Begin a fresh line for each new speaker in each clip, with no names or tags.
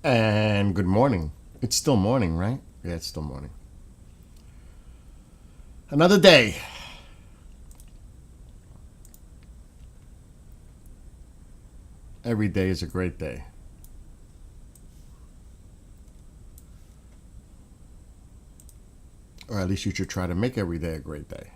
And good morning. It's still morning, right? Yeah, it's still morning. Another day. Every day is a great day. Or at least you should try to make every day a great day.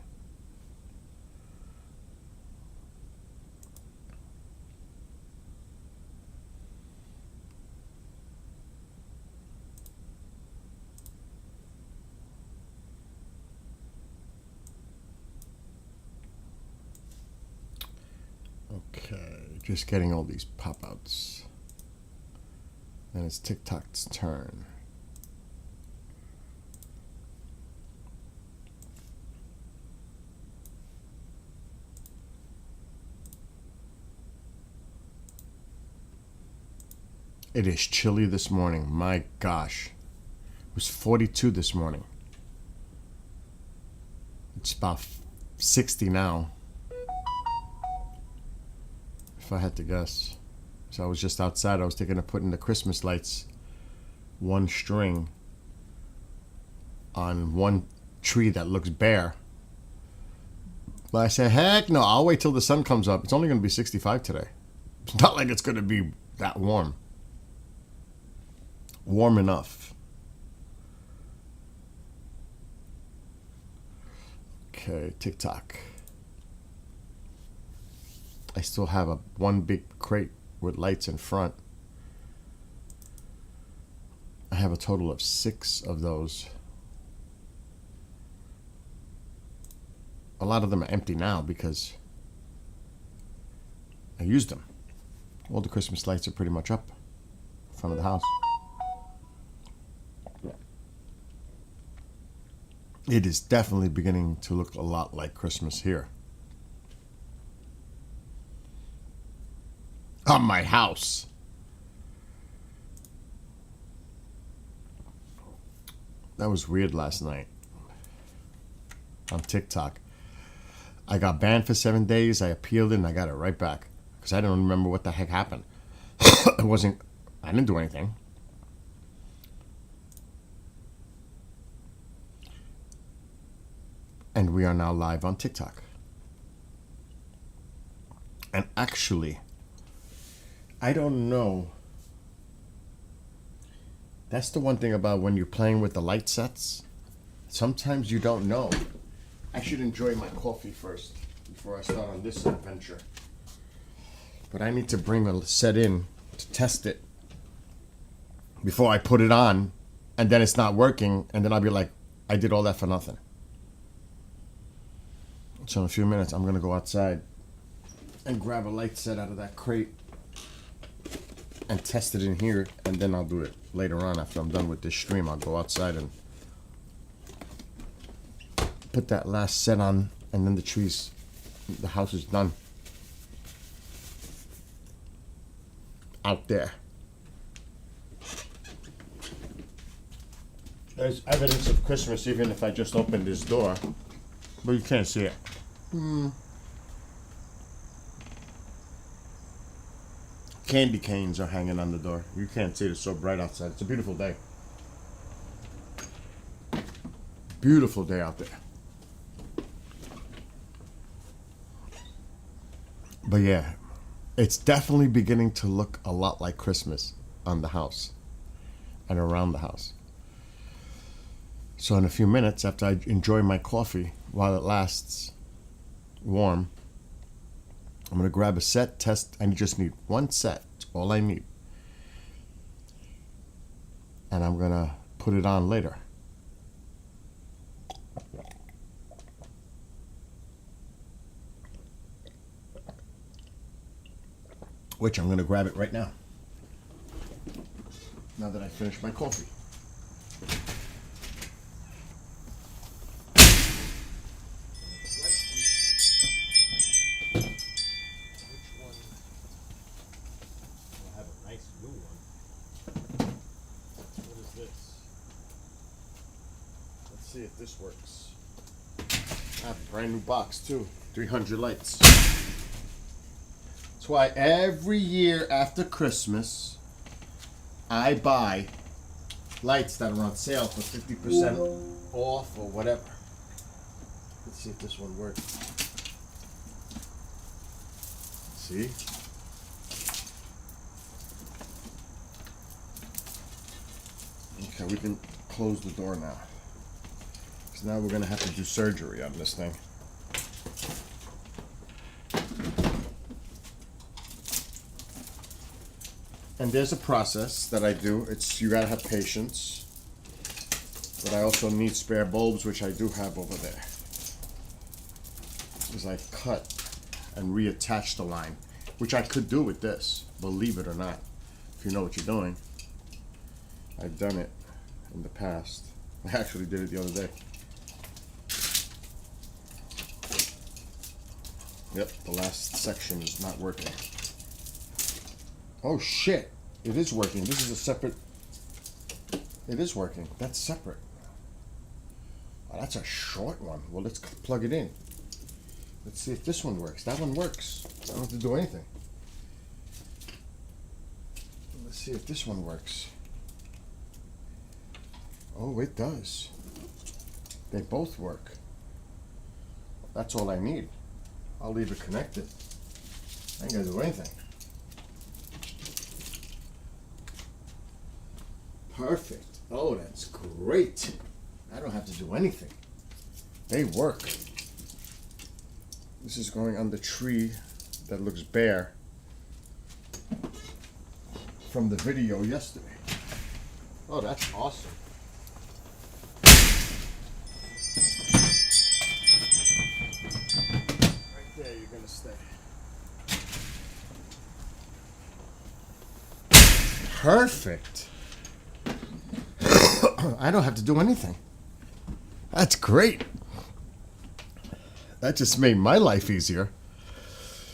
Okay, just getting all these pop outs. Then it's TikTok's turn. It is chilly this morning. My gosh. It was 42 this morning. It's about 60 now, if I had to guess. So I was just outside. I was thinking of putting the Christmas lights, one string, on one tree that looks bare. But I said, heck no, I'll wait till the sun comes up. It's only going to be 65 today. It's not like it's going to be that warm. Warm enough. Okay, TikTok. I still have one big crate with lights in front. I have a total of 6 of those. A lot of them are empty now because I used them. All the Christmas lights are pretty much up in front of the house. It is definitely beginning to look a lot like Christmas here. On my house. That was weird last night on TikTok. I got banned for 7 days. I appealed it and I got it right back because I don't remember what the heck happened. I didn't do anything. And we are now live on TikTok. And actually, I don't know. That's the one thing about when you're playing with the light sets. Sometimes you don't know. I should enjoy my coffee first before I start on this adventure. But I need to bring a set in to test it before I put it on, and then it's not working, and then I'll be like, I did all that for nothing. So in a few minutes, I'm going to go outside and grab a light set out of that crate and test it in here, and then I'll do it later on after I'm done with this stream. I'll go outside and put that last set on, and then the house is done. Out there. There's evidence of Christmas even if I just opened this door, but you can't see it. Candy canes are hanging on the door. You can't see it. It's so bright outside. It's a beautiful day. Beautiful day out there. But yeah, it's definitely beginning to look a lot like Christmas on the house and around the house. So in a few minutes, after I enjoy my coffee while it lasts warm, I'm going to grab a set, test. I just need one set. That's all I need. And I'm going to put it on later. Which I'm going to grab it right now. Now that I finished my coffee. See if this works. I have a brand new box too. 300 lights. That's why every year after Christmas, I buy lights that are on sale for 50% off or whatever. Let's see if this one works. See? Okay, we can close the door now. Because now we're going to have to do surgery on this thing. And there's a process that I do. You gotta have patience. But I also need spare bulbs, which I do have over there. Is I cut and reattach the line, which I could do with this, believe it or not. If you know what you're doing. I've done it in the past. I actually did it the other day. Yep, the last section is not working. Oh shit, it is working. This is a separate, it is working. That's separate. Oh, that's a short one. Well, let's plug it in. Let's see if this one works. That one works. I don't have to do anything. Let's see if this one works. Oh, it does. They both work. That's all I need. I'll leave it connected. I ain't gonna do anything. Perfect. Oh, that's great. I don't have to do anything. They work. This is going on the tree that looks bare from the video yesterday. Oh, that's awesome. Right there, you're gonna stay. Perfect. I don't have to do anything. That's great. That just made my life easier.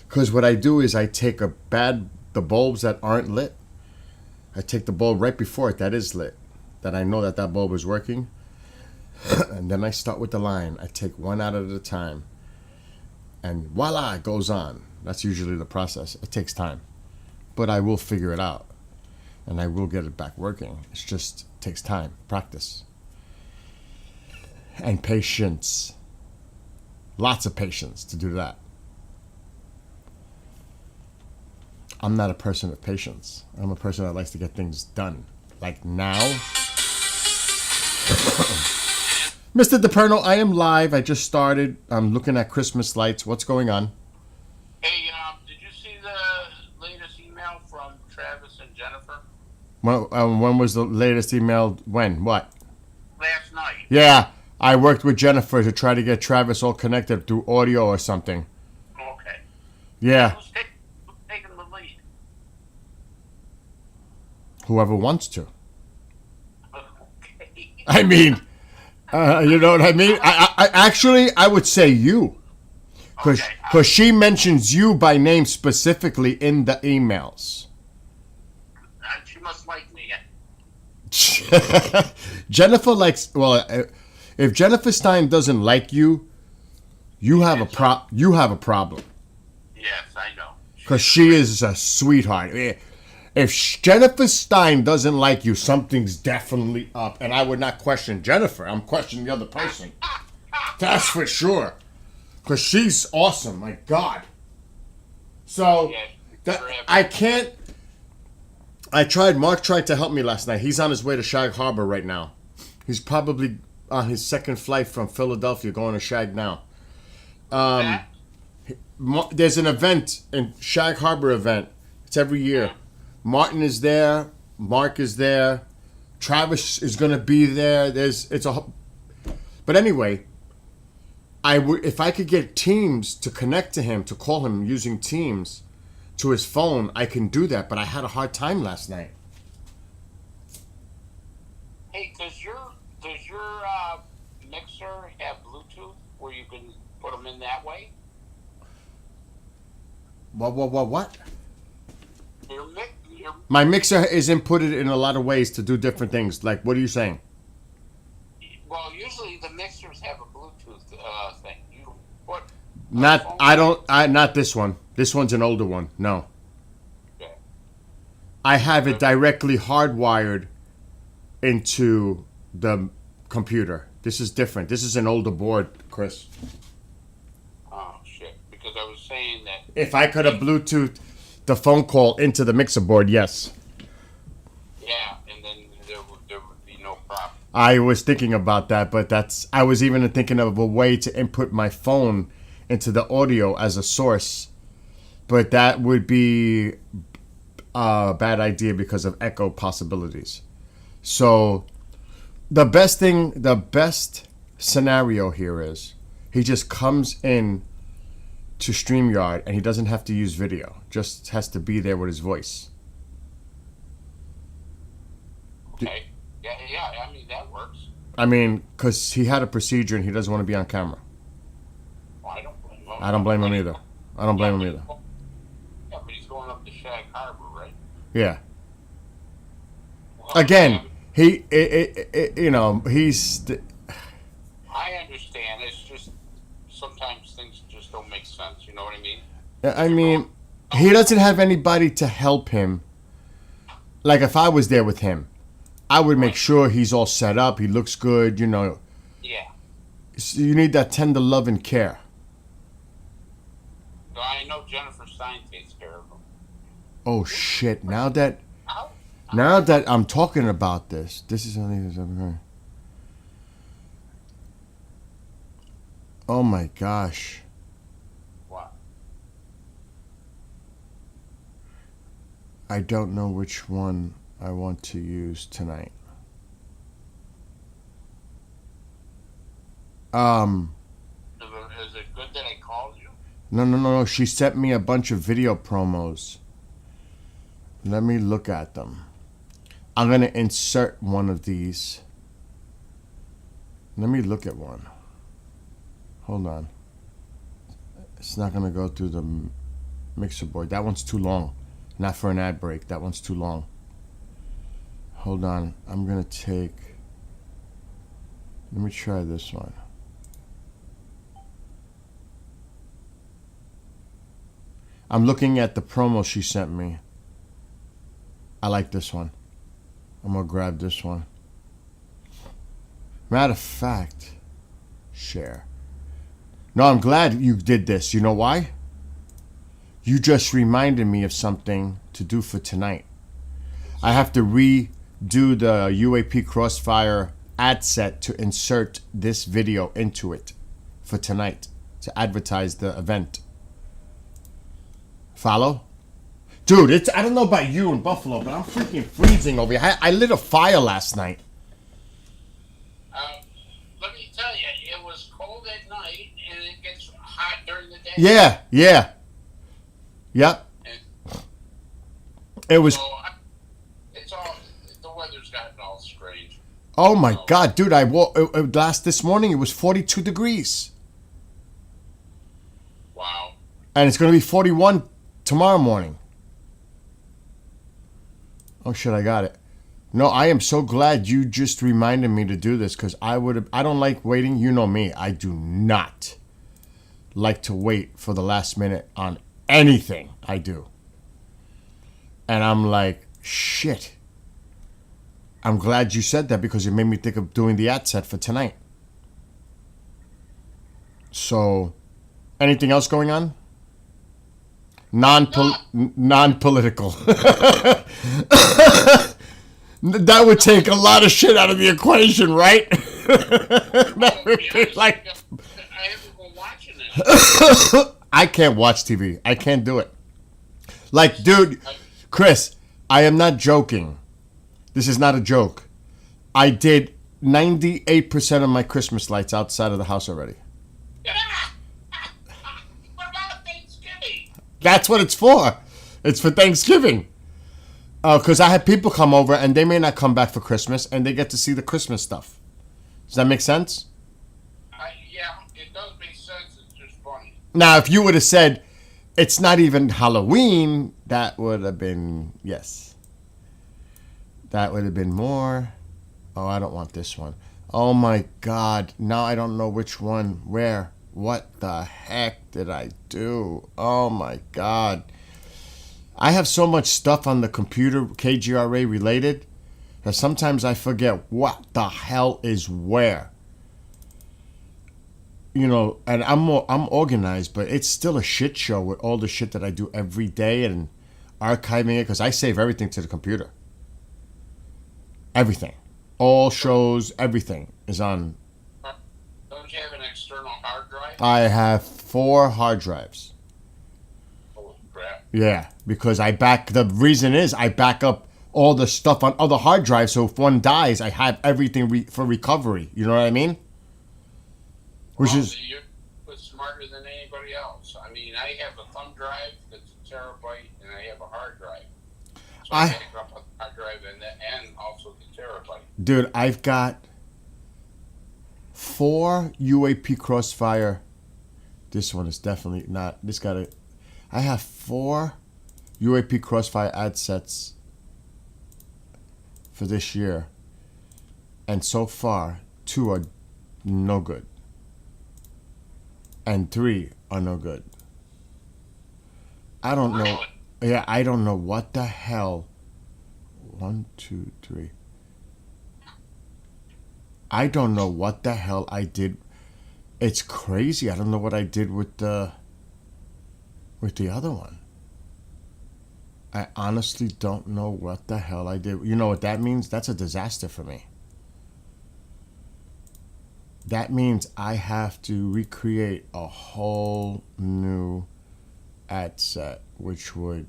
Because what I do is I take the bulbs that aren't lit, I take the bulb right before it that is lit, that I know that bulb is working, and then I start with the line. I take one out at a time, and voila, it goes on. That's usually the process. It takes time, but I will figure it out, and I will get it back working. It just takes time, practice, and patience. Lots of patience to do that. I'm not a person of patience. I'm a person that likes to get things done. Like now. Mr. DePerno, I am live. I just started. I'm looking at Christmas lights. What's going on?
Hey, did you see the latest email from Travis and Jennifer?
When was the latest email? When? What?
Last night.
Yeah, I worked with Jennifer to try to get Travis all connected through audio or something.
Okay.
Yeah.
Who's taking the lead?
Whoever wants to.
Okay.
I mean, you know what I mean? I actually, I would say you. Because she mentions you by name specifically in the emails.
She must like me.
Jennifer likes, well, if Jennifer Stein doesn't like you, you have a problem.
Yes, I know.
Because she is a sweetheart. If Jennifer Stein doesn't like you, something's definitely up. And I would not question Jennifer. I'm questioning the other person. That's for sure. Because she's awesome. My God. So, I can't. Mark tried to help me last night. He's on his way to Shag Harbor right now. He's probably on his second flight from Philadelphia going to Shag now. There's an event, in Shag Harbor event. It's every year. Martin is there. Mark is there. Travis is going to be there. But anyway, if I could get Teams to connect to him, to call him using Teams to his phone, I can do that. But I had a hard time last night.
Hey, does your mixer have Bluetooth where you can put them in that way?
What?
Your
My mixer is inputted in a lot of ways to do different things. Like, what are you saying?
Well, usually the mixers have a Bluetooth thing. You put
Not this one. This one's an older one. No.
Okay.
I have it directly hardwired into the computer. This is different. This is an older board, Chris.
Oh shit! Because I was saying that.
If I could have Bluetooth the phone call into the mixer board, yes.
Yeah, and then there would be no problem.
I was thinking about that, but I was even thinking of a way to input my phone into the audio as a source, but that would be a bad idea because of echo possibilities. So the best scenario here is he just comes in to StreamYard and he doesn't have to use video, just has to be there with his voice.
Okay. Yeah. I mean that works.
I mean, because he had a procedure and he doesn't want to be on camera.
Well, I don't blame him.
I don't blame him either. I don't blame him either.
Yeah, but he's going up to Shag Harbor, right?
Yeah.
Well,
Again, he's.
I understand. It's just sometimes things just don't make sense. You know what I mean?
I mean, he doesn't have anybody to help him. Like if I was there with him, I would make sure he's all set up. He looks good.
Yeah.
So you need that tender love and care.
So I know Jennifer Stein takes care of him.
Oh shit! Now that
How?
I'm talking about this is something that's ever heard. Oh my gosh!
What?
I don't know which one I want to use tonight.
Is it good that I called you?
No. She sent me a bunch of video promos. Let me look at them. I'm going to insert one of these. Let me look at one. Hold on. It's not going to go through the mixer board. That one's too long. Not for an ad break. That one's too long. Hold on. I'm going to take... Let me try this one. I'm looking at the promo she sent me. I like this one. I'm going to grab this one. Matter of fact, share. No, I'm glad you did this. You know why? You just reminded me of something to do for tonight. I have to redo the UAP Crossfire ad set to insert this video into it for tonight to advertise the event. Follow? Dude, I don't know about you in Buffalo, but I'm freaking freezing over here. I lit a fire last night.
Let me tell you, it was cold at night and it gets hot during the day.
Yeah. Yep. It was...
So it's all, the weather's gotten all strange.
Oh my God, dude, this morning it was 42 degrees.
Wow.
And it's going to be 41 tomorrow morning. Oh shit, I got it. No, I am so glad you just reminded me to do this because I don't like waiting. You know me. I do not like to wait for the last minute on anything I do. And I'm like, shit. I'm glad you said that because it made me think of doing the ad set for tonight. So, anything else going on? Non-political. That would take a lot of shit out of the equation, right? That would be like...
I haven't been watching it.
I can't watch TV. I can't do it. Like, dude, Chris, I am not joking. This is not a joke. I did 98% of my Christmas lights outside of the house already.
What about Thanksgiving?
That's what it's for. It's for Thanksgiving. Because I had people come over and they may not come back for Christmas and they get to see the Christmas stuff. Does that make sense?
Yeah, it does make sense. It's just funny.
Now, if you would have said, it's not even Halloween, that would have been, yes. That would have been more. Oh, I don't want this one. Oh my God. Now I don't know which one, where. What the heck did I do? Oh my God. I have so much stuff on the computer, KGRA related, that sometimes I forget what the hell is where. You know, and I'm organized, but it's still a shit show with all the shit that I do every day and archiving it because I save everything to the computer. Everything, all shows, everything is on.
Don't you have an external hard drive?
I have 4 hard drives.
Holy crap.
Yeah, because the reason is I back up all the stuff on other hard drives, so if one dies, I have everything for recovery. You know what I mean? Which
Well,
is
you're smarter than anybody else. I mean, I have a thumb drive that's a terabyte, and I have a hard drive. So I back up a hard drive and also the terabyte.
Dude, I've got 4 UAP Crossfire. This one is definitely not. I have 4 UAP Crossfire ad sets for this year, and so far 2 are no good, and 3 are no good. I don't know.
Really?
Yeah, I don't know what the hell. 1, 2, 3. I don't know what the hell I did. It's crazy. I don't know what I did with the other one. I honestly don't know what the hell I did. You know what that means? That's a disaster for me. That means I have to recreate a whole new ad set, which would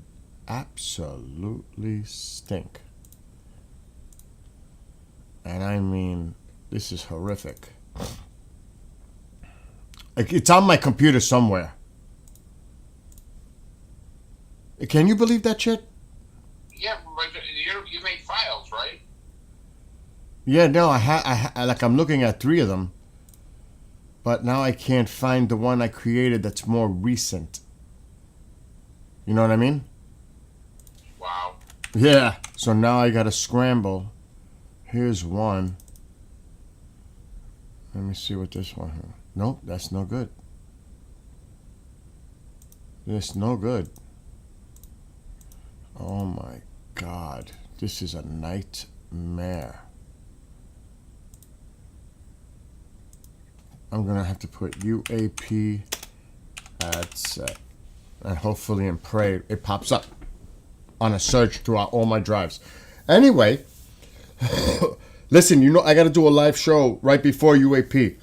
absolutely stink. And I mean, this is horrific. Like, it's on my computer somewhere. Can you believe that shit?
Yeah, but you make files, right?
Yeah, no, like I'm looking at 3 of them, but now I can't find the one I created that's more recent. You know what I mean?
Wow.
Yeah. So now I gotta scramble. Here's one. Let me see what this one. Nope, that's no good. This no good. Oh my God, this is a nightmare. I'm gonna have to put UAP ad set, and hopefully and pray it pops up on a search throughout all my drives. Anyway, listen, you know I gotta do a live show right before UAP,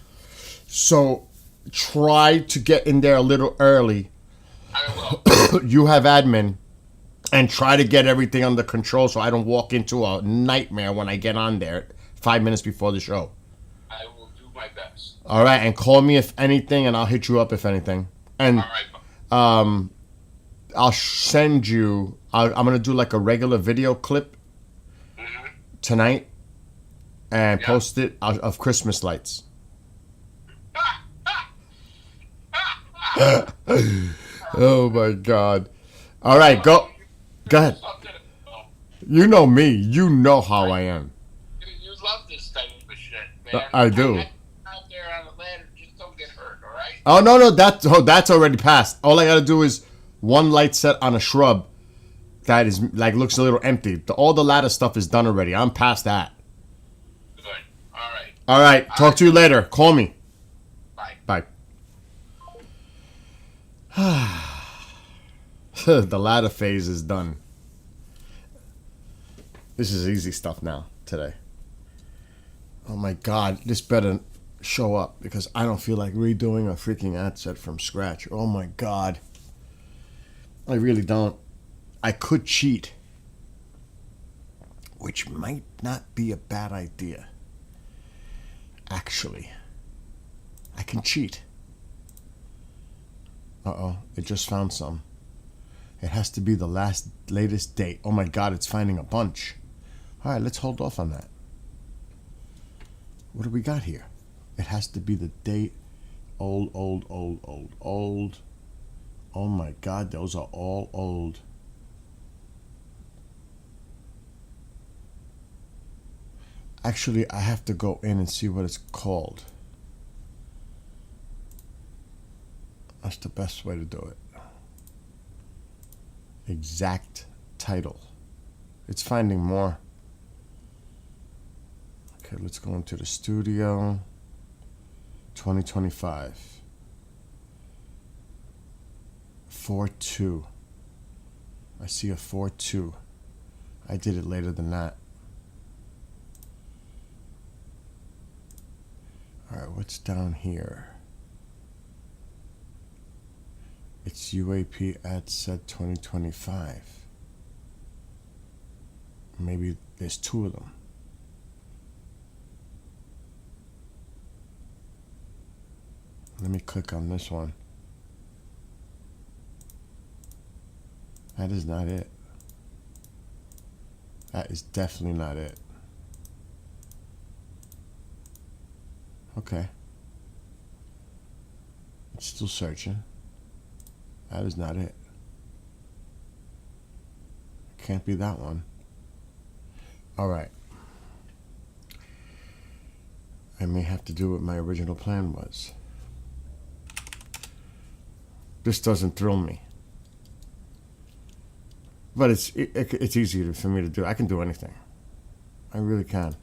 so try to get in there a little early.
I will.
You have admin. And try to get everything under control so I don't walk into a nightmare when I get on there 5 minutes before the show.
I will do my best.
All right, and call me if anything, and I'll hit you up if anything. And
All right.
I'll send you. I'm gonna do like a regular video clip tonight, and post it of Christmas lights. Oh my God! All right, go. Go ahead. You know me. You know how I am.
You love this type of shit, man.
I do.
Out there on the ladder, just don't get hurt, all right?
Oh no, that's already passed. All I gotta do is one light set on a shrub that is like looks a little empty. All the ladder stuff is done already. I'm past that.
Good. All right.
All right. Talk to you later. Call me.
Bye.
Bye. The ladder phase is done. This is easy stuff now today. Oh my God, this better show up because I don't feel like redoing a freaking ad set from scratch. Oh my God. I really don't. I could cheat, which might not be a bad idea. Actually, I can cheat. Uh-oh, it just found some. It has to be the latest date. Oh my God, it's finding a bunch. All right, let's hold off on that. What do we got here? It has to be the date. Old. Oh my God, those are all old. Actually, I have to go in and see what it's called. That's the best way to do it. exact title. It's finding more. Okay, let's go into the studio. 2025. 4-2. I see a 4-2. I did it later than that. Alright, what's down here? It's UAP ad set 2025. Maybe there's two of them. Let me click on this one. That is not it. That is definitely not it. Okay. It's still searching. That is not it. Can't be that one. All right. I may have to do what my original plan was. This doesn't thrill me. But it's easier for me to do. I can do anything. I really can.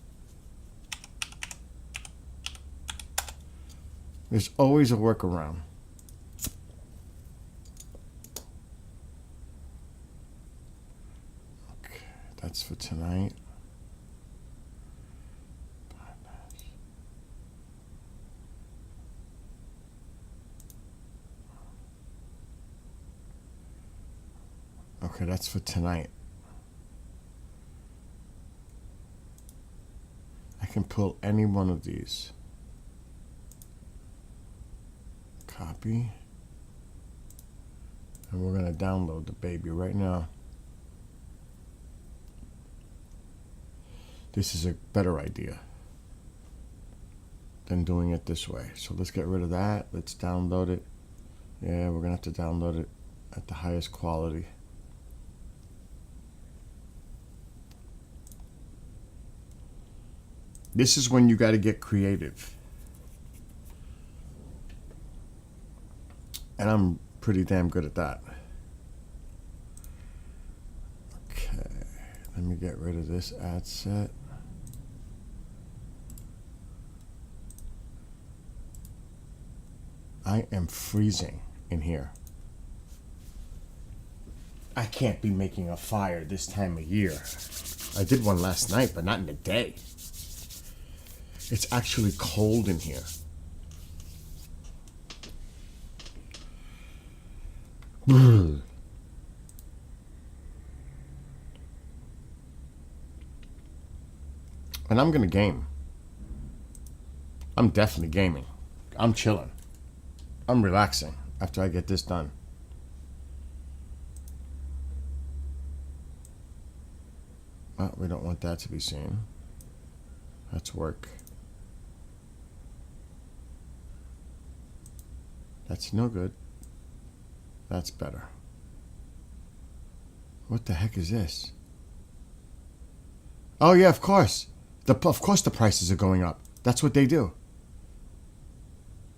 There's always a workaround. Okay, that's for tonight. Okay, that's for tonight. I can pull any one of these. Copy. And we're going to download the baby right now. This is a better idea than doing it this way. So let's get rid of that. Let's download it. Yeah, we're going to have to download it at the highest quality. This is when you got to get creative. And I'm pretty damn good at that. Okay, let me get rid of this ad set. I am freezing in here. I can't be making a fire this time of year. I did one last night, but not in the day. It's actually cold in here. And I'm gonna game. I'm definitely gaming. I'm chilling. I'm relaxing after I get this done. Oh, we don't want that to be seen. That's work. That's no good. That's better. What the heck is this? Oh yeah, of course. Of course the prices are going up. That's what they do.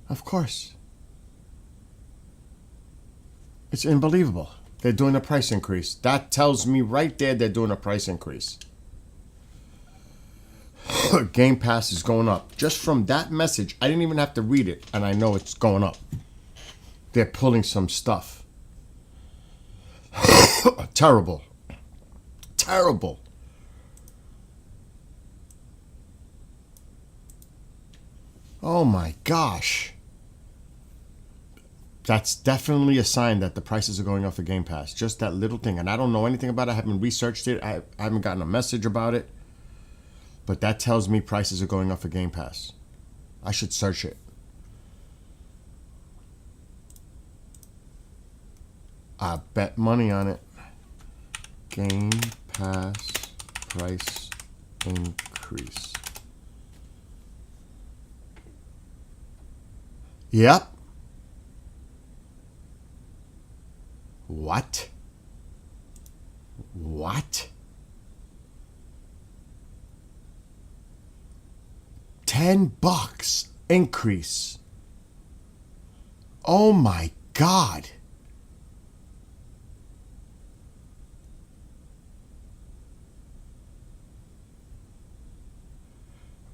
Of course. It's unbelievable. They're doing a price increase. That tells me right there they're doing a price increase. Game Pass is going up. Just from that message, I didn't even have to read it, and I know it's going up. They're pulling some stuff. Terrible. Terrible. Oh my gosh. That's definitely a sign that the prices are going up for Game Pass. Just that little thing. And I don't know anything about it. I haven't researched it. I haven't gotten a message about it. But that tells me prices are going up for Game Pass. I should search it. I bet money on it. Game Pass price increase. Yep. What? What? $10 increase. Oh my God.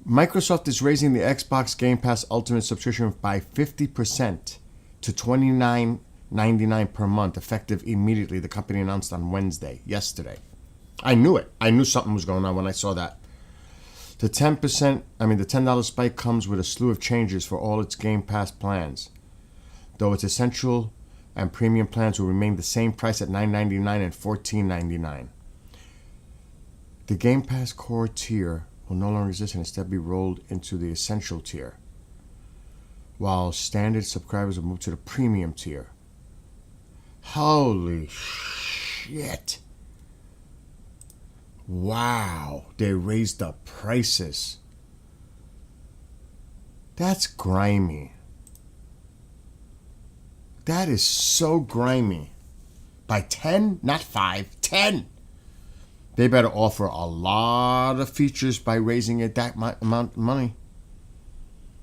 Microsoft is raising the Xbox Game Pass Ultimate subscription by 50% to $29.99 per month, effective immediately, the company announced on yesterday. I knew it. I knew something was going on when I saw that. The $10 spike comes with a slew of changes for all its Game Pass plans, though its essential and premium plans will remain the same price at $9.99 and $14.99. The Game Pass core tier will no longer exist and instead be rolled into the essential tier, while standard subscribers will move to the premium tier. Holy shit. Wow, they raised the prices. That's grimy. That is so grimy. By 10, not 5, 10. They better offer a lot of features by raising it that amount of money.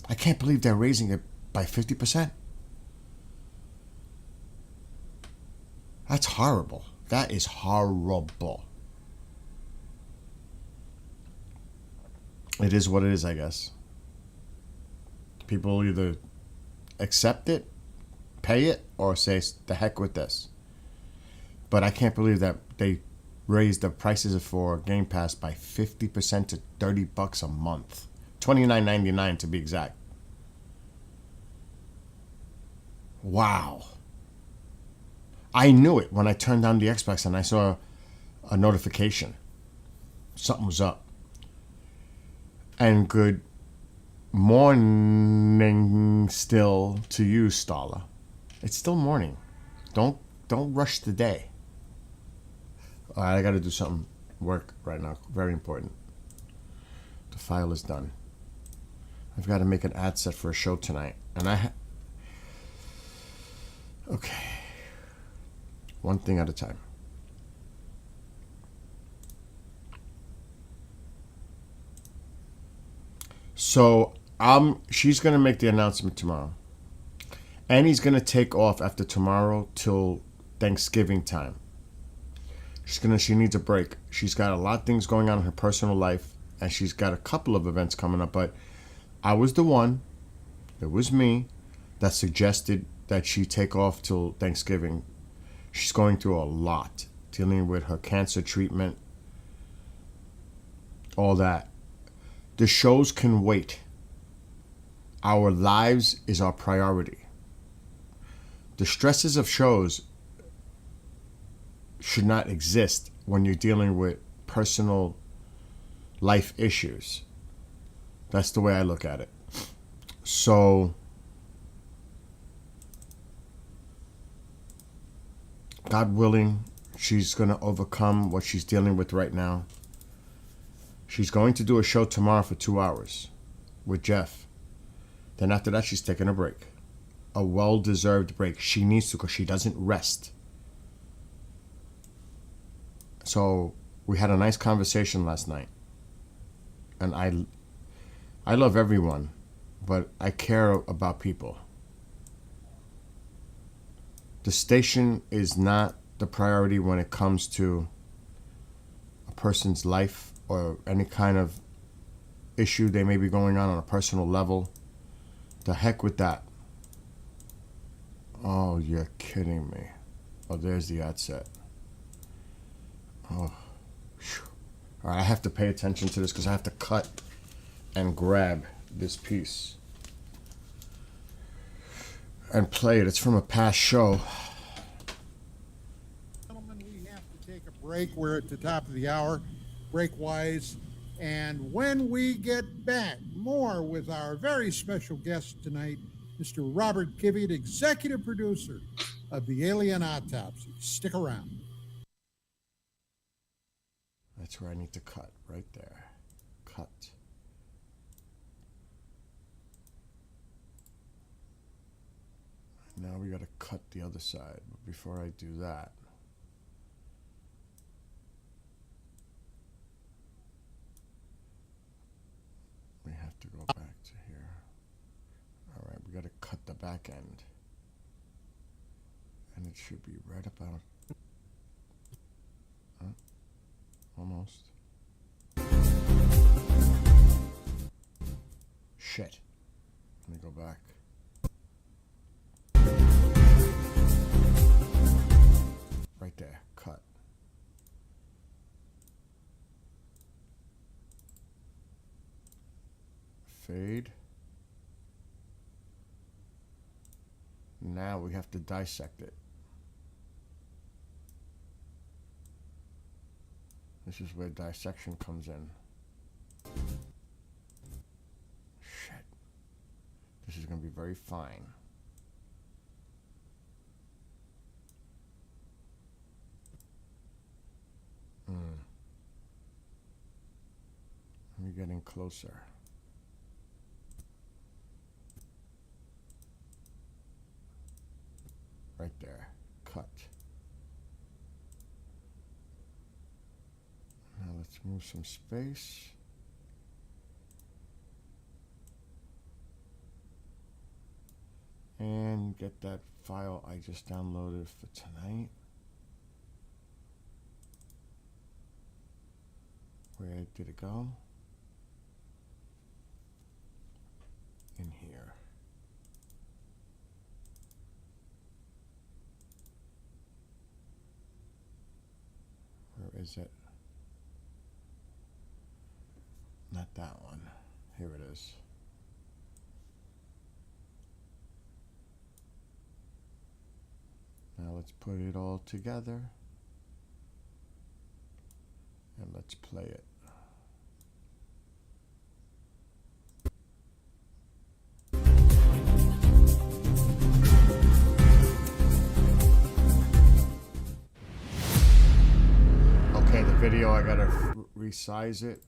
I can't believe they're raising it by 50%. That's horrible. That is horrible. It is what it is, I guess. People either accept it, pay it, or say, the heck with this. But I can't believe that they raised the prices for Game Pass by 50% to $30 a month. $29.99 to be exact. Wow. I knew it when I turned on the Xbox and I saw a notification. Something was up. And good morning still to you, Stala. It's still morning. Don't rush the day. All right, I got to do something, work right now. Very important. The file is done. I've got to make an ad set for a show tonight. And okay. One thing at a time. So she's going to make the announcement tomorrow. And he's going to take off after tomorrow till Thanksgiving time. She needs a break. She's got a lot of things going on in her personal life, and she's got a couple of events coming up, but I was the one, it was me, that suggested that she take off till Thanksgiving. She's going through a lot, dealing with her cancer treatment, all that. The shows can wait. Our lives is our priority. The stresses of shows should not exist when you're dealing with personal life issues. That's the way I look at it. So, God willing, she's going to overcome what she's dealing with right now. She's going to do a show tomorrow for 2 hours with Jeff. Then after that, she's taking a break. A well-deserved break. She needs to, because she doesn't rest. So we had a nice conversation last night. And I love everyone, but I care about people. The station is not the priority when it comes to a person's life or any kind of issue they may be going on a personal level. The heck with that. Oh, you're kidding me. Oh, there's the ad set. Oh, whew. All right, I have to pay attention to this because I have to cut and grab this piece and play it. It's from a past show.
Gentlemen, we have to take a break. We're at the top of the hour, break-wise. And when we get back, more with our very special guest tonight, Mr. Robert Kivett, executive producer of The Alien Autopsy. Stick around.
That's where I need to cut, right there. Cut. Now we got to cut the other side. But before I do that, we have to go back to here. All right, we got to cut the back end. And it should be right about... Almost. Shit. Let me go back. Right there. Cut. Fade. Now we have to dissect it. This is where dissection comes in. Shit. This is going to be very fine. Let me get in closer. Right there. Cut. Now let's move some space. And get that file I just downloaded for tonight. Where did it go? In here. Where is it? Not that one. Here it is. Now let's put it all together and let's play it. Okay, the video, I gotta resize it.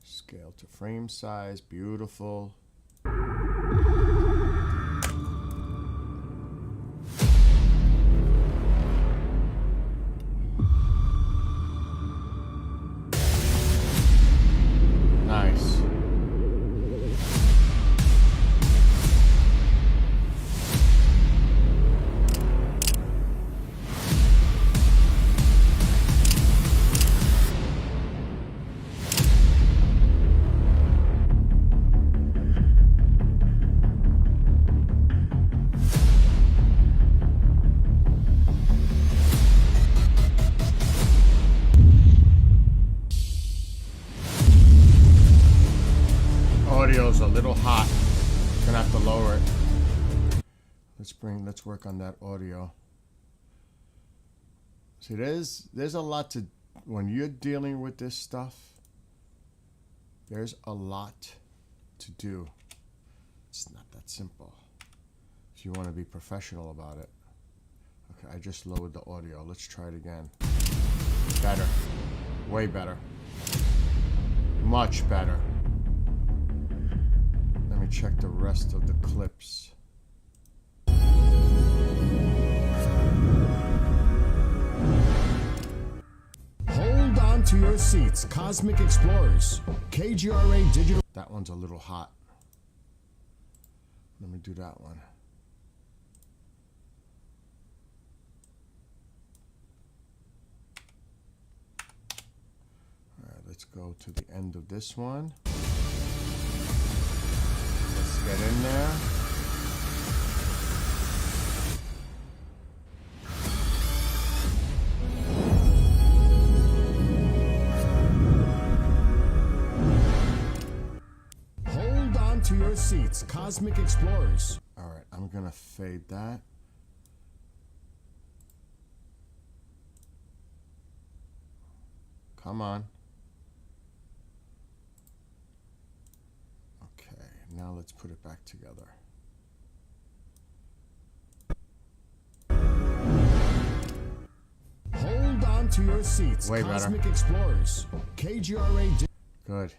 Scale to frame size, beautiful. Nice. Audio's a little hot. Gonna have to lower it. Let's work on that audio. See, there's a lot to, when you're dealing with this stuff, there's a lot to do. It's not that simple. If you want to be professional about it. Okay, I just lowered the audio. Let's try it again. Better. Way better. Much better. Let me check the rest of the clips.
Hold on to your seats, Cosmic Explorers. KGRA Digital.
That one's a little hot. Let me do that one. All right, let's go to the end of this one. Let's get in there.
Hold on to your seats, Cosmic Explorers.
All right, I'm gonna fade that. Come on. Okay, now let's put it back together.
Hold on to your seats,
Way better.
Cosmic Explorers. KGRA.
Good.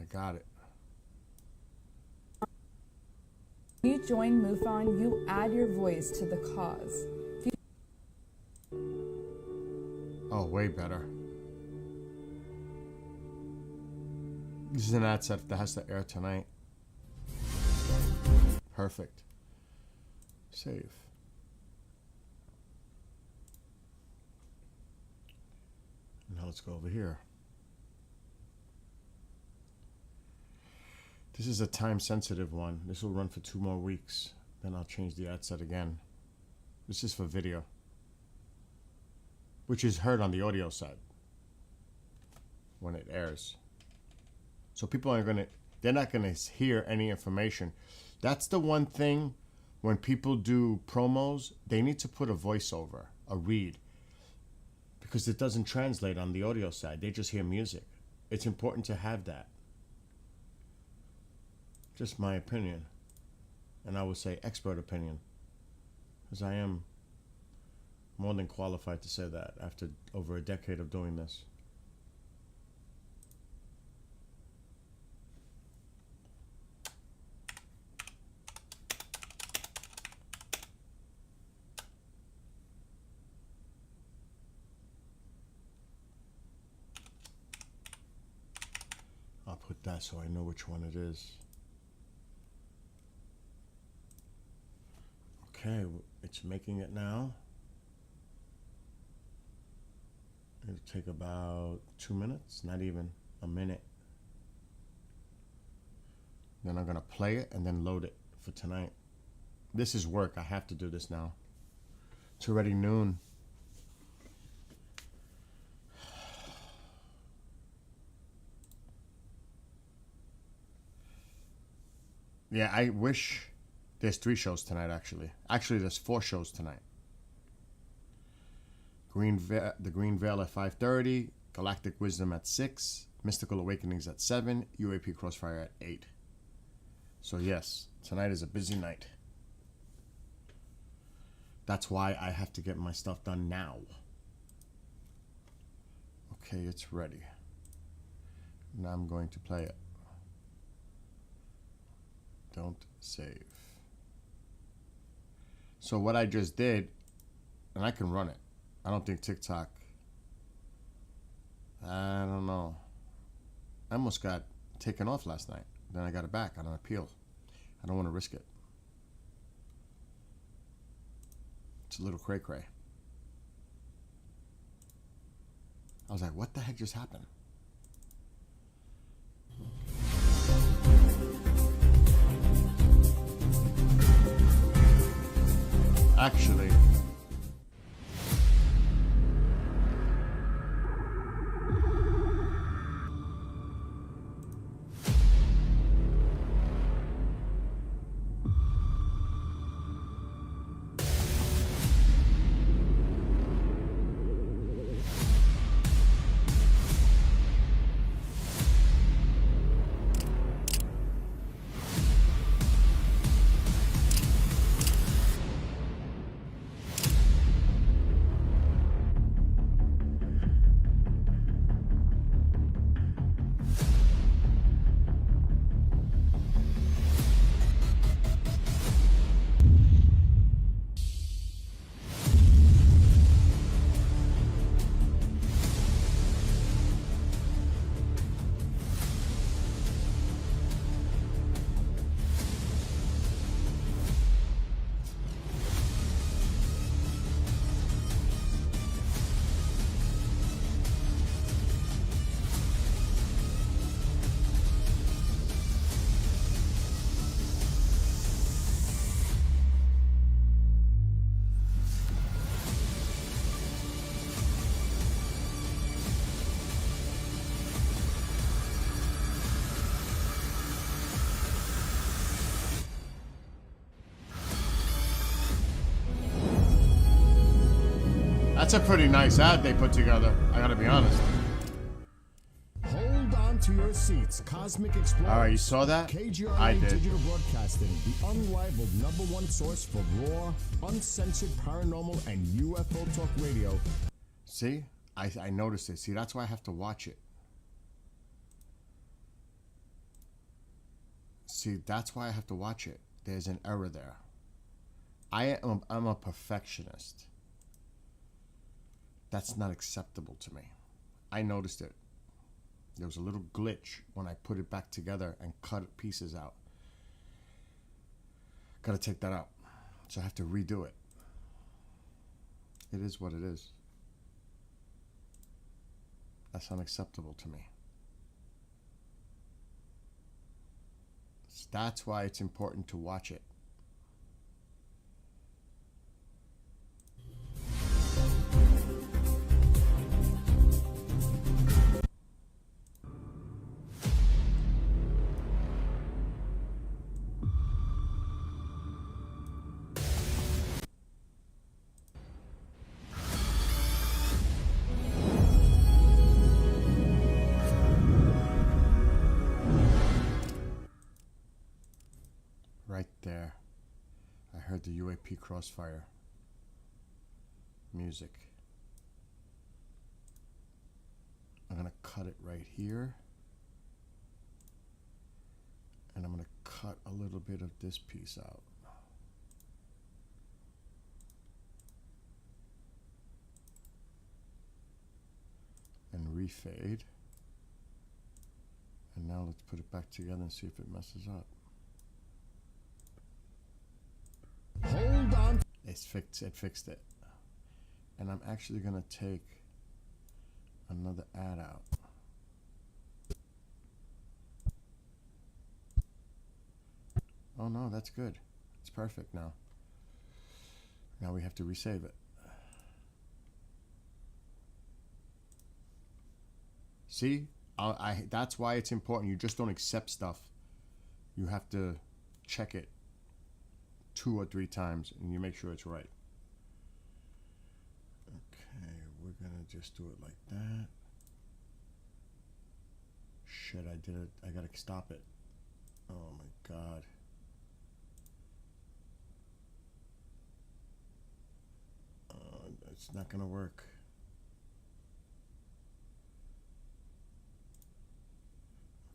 I got it.
When you join MUFON, you add your voice to the cause.
Oh, way better. This is an ad set that has to air tonight. Perfect. Save. Now let's go over here. This is a time-sensitive one. This will run for 2 more weeks. Then I'll change the ad set again. This is for video, which is heard on the audio side when it airs. So people are they're not gonna hear any information. That's the one thing when people do promos, they need to put a voiceover, a read, because it doesn't translate on the audio side. They just hear music. It's important to have that. Just my opinion. And I would say expert opinion, because I am more than qualified to say that after over a decade of doing this. I'll put that so I know which one it is. Okay, it's making it now. It'll take about 2 minutes, not even a minute. Then I'm gonna play it and then load it for tonight. This is work, I have to do this now. It's already noon. Yeah, I wish there's 3 shows tonight, actually. Actually, there's 4 shows tonight. The Green Veil at 5:30, Galactic Wisdom at 6, Mystical Awakenings at 7, UAP Crossfire at 8. So yes, tonight is a busy night. That's why I have to get my stuff done now. Okay, it's ready. Now I'm going to play it. Don't save. So what I just did, and I can run it. I don't think TikTok, I don't know. I almost got taken off last night. Then I got it back on an appeal. I don't want to risk it. It's a little cray-cray. I was like, what the heck just happened? Actually, that's a pretty nice ad they put together, I gotta be honest.
Hold on to your seats, Cosmic Explorers.
All right, you saw that?
KGRA
I did.
Digital Broadcasting, the unrivaled #1 source for raw, uncensored paranormal and UFO talk radio.
See? I noticed it. See, that's why I have to watch it. See, that's why I have to watch it. There's an error there. I'm a perfectionist. That's not acceptable to me. I noticed it. There was a little glitch when I put it back together and cut pieces out. Gotta take that out. So I have to redo it. It is what it is. That's unacceptable to me. That's why it's important to watch it. Right there. I heard the UAP Crossfire music. I'm gonna cut it right here. And I'm gonna cut a little bit of this piece out. And refade. And now let's put it back together and see if it messes up.
Hold on.
It fixed it. And I'm actually gonna take another ad out. Oh no, that's good. It's perfect now. Now we have to resave it. See? That's why it's important. You just don't accept stuff. You have to check it 2 or 3 times and you make sure it's right. Okay, we're gonna just do it like that. Shit, I did it. I gotta stop it. Oh my god. It's not gonna work.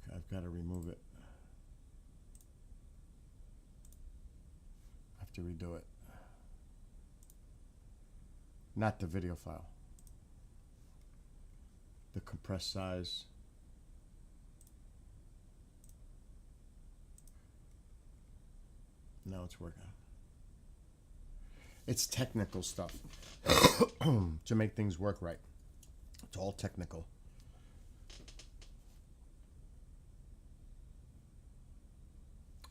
Okay, I've got to remove it. I have to redo it. Not the video file. The compressed size. Now it's working. It's technical stuff to make things work right. It's all technical.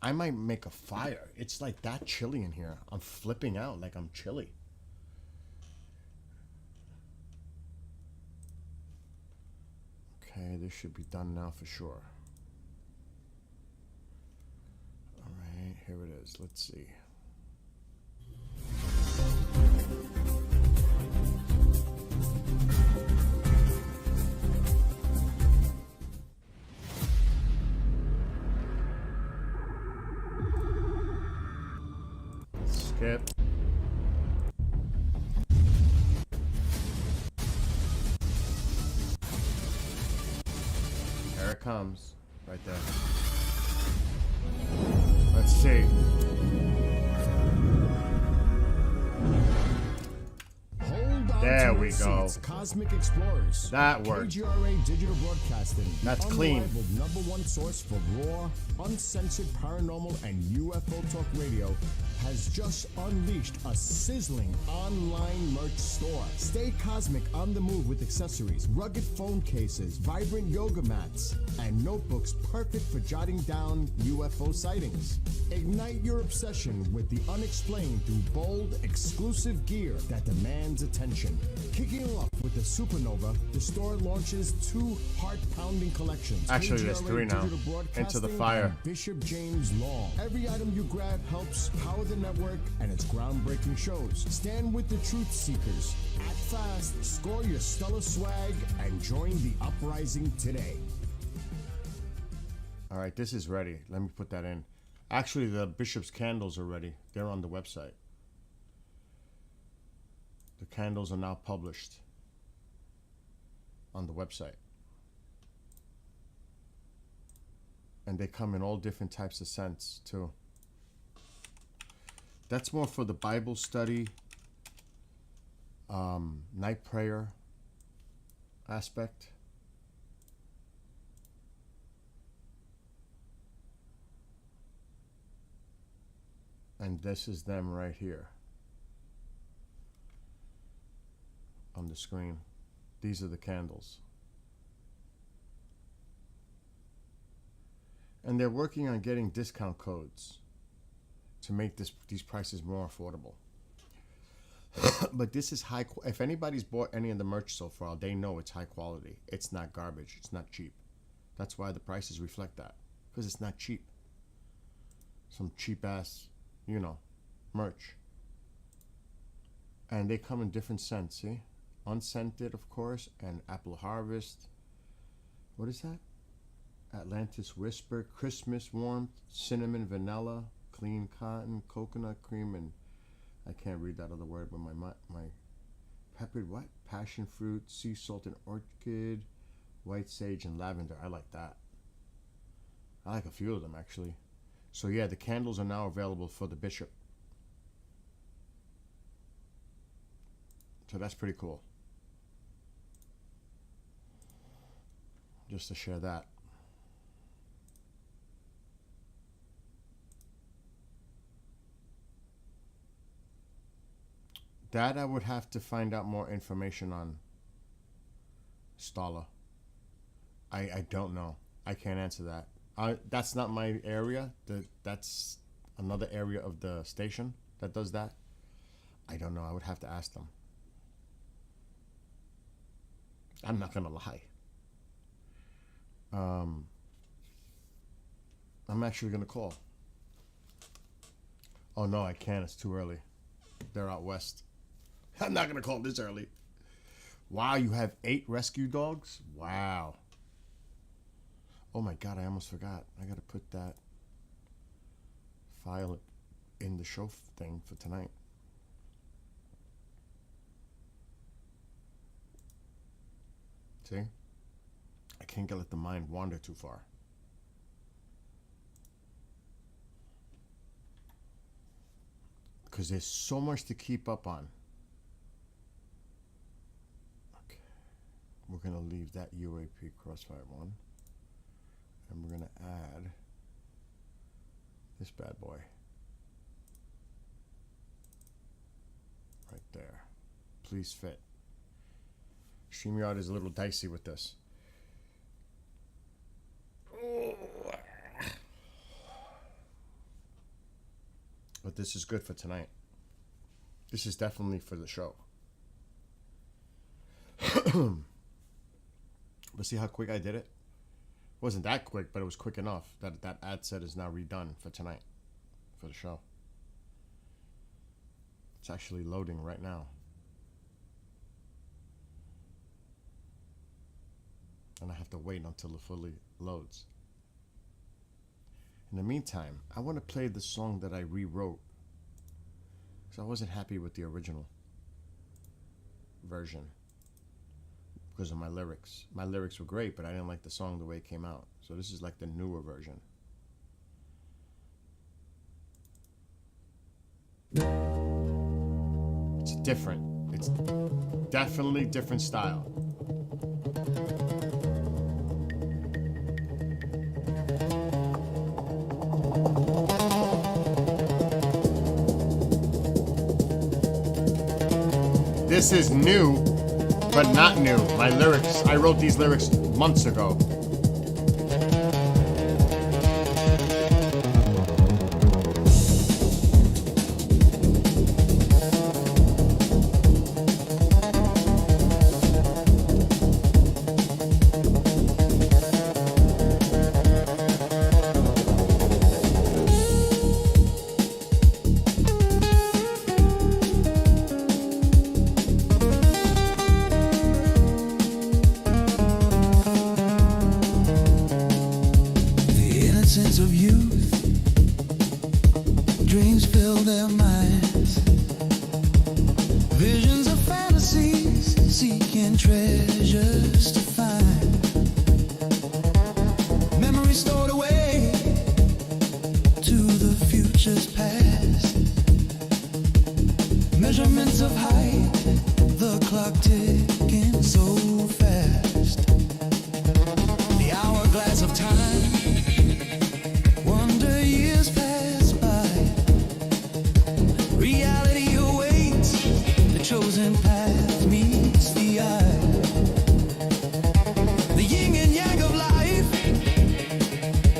I might make a fire. It's like that chilly in here. I'm flipping out like I'm chilly. Okay, this should be done now for sure. All right, here it is. Let's see. Skip. There it comes, right there. Let's see.
Hold on
There
to
we
your
go.
seats, Cosmic Explorers.
That worked.
KGRA Digital Broadcasting. the
That's clean.
unrivaled #1 source for raw, uncensored paranormal and UFO talk radio has just unleashed a sizzling online merch store. Stay cosmic on the move with accessories, rugged phone cases, vibrant yoga mats, and notebooks perfect for jotting down UFO sightings. Ignite your obsession with the unexplained through bold, exclusive gear that demands attention. Kicking off with the Supernova, the store launches 2 heart-pounding collections.
Actually, there's
KGRA
3 now.
Digital
Into the
Broadcasting
Fire.
and Bishop James Long. Every item you grab helps power the network and its groundbreaking shows. Stand with the truth seekers. Act fast, score your stellar swag, and join the uprising today.
All right, this is ready. Let me put that in. Actually, the Bishop's candles are ready. They're on the website. The candles are now published on the website. And they come in all different types of scents, too. That's more for the Bible study, night prayer aspect. And this is them right here on the screen. These are the candles. And And they're working on getting discount codes to make these prices more affordable. But this is high. If anybody's bought any of the merch so far, they know it's high quality. It's not garbage. It's not cheap. That's why the prices reflect that, because it's not cheap. Some cheap ass, merch. And they come in different scents. See, unscented, of course, and apple harvest. What is that? Atlantis Whisper, Christmas warmth, cinnamon, vanilla, clean cotton, coconut cream, and I can't read that other word, but my peppered what? Passion fruit, sea salt and orchid, white sage and lavender. I like that. I like a few of them actually. So yeah, the candles are now available for the Bishop. So that's pretty cool. Just to share that. That I would have to find out more information on. Stala. I don't know. I can't answer that. That's not my area. That's another area of the station that does that. I don't know. I would have to ask them. I'm not gonna lie. I'm actually gonna call. Oh no, I can't. It's too early. They're out west. I'm not going to call this early. Wow, you have 8 rescue dogs? Wow. Oh my God, I almost forgot. I got to put that file in the show thing for tonight. See? I can't let the mind wander too far. Because there's so much to keep up on. We're going to leave that UAP Crossfire one. And we're going to add this bad boy. Right there. Please fit. StreamYard is a little dicey with this. But this is good for tonight. This is definitely for the show. But see how quick I did it? It wasn't that quick, but it was quick enough that that ad set is now redone for tonight, for the show. It's actually loading right now. And I have to wait until it fully loads. In the meantime, I want to play the song that I rewrote, because I wasn't happy with the original version. Because of my lyrics. My lyrics were great, but I didn't like the song the way it came out. So this is like the newer version. It's different. It's definitely different style. This is new, but not new. My lyrics, I wrote these lyrics months ago.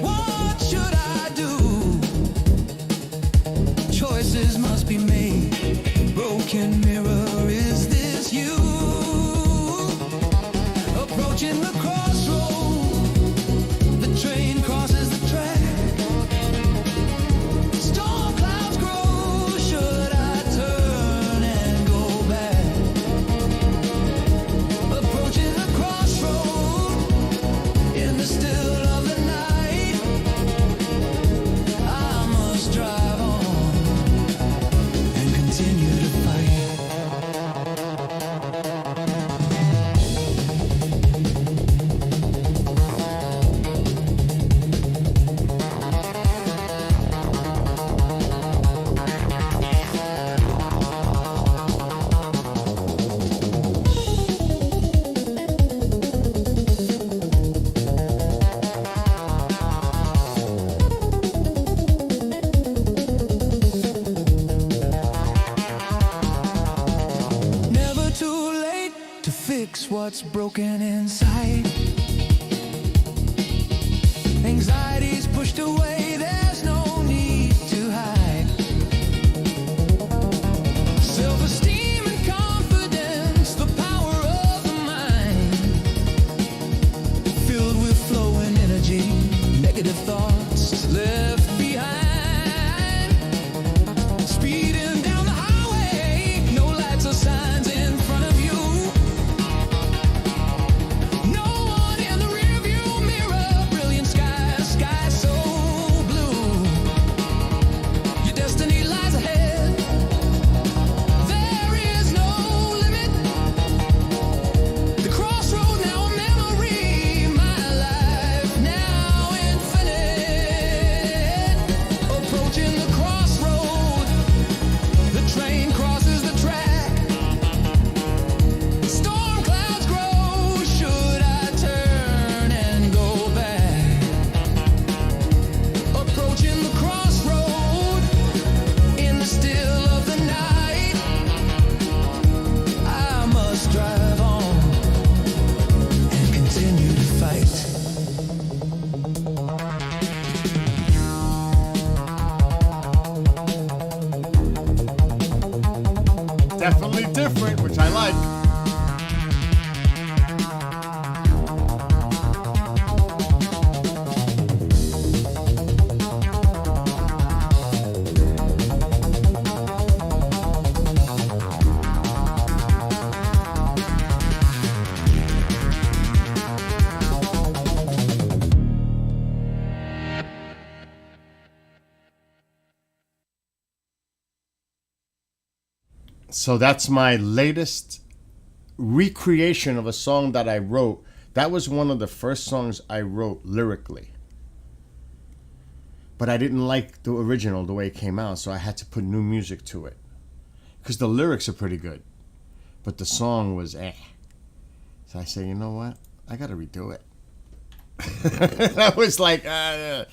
Watch what's broken inside. Anxiety's pushed away, there's no need to hide. Self-esteem and confidence, the power of the mind. Filled with flowing energy, negative thoughts left behind. Speeding down the highway, no lights or signs in front of you. No one in the rearview mirror, brilliant sky, sky so blue. Your destiny lies ahead. There is no limit. The crossroad now a memory, my life now infinite. Approaching the crossroad, the train crosses the track. Storm clouds grow, should I turn and go back? Approaching the crossroad, in the still of the night. I must drive on and continue to fight.
Definitely different, which I like. So that's my latest recreation of a song that I wrote. That was one of the first songs I wrote lyrically. But I didn't like the original, the way it came out, so I had to put new music to it. Because the lyrics are pretty good, but the song was eh. So I said, you know what? I got to redo it. I was like, that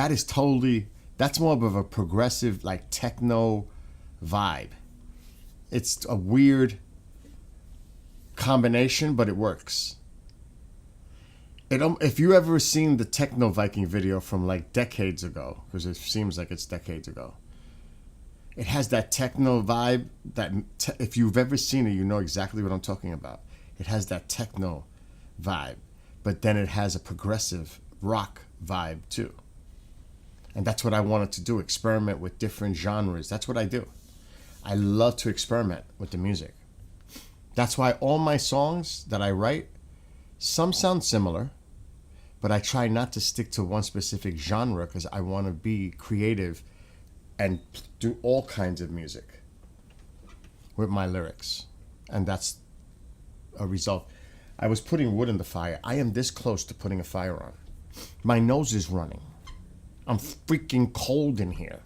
is totally, that's more of a progressive, like techno vibe. It's a weird combination, but it works. If you ever seen the Techno Viking video from like decades ago, because it seems like it's decades ago, it has that techno vibe that if you've ever seen it, you know exactly what I'm talking about. It has that techno vibe, but then it has a progressive rock vibe too. And that's what I wanted to do, experiment with different genres. That's what I do. I love to experiment with the music. That's why all my songs that I write, some sound similar, but I try not to stick to one specific genre because I want to be creative and do all kinds of music with my lyrics. And that's a result. I was putting wood in the fire. I am this close to putting a fire on. My nose is running. I'm freaking cold in here.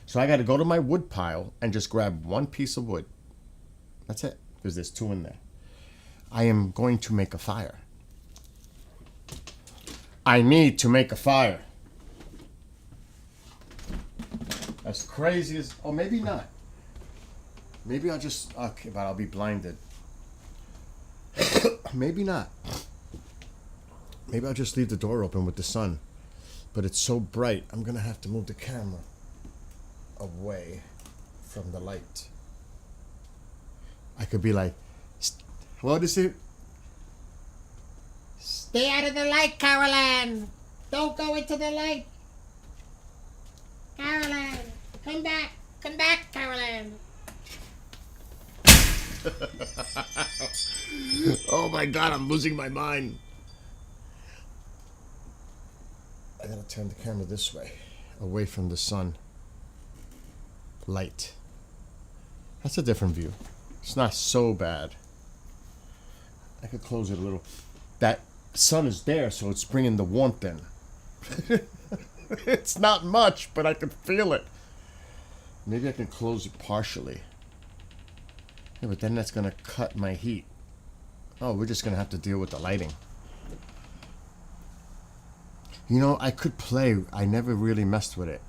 So I got to go to my wood pile and just grab one piece of wood. That's it, because there's two in there. I am going to make a fire. I need to make a fire. As crazy as, oh, maybe not. Maybe I'll just, okay, but I'll be blinded. Maybe not. Maybe I'll just leave the door open with the sun. But it's so bright, I'm going to have to move the camera away from the light. I could be like, what is it?
Stay out of the light, Caroline. Don't go into the light. Caroline, come back. Come back, Caroline.
Oh my God, I'm losing my mind. I gotta turn the camera this way, away from the sun. Light. That's a different view. It's not so bad. I could close it a little. That sun is there, so it's bringing the warmth in. It's not much, but I can feel it. Maybe I can close it partially. Yeah, but then that's gonna cut my heat. Oh, we're just gonna have to deal with the lighting. You know, I could play. I never really messed with it.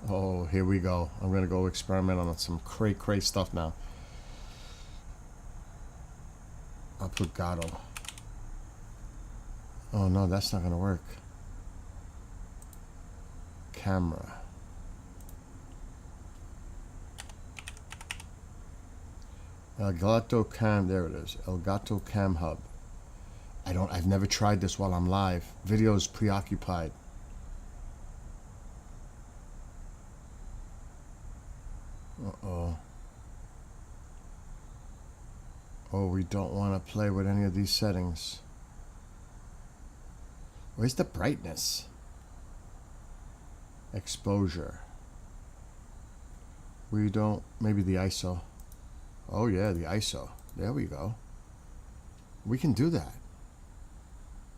Oh, here we go. I'm going to go experiment on some cray stuff now. I'll put Gato. Oh no, that's not gonna work. Camera. Elgato Cam, there it is. Elgato Cam Hub. I've never tried this while I'm live. Video is preoccupied. Uh-oh. Oh, we don't want to play with any of these settings. Where's the brightness? Exposure. We don't, maybe the ISO. Oh yeah, the ISO. There we go. We can do that.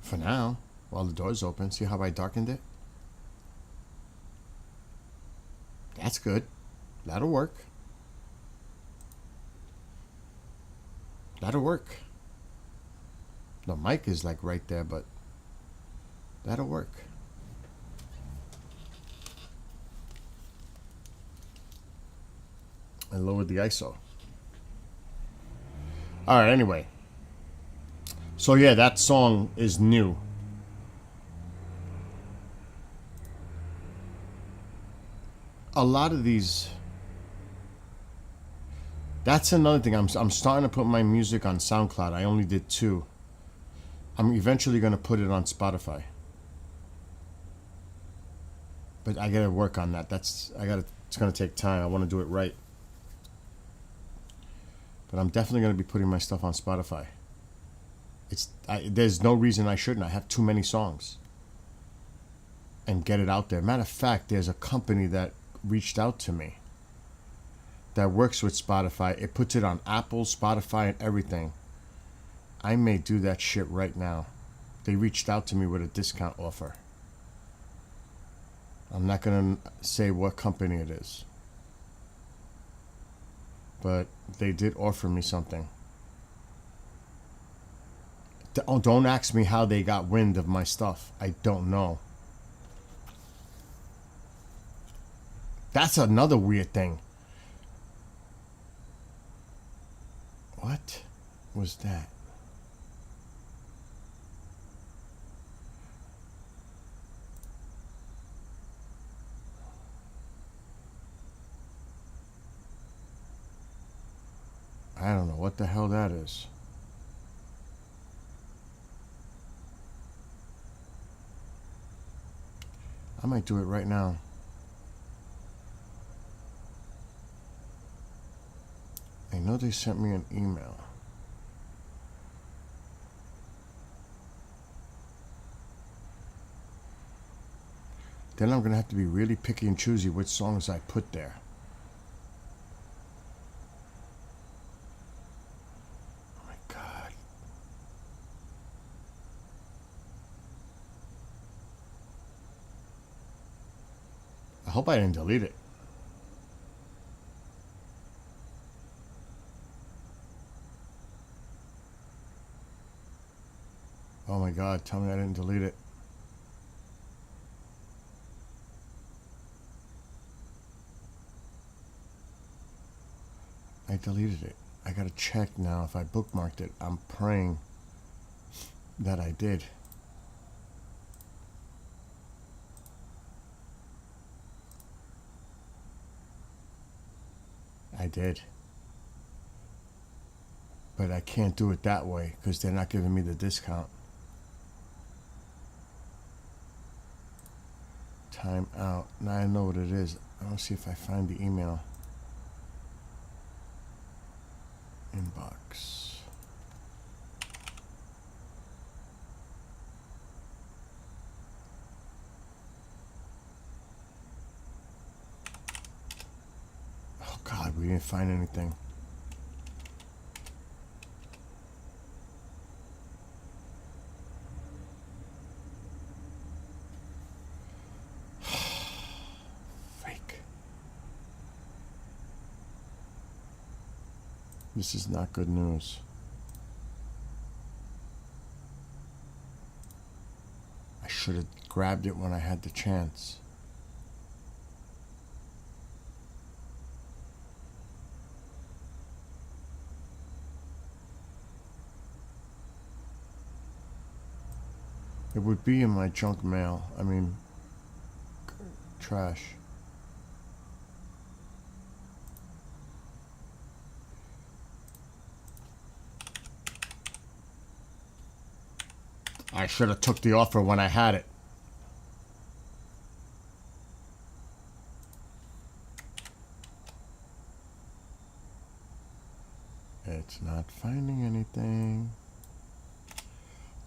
For now, while the door's open. See how I darkened it? That's good. That'll work. That'll work. The mic is like right there, but that'll work. I lowered the ISO. Alright, anyway. So yeah, that song is new. A lot of these... That's another thing. I'm starting to put my music on SoundCloud. I only did 2. I'm eventually going to put it on Spotify. But I got to work on that. It's going to take time. I want to do it right. But I'm definitely going to be putting my stuff on Spotify. There's no reason I shouldn't. I have too many songs. And get it out there. Matter of fact, there's a company that reached out to me that works with Spotify. It puts it on Apple, Spotify, and everything. I may do that shit right now. They reached out to me with a discount offer. I'm not going to say what company it is. But they did offer me something. Don't ask me how they got wind of my stuff. I don't know. That's another weird thing. What was that? I don't know what the hell that is. I might do it right now. I know they sent me an email. Then I'm going to have to be really picky and choosy which songs I put there. Oh my God. I hope I didn't delete it. Oh my God, tell me I didn't delete it. I deleted it. I gotta check now if I bookmarked it. I'm praying that I did. I did. But I can't do it that way because they're not giving me the discount. Time out. Now I know what it is. I want to see if I find the email. Inbox. Oh God, we didn't find anything. This is not good news. I should have grabbed it when I had the chance. It would be in my junk mail. I mean, trash. I should have took the offer when I had it. It's not finding anything.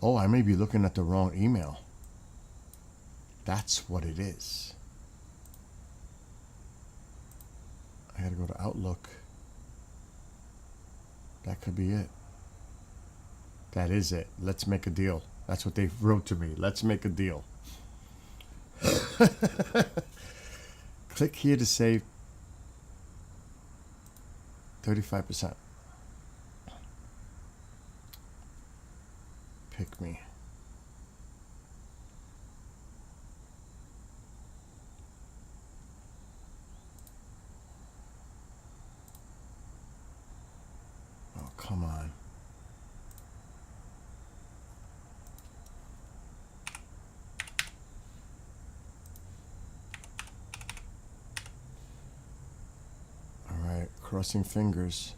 Oh, I may be looking at the wrong email. That's what it is. I gotta go to Outlook. That could be it. That is it. Let's make a deal. That's what they wrote to me. Let's make a deal. Click here to save 35%. Pick me. Oh, come on. All right, crossing fingers.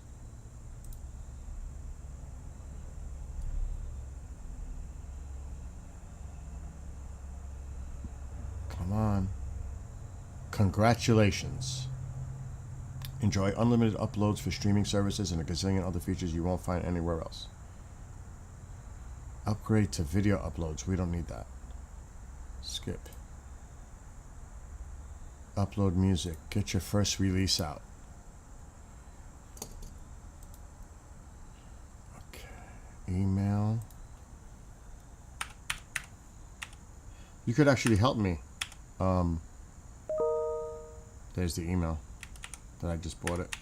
Come on. Congratulations. Enjoy unlimited uploads for streaming services and a gazillion other features you won't find anywhere else. Upgrade to video uploads. We don't need that. Skip. Upload music. Get your first release out. Okay. Email. You could actually help me. There's the email that I just bought it.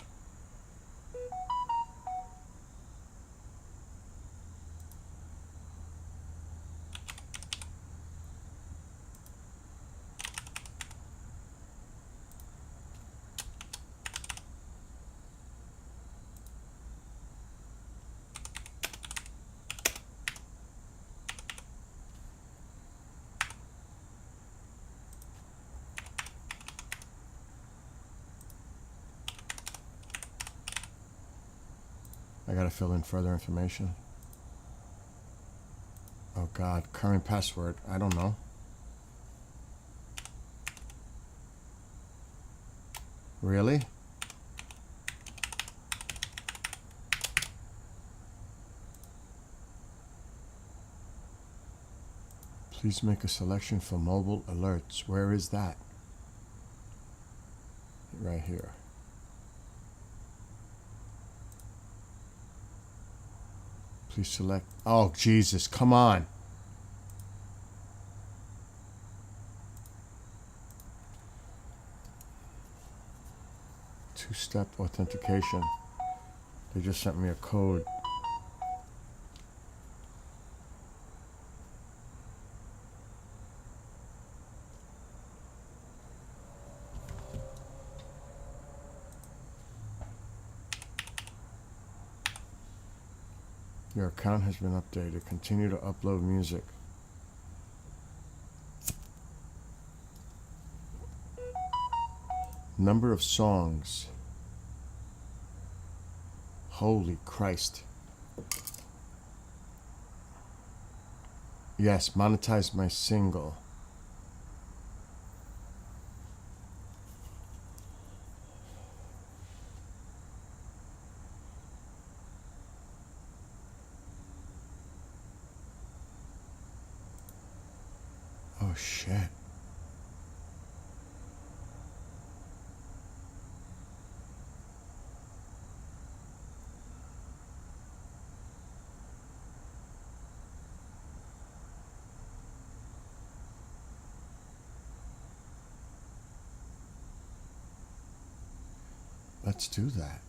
I gotta fill in further information. Oh God, current password. I don't know. Really? Please make a selection for mobile alerts. Where is that? Right here. Please select. Oh, Jesus, come on. Two-step authentication. They just sent me a code. Your account has been updated. Continue to upload music. Number of songs. Holy Christ. Yes, monetize my single. Oh shit. Let's do that.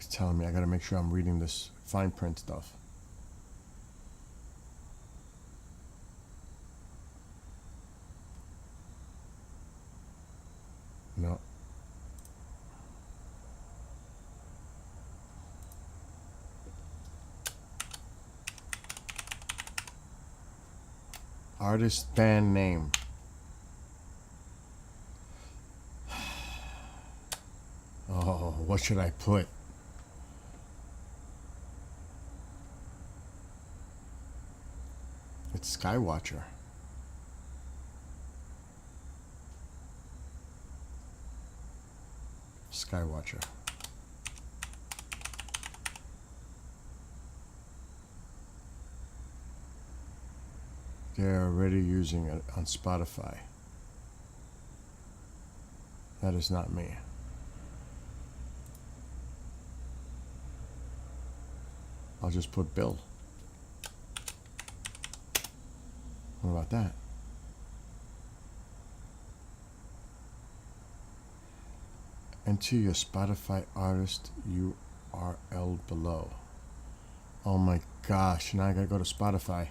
It's telling me I gotta make sure I'm reading this fine print stuff. No. Artist band name. Oh, what should I put? It's Skywatcher. Skywatcher. They're already using it on Spotify. That is not me. I'll just put Bill. What about that? Enter your Spotify artist URL below. Oh my gosh, now I gotta go to Spotify.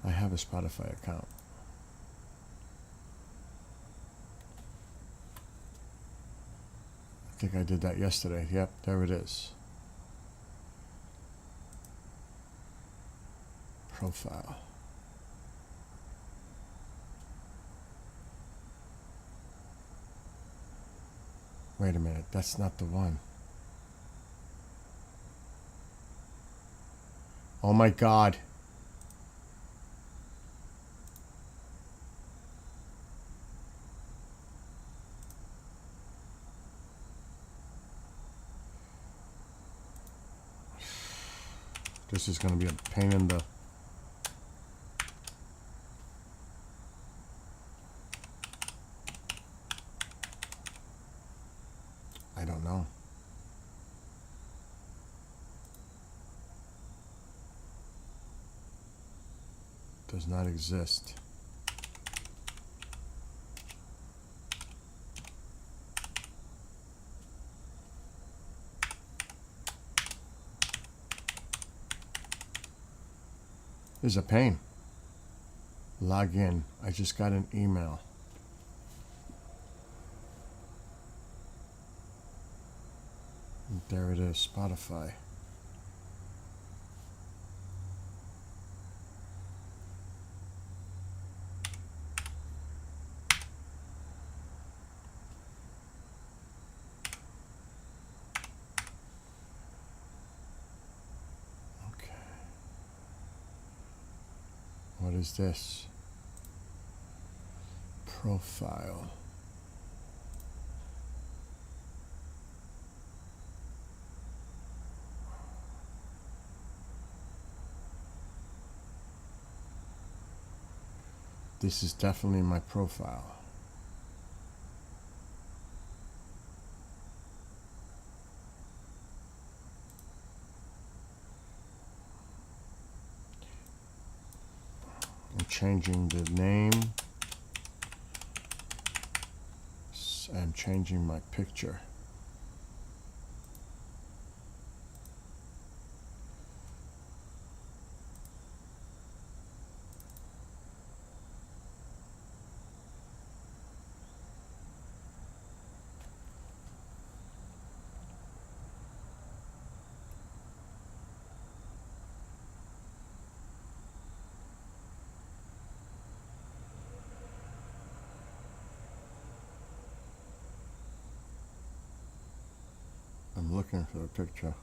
I have a Spotify account. I think I did that yesterday. Yep, there it is. Profile. Wait a minute, that's not the one. Oh my God. This is going to be a pain in the... I don't know. Does not exist. This is a pain. Log in. I just got an email. And there it is, Spotify. What is this? Profile. This is definitely my profile. I'm changing the name and changing my picture. I'm looking for a picture.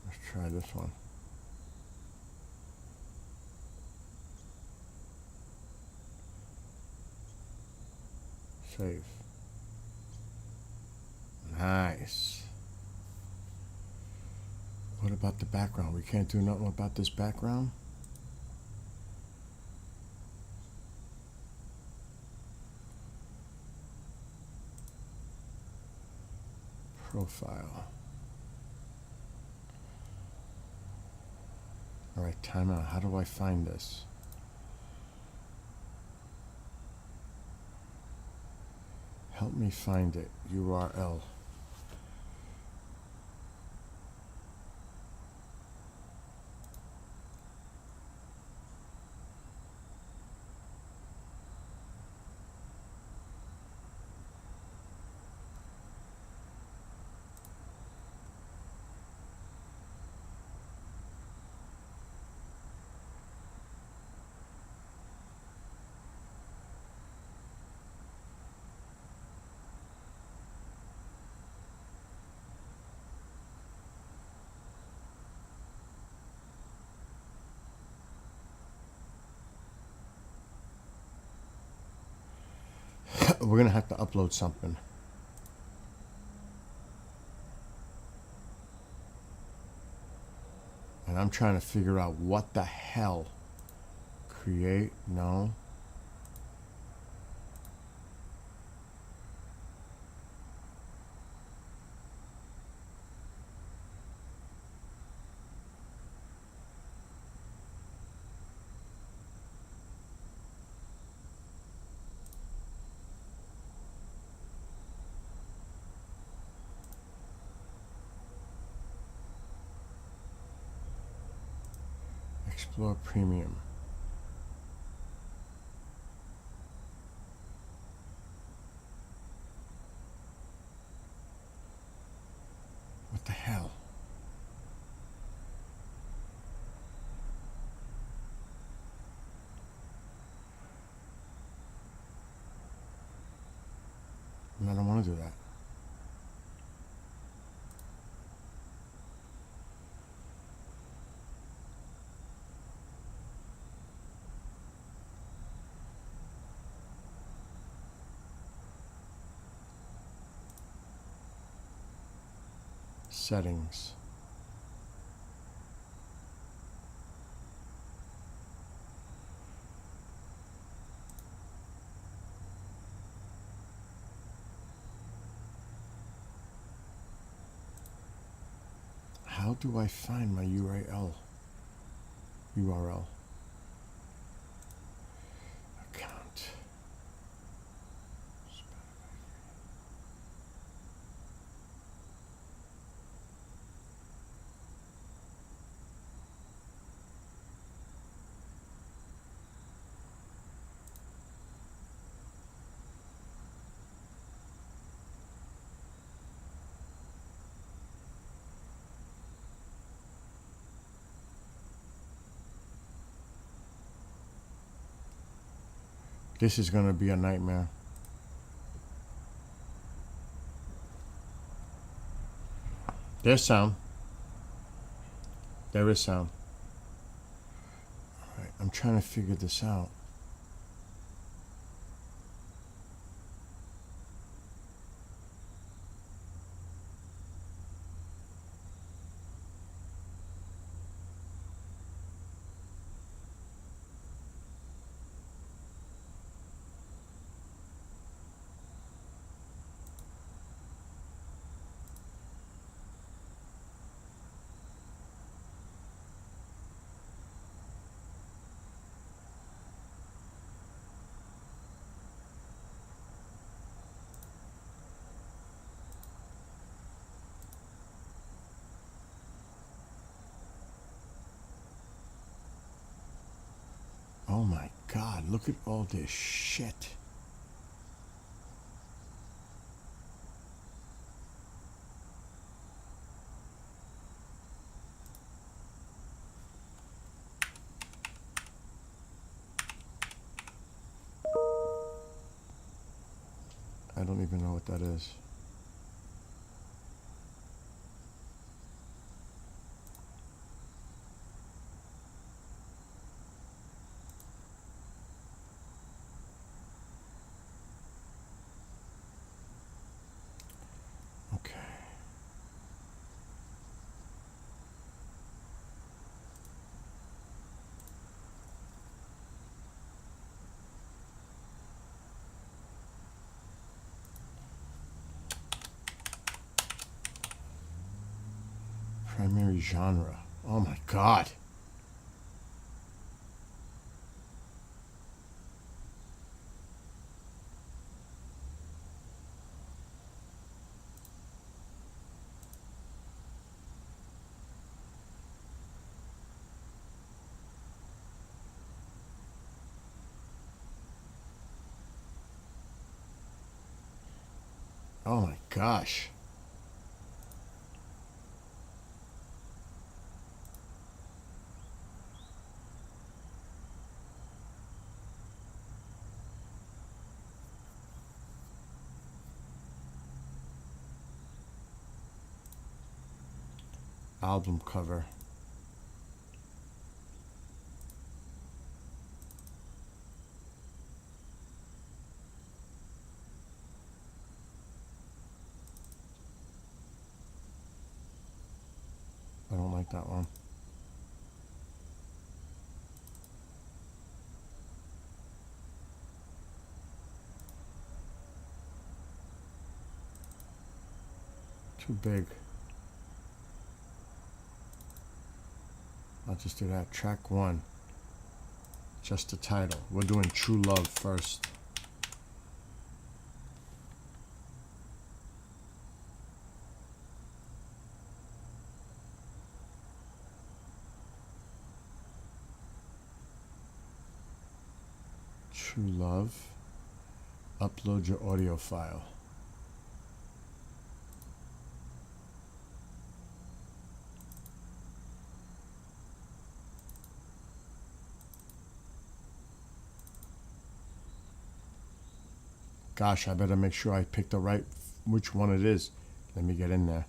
Let's try this one. Save. Nice. What about the background? We can't do nothing about this background? profile. All right, time out. How do I find this? Help me find it. URL. We're gonna have to upload something. And I'm trying to figure out what the hell. Create, no. Explore Premium. What the hell? I don't want to do that. Settings. How do I find my URL? Account. This is going to be a nightmare. There's sound. There is sound. All right, I'm trying to figure this out. Oh my God, look at all this shit. I don't even know what that is. Okay. Primary genre. Oh my god. Oh my gosh. Album cover. I don't like that one. Too big. I'll just do that. Track 1. Just the title. We're doing True Love first. True Love. Upload your audio file. Gosh, I better make sure I pick the right, which one it is. Let me get in there.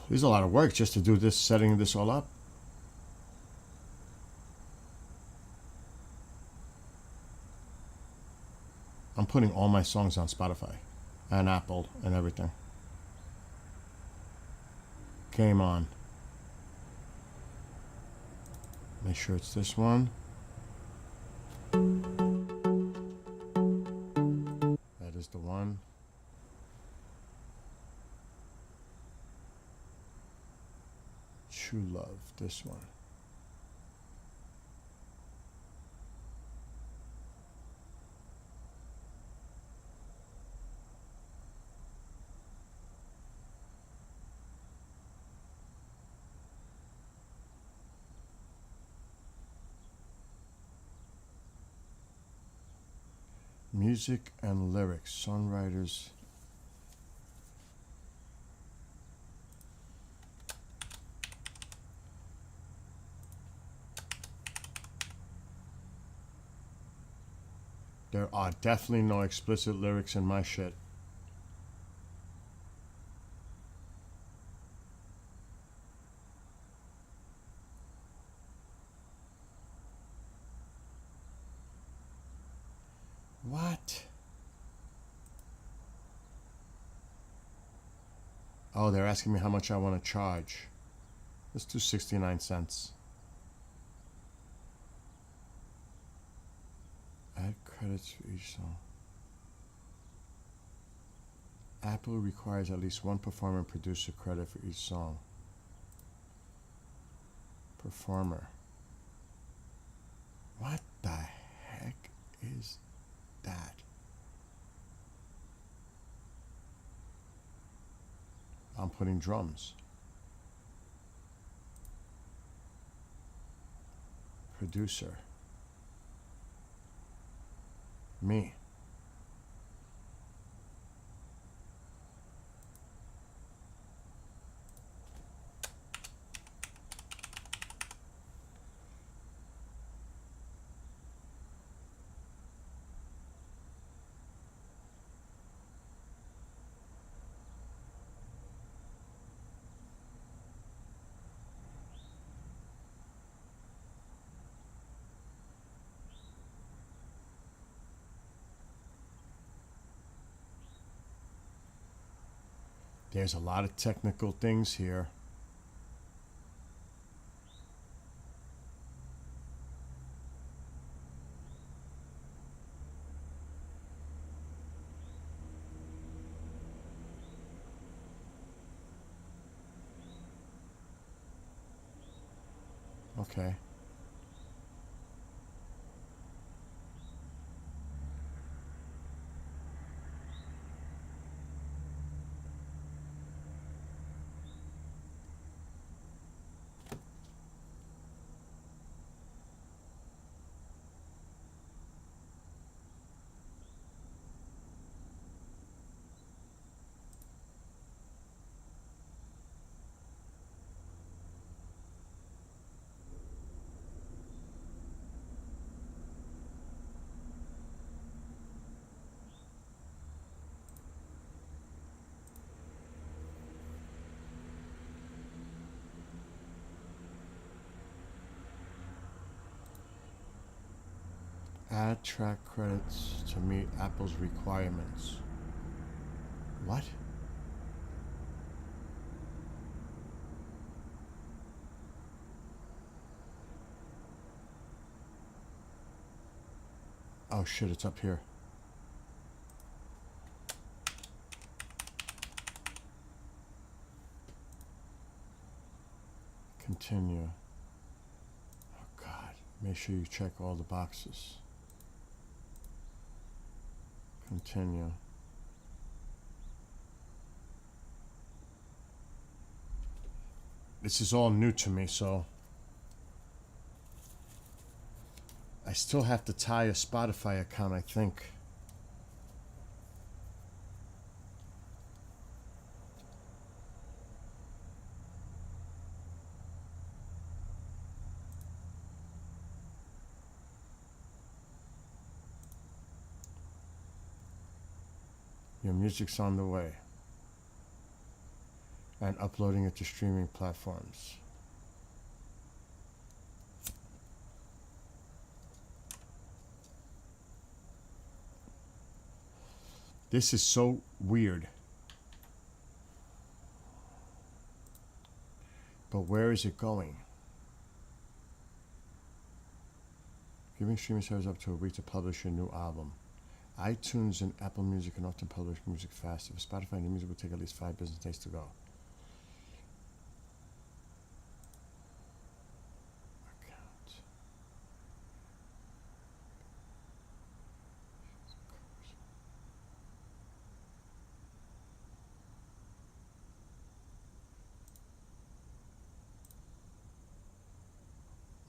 There's a lot of work just to do this, setting this all up. I'm putting all my songs on Spotify and Apple and everything. Game on. Make sure it's this one. That is the one. True Love, this one. Music and lyrics, songwriters. There are definitely no explicit lyrics in my shit. What? Oh, they're asking me how much I want to charge. Let's do 69 cents. Add credits for each song. Apple requires at least one performer and producer credit for each song. Performer. What the heck is that? I'm putting drums. Producer. Me. There's a lot of technical things here. Okay. Add track credits to meet Apple's requirements. What? Oh shit, it's up here. Continue. Oh God, make sure you check all the boxes. Continue. This is all new to me, so I still have to tie a Spotify account, I think. Your music's on the way. And uploading it to streaming platforms. This is so weird. But where is it going? Giving streaming service up to a week to publish a new album. iTunes and Apple Music can often publish music faster. For Spotify, new music will take at least 5 business days to go. Account.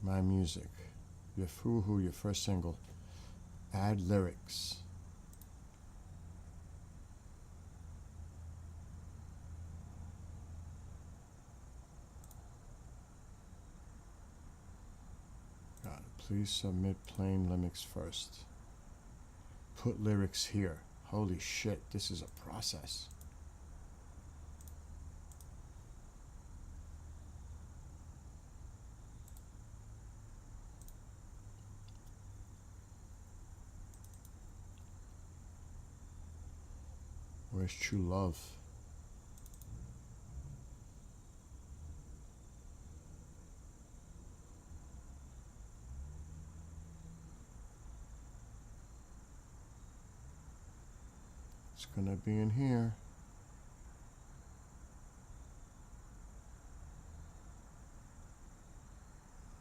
My music. Your Fuhu, your first single. Add lyrics. Got it. Please submit plain lyrics first. Put lyrics here. Holy shit, this is a process. Where's True Love? It's gonna be in here.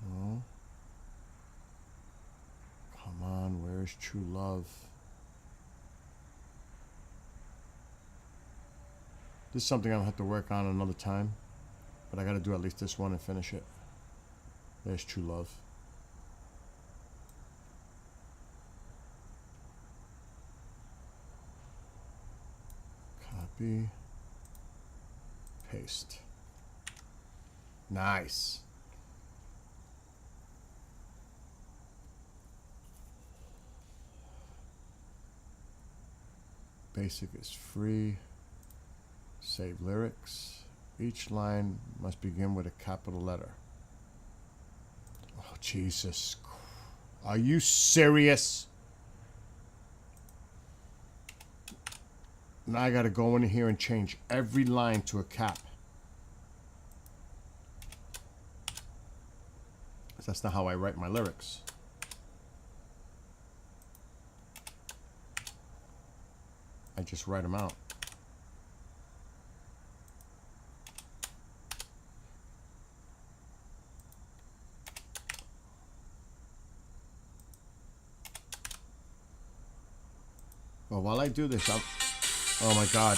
No. Come on, where's True Love? This is something I'll have to work on another time, but I gotta do at least this one and finish it. There's True Love. Copy. Paste. Nice. Basic is free. Save lyrics. Each line must begin with a capital letter. Oh, Jesus. Are you serious? Now I gotta go in here and change every line to a cap. That's not how I write my lyrics. I just write them out. while I do this, oh my God.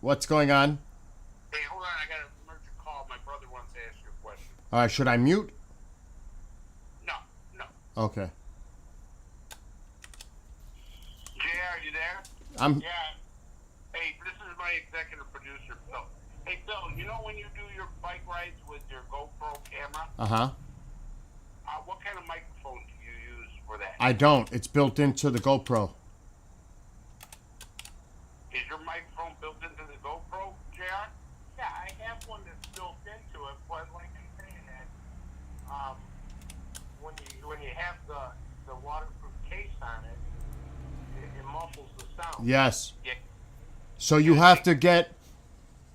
What's going on?
Hey, hold on. I got an emergent call. My brother wants to ask you a question.
All right, should I mute?
No, no.
Okay.
JR, you there?
I'm.
Yeah. Hey, this is my executive producer, Phil. Hey, Phil, you know when you do your bike rides with your GoPro camera,
Uh-huh.
what kind of microphone do you use for that?
I don't. It's built into the GoPro.
Is your microphone built into the GoPro, JR?
Yeah, I have one that's built into it, but like I'm saying that, when you have the waterproof case on it, it muffles the sound.
Yes.
Yeah.
So you have to get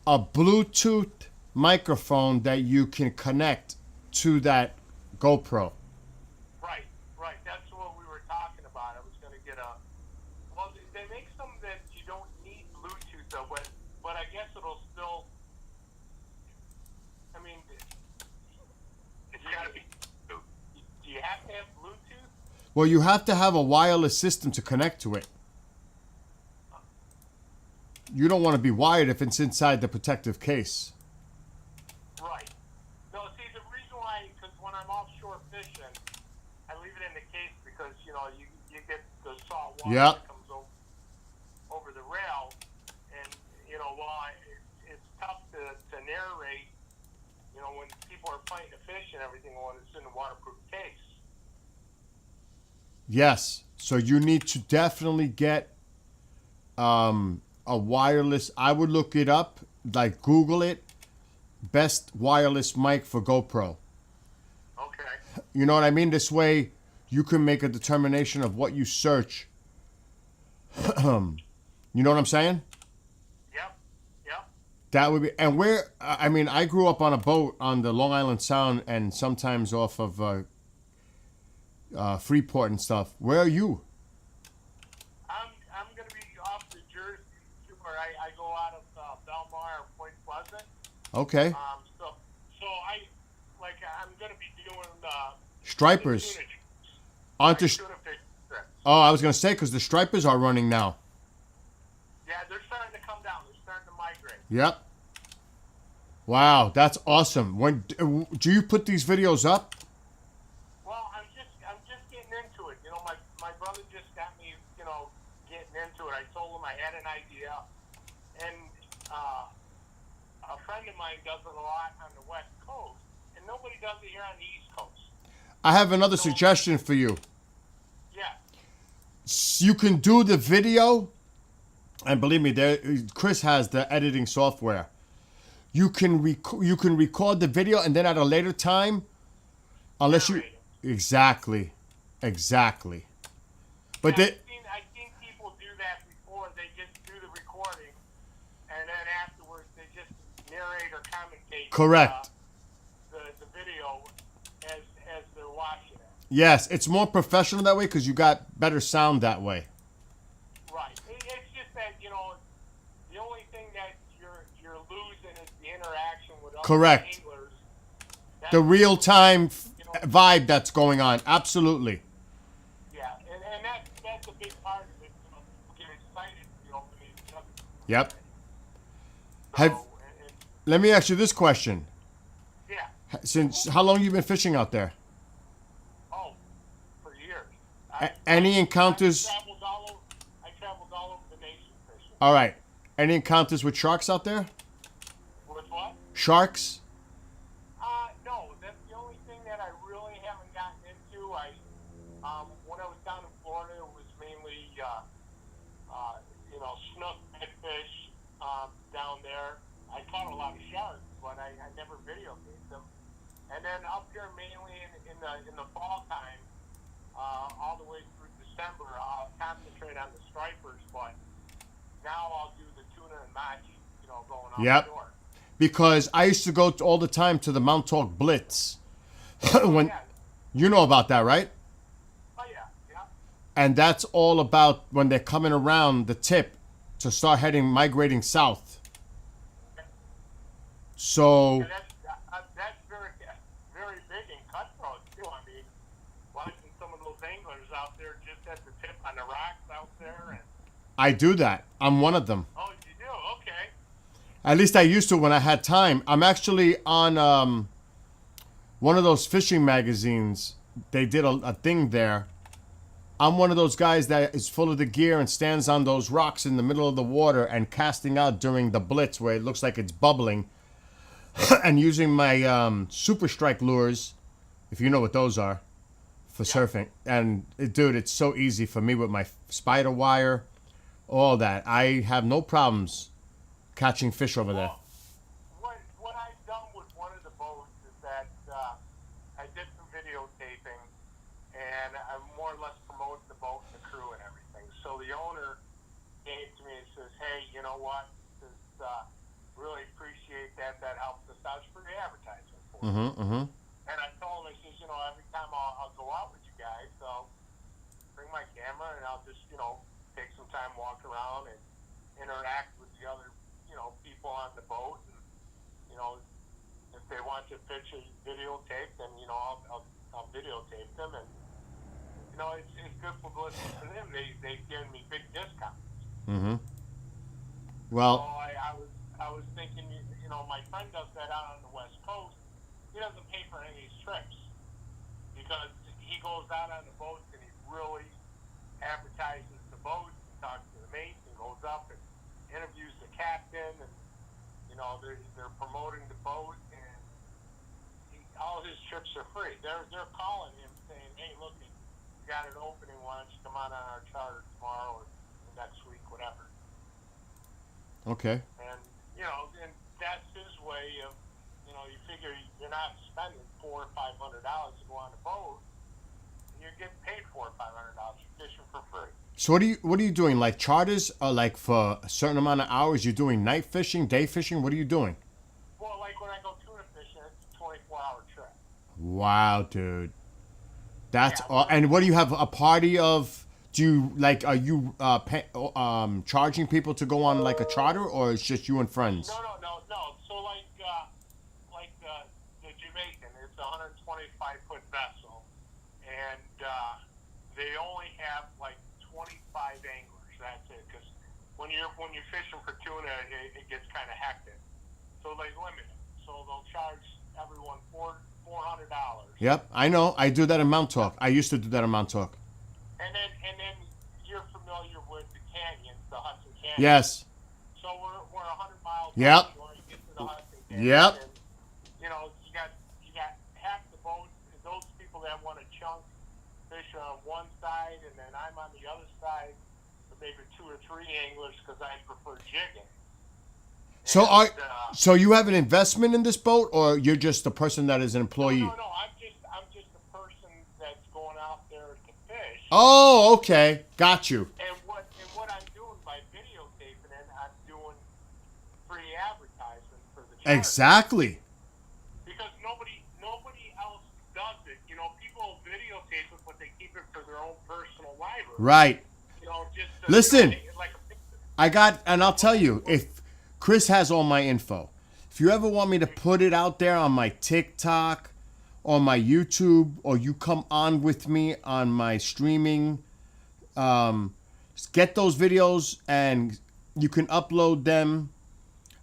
a Bluetooth microphone that you can connect to that GoPro.
Right. That's what we were talking about. I was going to get a. Well, they make some that you don't need Bluetooth though, but I guess it'll still. I mean,
It's got to be.
do you have to have Bluetooth?
Well, you have to have a wireless system to connect to it. You don't want to be wired if it's inside the protective case.
Right. No, see, the reason why, because when I'm offshore fishing, I leave it in the case because, you know, you get the salt water
Yep.
that comes over the rail. And, you know, it's tough to narrate, you know, when people are fighting the fish and everything when it's in a waterproof case.
Yes. So you need to definitely get a wireless. I would look it up, like Google it. Best wireless mic for GoPro.
Okay.
You know what I mean? This way you can make a determination of what you search. You know what I'm saying?
Yep.
That would be, and where, I mean, I grew up on a boat on the Long Island Sound and sometimes off of Freeport and stuff. Where are you?
I'm going to be off the Jersey where I go out of Belmar or Point Pleasant.
Okay.
I'm going to be doing
Stripers.
tuna
Aren't the,
fish strips.
oh, I was going to say, because the stripers are running now.
Yeah, they're starting to come down. They're starting to migrate.
Yep. Wow, that's awesome. When do you put these videos up?
Well, I'm just getting into it. You know, my brother just got me, you know, getting into it. I told him I had an idea, and a friend of mine does it a lot on the West Coast, and nobody does it here on the East Coast.
I have another suggestion for you.
Yeah.
You can do the video, and believe me, Chris has the editing software. You can record the video, and then at a later time, unless you exactly. But
Yeah, I've seen people do that before. They just do the recording, and then afterwards they just narrate or commentate.
Correct.
The video as they're watching it.
Yes, it's more professional that way because you got better sound that way.
Right. It's just that, you know, the only thing that you're losing is the interaction with other
Correct.
anglers.
The real time vibe that's going on. Absolutely.
Yeah, and that's a big part of it. You know, get excited, you know, for each other.
Yep.
So,
Have,
and
let me ask you this question.
yeah.
Since how long you been fishing out there?
Oh, for years.
Any encounters?
I traveled all over the nation fishing.
All right. Any encounters with sharks out there?
With what?
Sharks?
No. That's the only thing that I really haven't gotten into. When I was down in Florida, it was mainly, you know, snook, redfish down there. I caught a lot of sharks, but I never videotaped them. And then up here, mainly in the fall time, all the way through December, I'll concentrate on the stripers, but now I'll do the tuna and machi, you know, going offshore.
Because I used to go all the time to the Mount Talk Blitz. When
Yeah.
you know about that, right?
Oh, yeah.
And that's all about when they're coming around the tip to start migrating south. So
And that's very, very big in cutthroat too. I mean, watching some of those anglers out there just at the tip on the rocks out there, and
I do that. I'm one of them.
Oh, you do? Okay.
At least I used to when I had time. I'm actually on one of those fishing magazines. They did a thing there. I'm one of those guys that is full of the gear and stands on those rocks in the middle of the water and casting out during the blitz where it looks like it's bubbling and using my Super Strike lures, if you know what those are, for surfing. And dude, it's so easy for me with my spider wire, all that. I have no problems catching fish over there.
What I've done with one of the boats is that I did some videotaping, and I'm more or less promoting the boat and the crew and everything. So the owner came to me and says, "Hey, you know what? Says, really appreciate that. That helps us out. It's free advertising for us." And I told him, I says, you know, every time I'll go out with you guys, I'll bring my camera and I'll just, you know, take some time, walk around and interact with the other, you know, people on the boat. And, you know, if they want to pitch a videotape, then, you know, I'll videotape them. And, you know, it's good publicity for them. They've given me big discounts.
Well,
So I was thinking, you know, my friend does that out on the West Coast. He doesn't pay for any of these trips because he goes out on the boats and he really advertises the boats and talks to the mates and goes up and interviews the captain and, you know, they're promoting the boat and all his trips are free. They're calling him saying, "Hey, look, we got an opening. Why don't you come on our charter tomorrow or next week, whatever."
okay.
And, you know, and that's his way of, you know, you figure you're not spending $400 or $500 to go on a boat, and you're getting paid $400 or $500. You're fishing for free.
So what are you doing? Like charters, or like for a certain amount of hours? You're doing night fishing, day fishing? What are you doing?
Well, like when I go tuna fishing, it's a 24-hour trip.
Wow, dude. That's
Yeah.
and what do you have a party of? Do you like? Are you charging people to go on like a charter, or it's just you and friends?
No. So like the Jamaican, it's a 125-foot vessel, and they only have like 25 anglers. That's it. Because when you're fishing for tuna, it gets kind of hectic. So they limit it. So they'll charge everyone $400.
Yep, I know. I do that in Montauk. I used to do that in Montauk.
And then you're familiar with the canyons, the Hudson Canyon.
Yes.
So we're 100 miles.
Yep.
Before you get to the Hudson Canyon.
Yep.
And, you know, you got half the boats. Those people that want to chunk fish on one side, and then I'm on the other side with maybe 2 or 3 anglers because I prefer jigging.
So
And,
so you have an investment in this boat, or you're just the person that is an employee?
No. I'm just a person that's going out there to fish.
Oh, okay. Got you.
And what I'm doing by videotaping it, I'm doing free advertisement for the charter.
Exactly.
Because nobody else does it. You know, people videotape it, but they keep it for their own personal library.
Right.
You know, just
Listen.
like a picture.
I got, and I'll tell you, if Chris has all my info, if you ever want me to put it out there on my TikTok, on my YouTube, or you come on with me on my streaming, get those videos and you can upload them.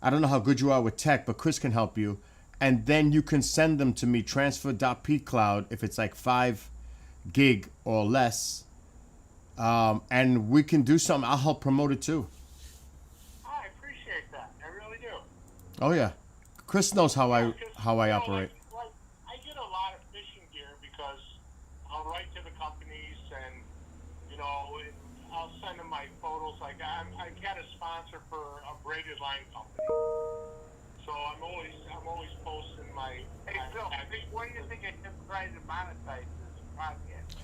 I don't know how good you are with tech, but Chris can help you. And then you can send them to me, transfer.pcloud, if it's like 5 gig or less. And we can do something. I'll help promote it too.
I appreciate that. I really do.
Oh yeah, Chris knows how I operate.
Like, I get a lot of fishing gear because I'll write to the companies and, you know, I'll send them my photos. Like I got a sponsor for a braided line company, so I'm always posting my. Hey Bill, what do you think I can try to monetize this podcast?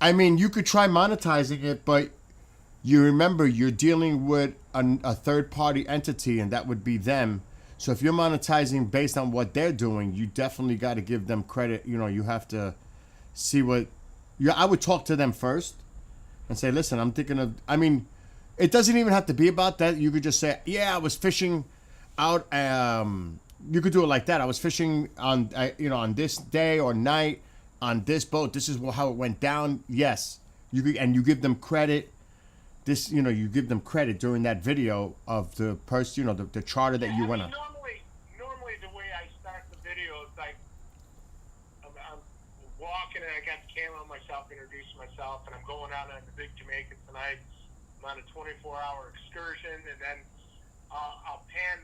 I mean, you could try monetizing it, but you remember you're dealing with a third-party entity, and that would be them. So if you're monetizing based on what they're doing, you definitely got to give them credit. You know, you have to see what. I would talk to them first and say, listen, I'm thinking of. I mean, it doesn't even have to be about that. You could just say, yeah, I was fishing out. You could do it like that. I was fishing on, on this day or night on this boat. This is how it went down. Yes, you could, and you give them credit. this, you give them credit during that video of the person, the charter that you went on.
Normally the way I start the video is like I'm walking and I got the camera on myself, introducing myself, and I'm going out on the Big Jamaica tonight. I'm on a 24-hour excursion, and then I'll pan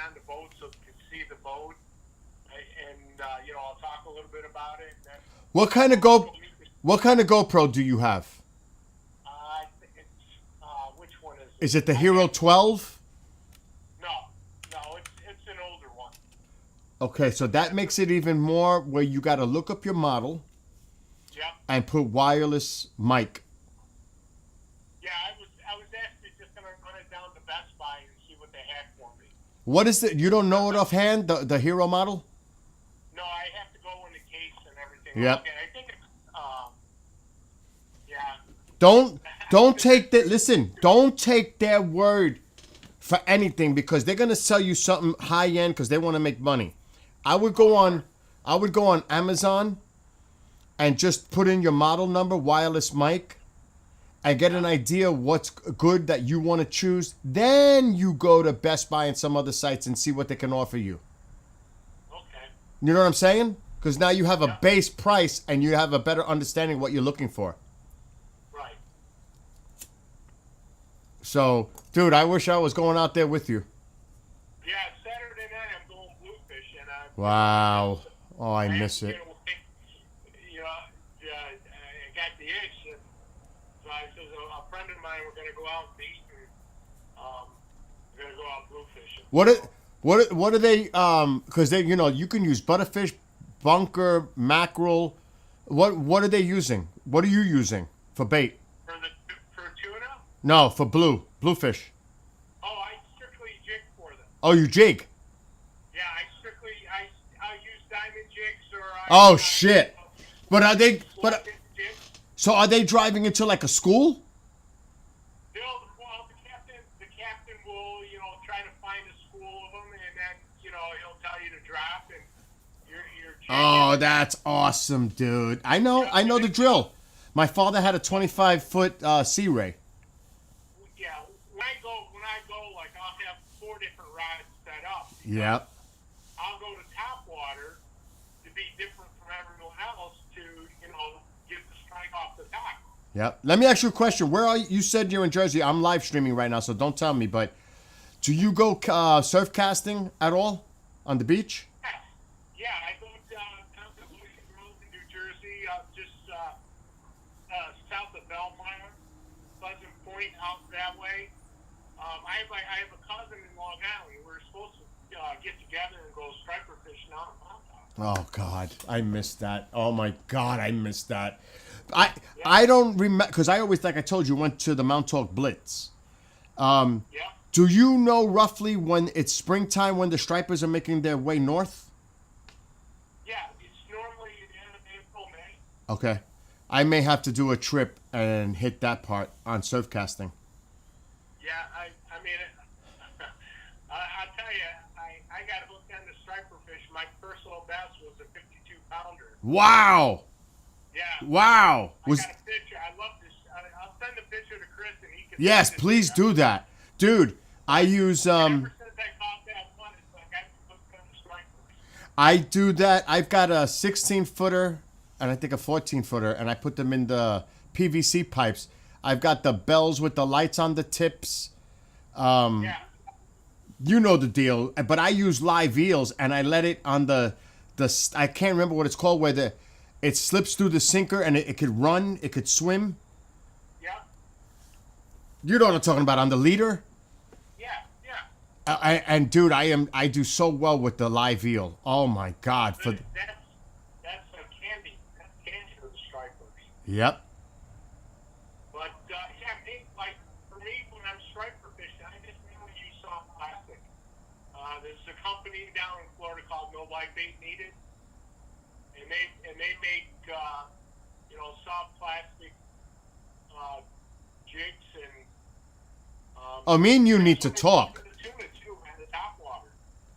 on the boat so you can see the boat, and I'll talk a little bit about it. And then
What kind of GoPro do you have?
Which one is it?
Is it the Hero 12?
No, it's an older one.
Okay, so that makes it even more where you got to look up your model
Yeah.
and put wireless mic.
Yeah, I was actually just gonna run it down to Best Buy and see what they had for me.
What is it? You don't know it offhand, the Hero model?
No, I have to go in the case and everything.
Yep.
Okay, I think it's yeah.
Don't take that. Listen, don't take their word for anything because they're gonna sell you something high end because they want to make money. I would go on Amazon and just put in your model number, wireless mic, and get an idea what's good that you want to choose. Then you go to Best Buy and some other sites and see what they can offer you.
Okay.
You know what I'm saying? Because now you have a base price and you have a better understanding of what you're looking for.
Right.
So, dude, I wish I was going out there with you.
Yeah, Saturday night I'm going bluefish and
Wow. Oh, I miss it.
I got the itch, and so I said a friend of mine we're gonna go out and eat, and we're gonna go out bluefishing.
What are they? Because they, you can use butterfish, bunker, mackerel. What are they using? What are you using for bait?
For tuna?
No, for bluefish.
Oh, I strictly jig for them.
Oh, you jig?
Yeah, I use diamond jigs or.
Oh shit! But are they?
Jigs.
So are they driving into like a school?
Well, the captain will, try to find a school of them, and then, he'll tell you to drop, and you're jigging.
Oh, that's awesome, dude. I know the drill. My father had a 25-foot Sea Ray.
Yeah, when I go, like, I'll have 4 different rods set up.
Yep.
I'll go to top water to be different from everyone else to, get the strike off the top.
Yep. Let me ask you a question. Where are you? You said you're in Jersey. I'm live streaming right now, so don't tell me. But do you go surf casting at all on the beach?
Yeah, I go down to William Grove in New Jersey, just south of Belmar, Pleasant Point, out that way. I have a cousin in Long Island. We're supposed to get together and go striper fishing out in Montauk.
Oh God, I missed that. Oh my God, I missed that. I don't remember because I always, like I told you, went to the Mount Talk Blitz.
Yeah.
Do you know roughly when it's springtime when the stripers are making their way north?
Yeah, it's normally the end of April, May.
Okay, I may have to do a trip and hit that part on surf casting.
Yeah, I mean, I'll tell you, I got hooked on the striper fish. My personal best was a 52-pounder.
Wow.
Yeah.
Wow.
I got a picture. I love this. I'll send a picture to Chris and he can.
Yes,
send it
please
to you.
do that, dude. I use
Ever since I caught that one, it's like I hooked on the stripers.
I do that. I've got a 16-footer and I think a 14-footer, and I put them in the PVC pipes. I've got the bells with the lights on the tips.
Yeah.
You know the deal. But I use live eels, and I let it on the I can't remember what it's called, where it slips through the sinker, and it could run, it could swim.
Yeah.
You know what I'm talking about, on the leader.
Yeah. Yeah.
And dude, I do so well with the live eel. Oh my God!
That's a candy. That's candy for the stripers.
Yep.
But like for me, when I'm striper fishing, I just mainly use soft plastic. There's a company down in Florida called No Light Bait Needed, and they make soft plastic jigs and.
Oh, me and you need to talk.
The tuna too, man, the top water.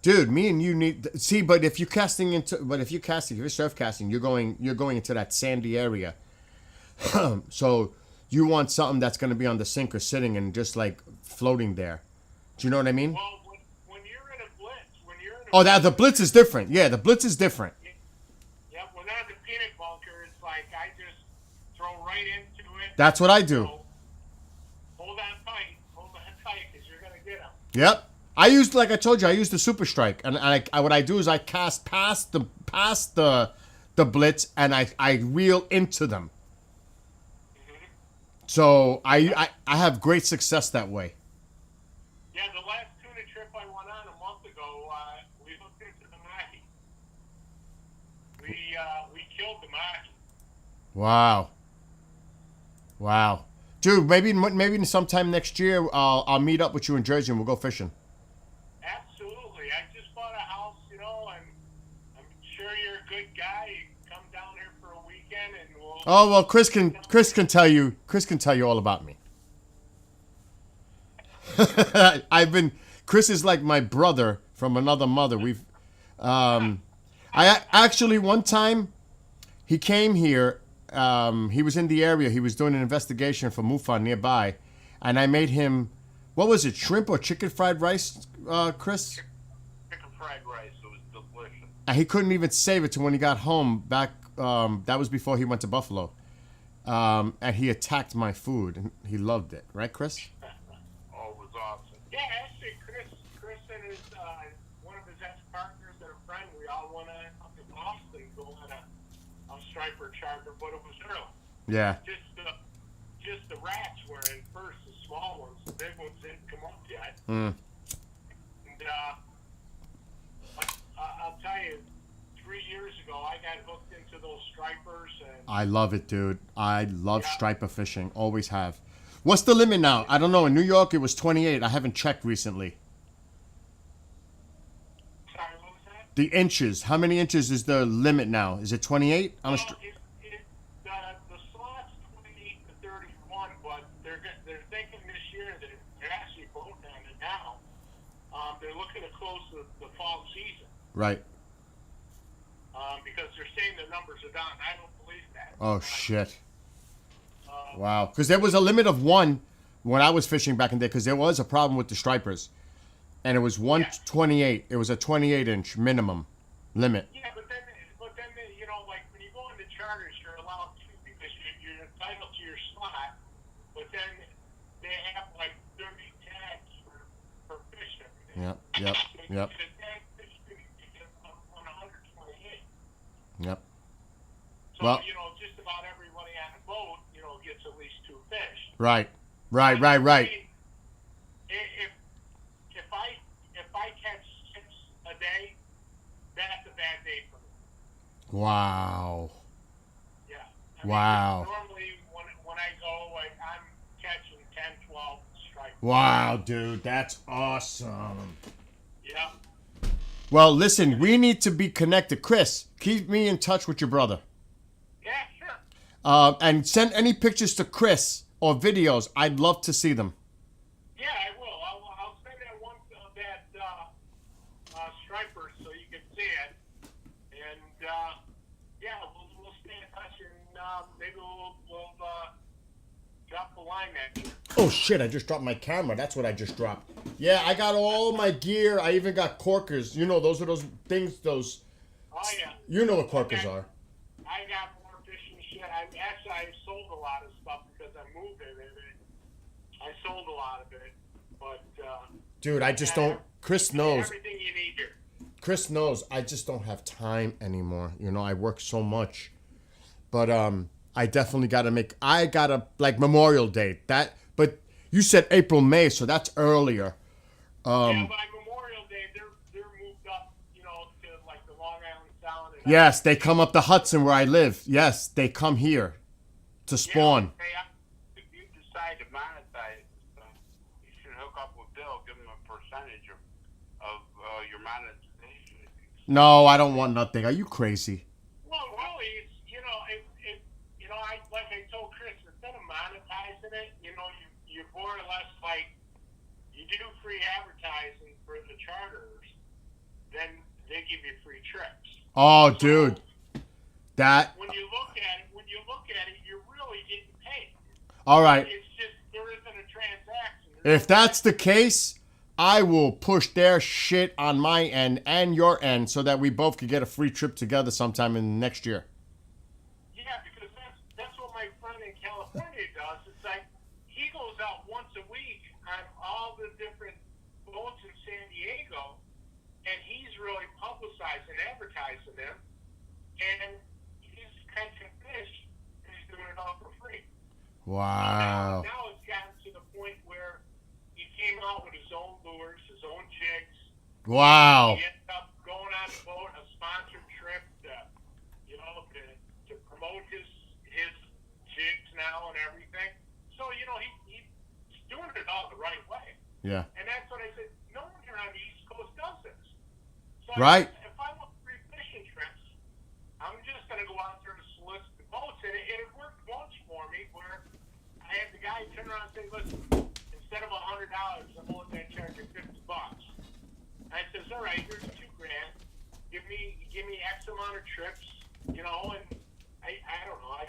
Dude, me and you need see, but if you're surf casting, you're going into that sandy area. So You want something that's going to be on the sink or sitting and just like floating there. Do you know what I mean?
Well, when you're in a blitz,
Oh, the Blitz is different. Yeah, the Blitz is different.
yeah, when I'm in the peanut bunker, it's like I just throw right into it.
That's what I do.
So, hold on tight, because you're gonna get them.
Yep. I used, like I told you, I used the Super Strike, and what I do is I cast past the Blitz, and I reel into them. So I have great success that way.
Yeah, the last tuna trip I went on a month ago, we hooked into the mahi. We killed the mahi.
Wow. Dude, maybe sometime next year I'll meet up with you in Jersey and we'll go fishing.
Absolutely. I just bought a house, I'm sure you're a good guy. You come down here for a weekend and we'll...
Oh well, Chris can tell you all about me. Chris is like my brother from another mother. I actually one time he came here. He was in the area. He was doing an investigation for MUFON nearby, and I made him, what was it, shrimp or chicken fried rice, Chris?
Chicken fried rice. It was delicious.
And he couldn't even save it to when he got home back. That was before he went to Buffalo. And he attacked my food, and he loved it. Right, Chris?
Oh, it was awesome.
Yeah, actually, Chris and his, one of his ex-partners and a friend, we all went up to Boston to go on a striper charter, but it was early.
Yeah.
Just the rats were in first, the small ones. The big ones didn't come up yet.
Mm.
And I'll tell you, 3 years ago, I got hooked into those stripers. And
I love it, dude. I love striper fishing. Always have. What's the limit now? I don't know. In New York, it was 28. I haven't checked recently.
sorry, what was that?
The inches. How many inches is the limit now? Is it 28?
Well, the slot's 28 to 31, but they're thinking this year that they're actually both on it now. They're looking to close the fall season
Right.
because they're saying the numbers are down. I don't believe that.
Oh, shit. Wow. Because there was a limit of 1 when I was fishing back in the day, because there was a problem with the stripers. And it was 128. It was a 28-inch minimum limit.
Yeah, but then like when you go into charters, you're allowed to because you're entitled to your slot. But then they have like 30 tags for fish every day.
Yep.
So you get a tag fish, you get on 128.
Yep.
So
Well-
just about everybody on the boat, gets at least 2 fish.
Right.
I mean, if I catch 6 a day, that's a bad day for me.
Wow.
Yeah.
Wow.
Normally, when I go, I'm catching 10, 12 stripes.
Wow, dude. That's awesome.
Yeah.
Well, listen, we need to be connected. Chris, keep me in touch with your brother.
Yeah, sure.
And send any pictures to Chris or videos. I'd love to see them.
Yeah, I will. I'll send that one of that striper so you can see it. And yeah, we'll stay in touch and maybe we'll drop the line at you.
Oh, shit, I just dropped my camera. That's what I just dropped. Yeah, I got all my gear. I even got corkers. Those are those things, those...
Oh, yeah.
You know what corkers are.
I got more fishing shit. I sold a lot of stuff because I moved it. I sold a lot of it. But,
Dude, I just don't... Chris knows.
everything you need here.
Chris knows I just don't have time anymore. I work so much. But I definitely got to like Memorial Day. But you said April, May, so that's earlier.
Yeah, by Memorial Day, they're moved up, to like the Long Island Sound. And
Yes, they come up the Hudson where I live. Yes, they come here to spawn.
Hey, if you decide to monetize this thing, you should hook up with Bill, give him a percentage of your monetization.
No, I don't want nothing. Are you crazy?
Well, really, it's, like I told Chris, instead of monetizing it, you more or less like, you do free advertising for the charters, then they give you free trips.
Oh, dude. That...
When you look at it, you're really getting paid.
All right.
It's just there isn't a transaction.
If that's the case, I will push their shit on my end and your end so that we both could get a free trip together sometime in next year.
Yeah, because that's what my friend in California does. It's like he goes out once a week on all the different boats in San Diego, and he's really publicizing, advertising them, and he's catching fish, and he's doing it all for free.
Wow.
Now it's gotten to the point where he came out with his own lures, his own jigs.
Wow.
He ended up going on the boat, a sponsored trip to, to promote his jigs now and everything. So, he's doing it all the right way.
Yeah.
And that's what I said. No one here on the East Coast does this. So
Right.
if I want free fishing trips, I'm just going to go out there to solicit the boats. And it worked once for me where I had the guy turn around and say, listen, instead of $100, I'm only going to charge you $50. I says, all right, here's $2,000. Give me X amount of trips, and I don't know, I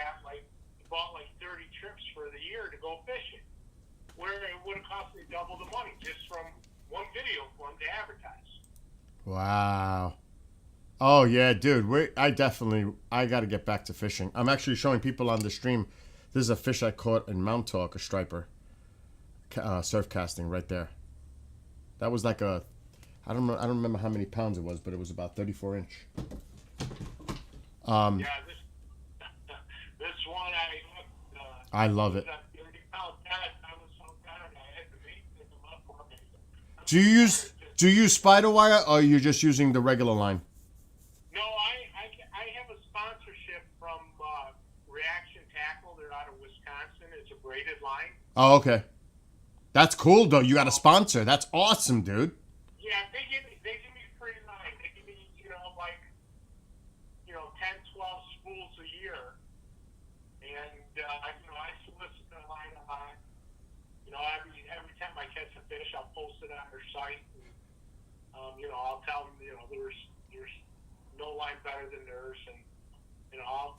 bought like 30 trips for the year to go fishing, where it would have cost me double the money just from one video for him to advertise.
Wow. Oh yeah, dude. I got to get back to fishing. I'm actually showing people on the stream. This is a fish I caught in Montauk, a striper, surf casting right there. That was like I don't remember how many pounds it was, but it was about 34 inch.
Yeah, this one
I love it.
30-pound tag. I was so tired I had to pick them up for me.
Do you use spider wire or you're just using the regular line?
No, I have a sponsorship from Reaction Tackle. They're out of Wisconsin. It's a braided line.
Oh, okay. That's cool though. You got a sponsor. That's awesome, dude.
Yeah, they give me free line. They give me 10, 12 spools a year, and I solicit the line a lot. Every time I catch a fish, I'll post it on their site. And, I'll tell them there's no line better than theirs, and I'll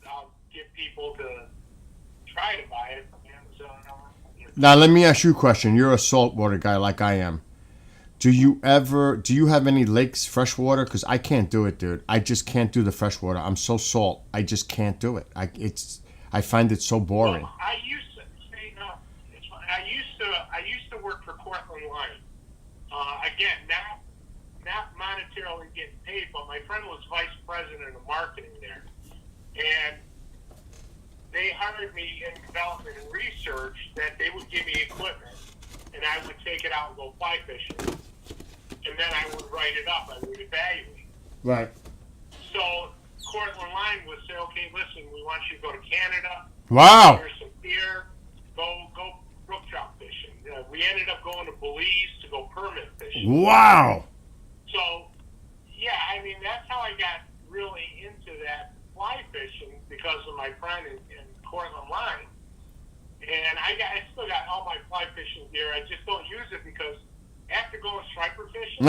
get people to try to buy it from Amazon.
Now let me ask you a question. You're a saltwater guy like I am. Do you have any lakes, freshwater? Because I can't do it, dude. I just can't do the freshwater. I'm so salt. I just can't do it. I find it so boring.
Well, I used to work for Cortland Line. Again, not monetarily getting paid, but my friend was vice president of marketing there, and they hired me in development and research that they would give me equipment, and I would take it out and go fly fishing. And then I would write it up. I would evaluate.
Right.
So Cortland Line would say, okay, listen, we want you to go to Canada.
Wow.
Here's some beer. Go brook trout fishing. We ended up going to Belize to go permit fishing.
Wow.
So, yeah, that's how I got really into that fly fishing because of my friend in Cortland Line. And I still got all my fly fishing gear. I just don't use it because after going striper fishing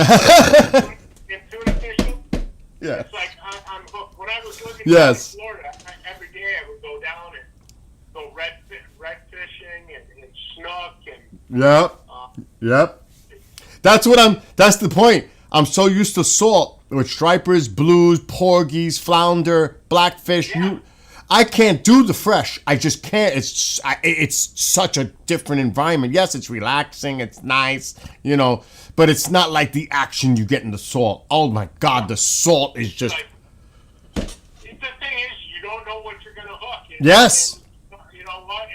and tuna fishing,
Yeah.
it's like I'm hooked. When I was living
Yes.
in Florida, every day I would go down and go red fishing and snook and
Yep. That's the point. I'm so used to salt with stripers, blues, porgies, flounder, blackfish.
Yeah.
I can't do the fresh. I just can't. It's such a different environment. Yes, it's relaxing. It's nice, but it's not like the action you get in the salt. Oh my God, the salt is just.
the thing is, you don't know what you're going to hook.
Yes.
And you know what?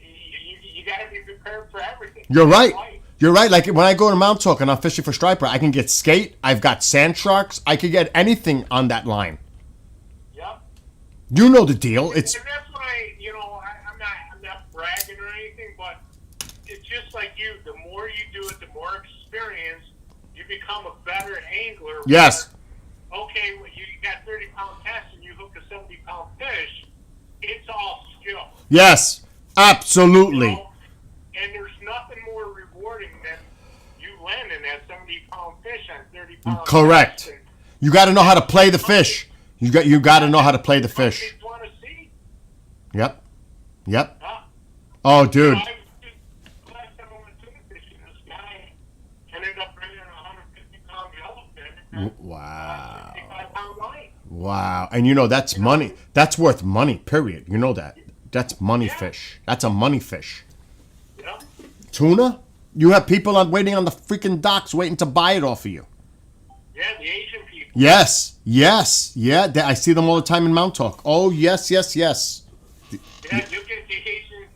You got to be prepared for everything.
You're right. You're right. Like when I go to Mount Talk and I'm fishing for striper, I can get skate. I've got sand sharks. I could get anything on that line.
Yep.
You know the deal. It's.
And that's what I'm not bragging or anything, but it's just like you. The more you do it, the more experience, you become a better angler.
Yes.
Okay, well, you got 30-pound test and you hook a 70-pound fish. It's all skill.
Yes. Absolutely.
And there's nothing more rewarding than you landing that 70-pound fish on 30-pound.
Correct. You got to know how to play the fish. You got to know how to play the fish.
Want to see?
Yep.
Huh?
Oh, dude.
I was just, last time I went tuna fishing, this guy ended up bringing a 150-pound yellowfin and
Wow.
65-pound line.
Wow. And you know, that's money. That's worth money, period. You know that. That's money fish. That's a money fish.
Yeah.
Tuna? You have people waiting on the freaking docks waiting to buy it off of you.
Yeah, the Asian people.
Yes. Yes. Yeah. I see them all the time in Mount Talk. Oh, yes, yes, yes.
Yeah, you get the Asians,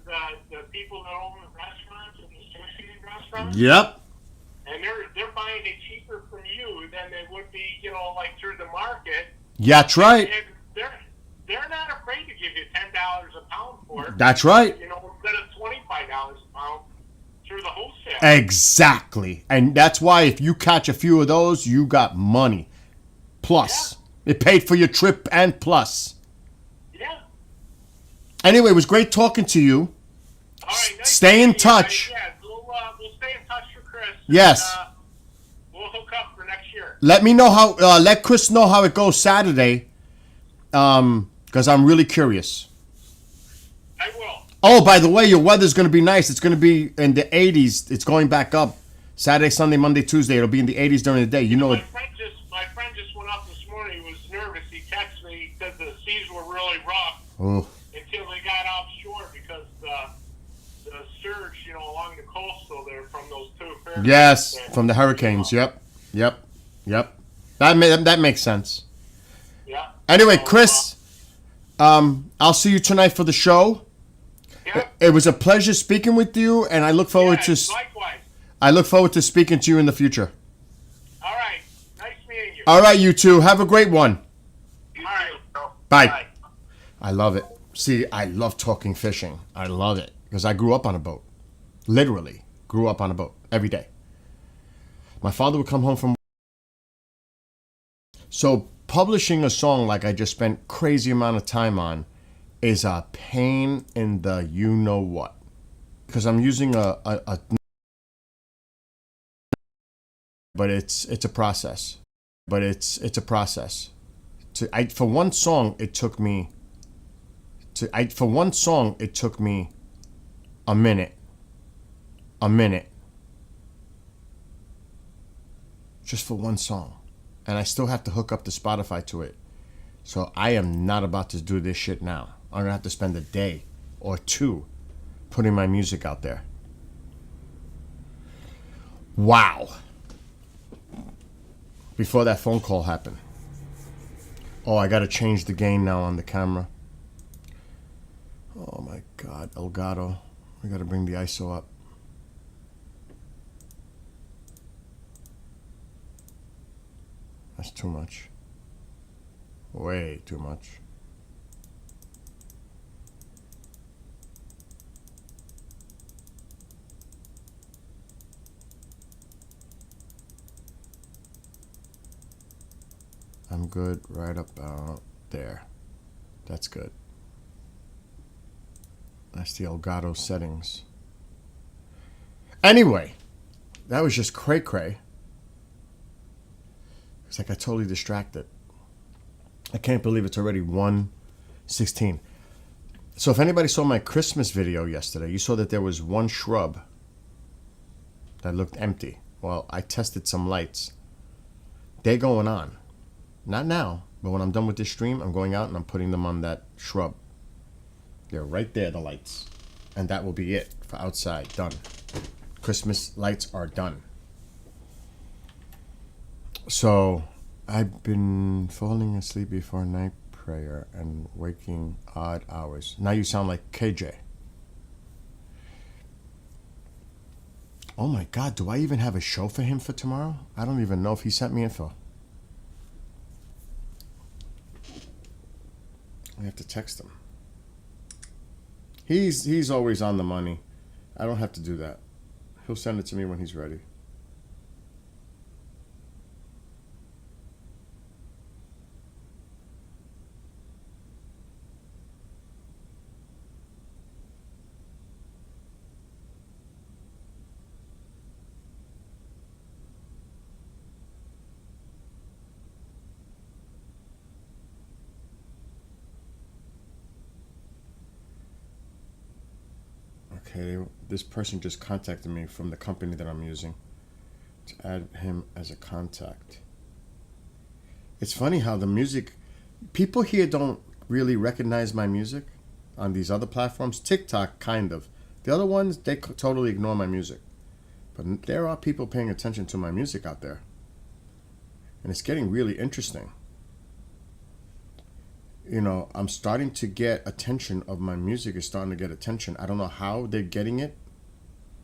the people that own the restaurants and the associated restaurants.
Yep.
And they're buying it cheaper from you than they would be, like through the market.
Yeah, that's right.
And they're not afraid to give you $10 a pound for it.
That's right.
Instead of $25 a pound through the wholesale.
Exactly. And that's why if you catch a few of those, you got money. Plus. It paid for your trip and plus.
Yeah.
Anyway, it was great talking to you.
All right. Nice
Stay
to
in
meet you.
touch.
Yeah, we'll stay in touch for Chris.
Yes.
And, we'll hook up for next year.
Let me know how. Let Chris know how it goes Saturday. Because I'm really curious.
I will.
Oh, by the way, your weather's going to be nice. It's going to be in the 80s. It's going back up. Saturday, Sunday, Monday, Tuesday. It'll be in the 80s during the day. You know it.
My friend just went up this morning. He was nervous. He texted me. He said the seas were really rough
Oh.
until they got offshore because the surge, along the coastal there from those two hurricanes.
Yes,
there.
from the hurricanes. Yep. That makes sense.
Yeah.
Anyway,
So,
Chris, I'll see you tonight for the show.
Yeah.
It was a pleasure speaking with you, and I look forward to.
Likewise.
I look forward to speaking to you in the future.
All right. Nice meeting you.
All right, you two. Have a great one.
All right.
Bye. I love it. See, I love talking fishing. I love it because I grew up on a boat. Literally grew up on a boat every day. My father would come home from. So publishing a song like I just spent crazy amount of time on is a pain in the you know what. Because I'm using a but it's a process. But it's a process. For one song it took me a minute. Just for one song. And I still have to hook up the Spotify to it. So I am not about to do this shit now. I'm gonna have to spend a day or two putting my music out there. Wow. Before that phone call happened. Oh, I gotta change the gain now on the camera. Oh my God, Elgato. We gotta bring the ISO up. That's too much. Way too much. I'm good right about there. That's good. That's the Elgato settings. Anyway, that was just cray-cray. It's like I totally distracted. I can't believe it's already 1:16. So if anybody saw my Christmas video yesterday, you saw that there was one shrub that looked empty. Well, I tested some lights. They're going on. Not now, but when I'm done with this stream, I'm going out and I'm putting them on that shrub. They're right there, the lights. And that will be it for outside. Done. Christmas lights are done. So, I've been falling asleep before night prayer and waking odd hours. Now you sound like KJ. Oh my God, do I even have a show for him for tomorrow? I don't even know if he sent me info. I have to text him. He's always on the money. I don't have to do that. He'll send it to me when he's ready. Okay, this person just contacted me from the company that I'm using to add him as a contact. It's funny how the music, people here don't really recognize my music on these other platforms. TikTok, kind of. The other ones, they totally ignore my music. But there are people paying attention to my music out there. And it's getting really interesting. You know, I'm starting to get attention of my music is starting to get attention. I don't know how they're getting it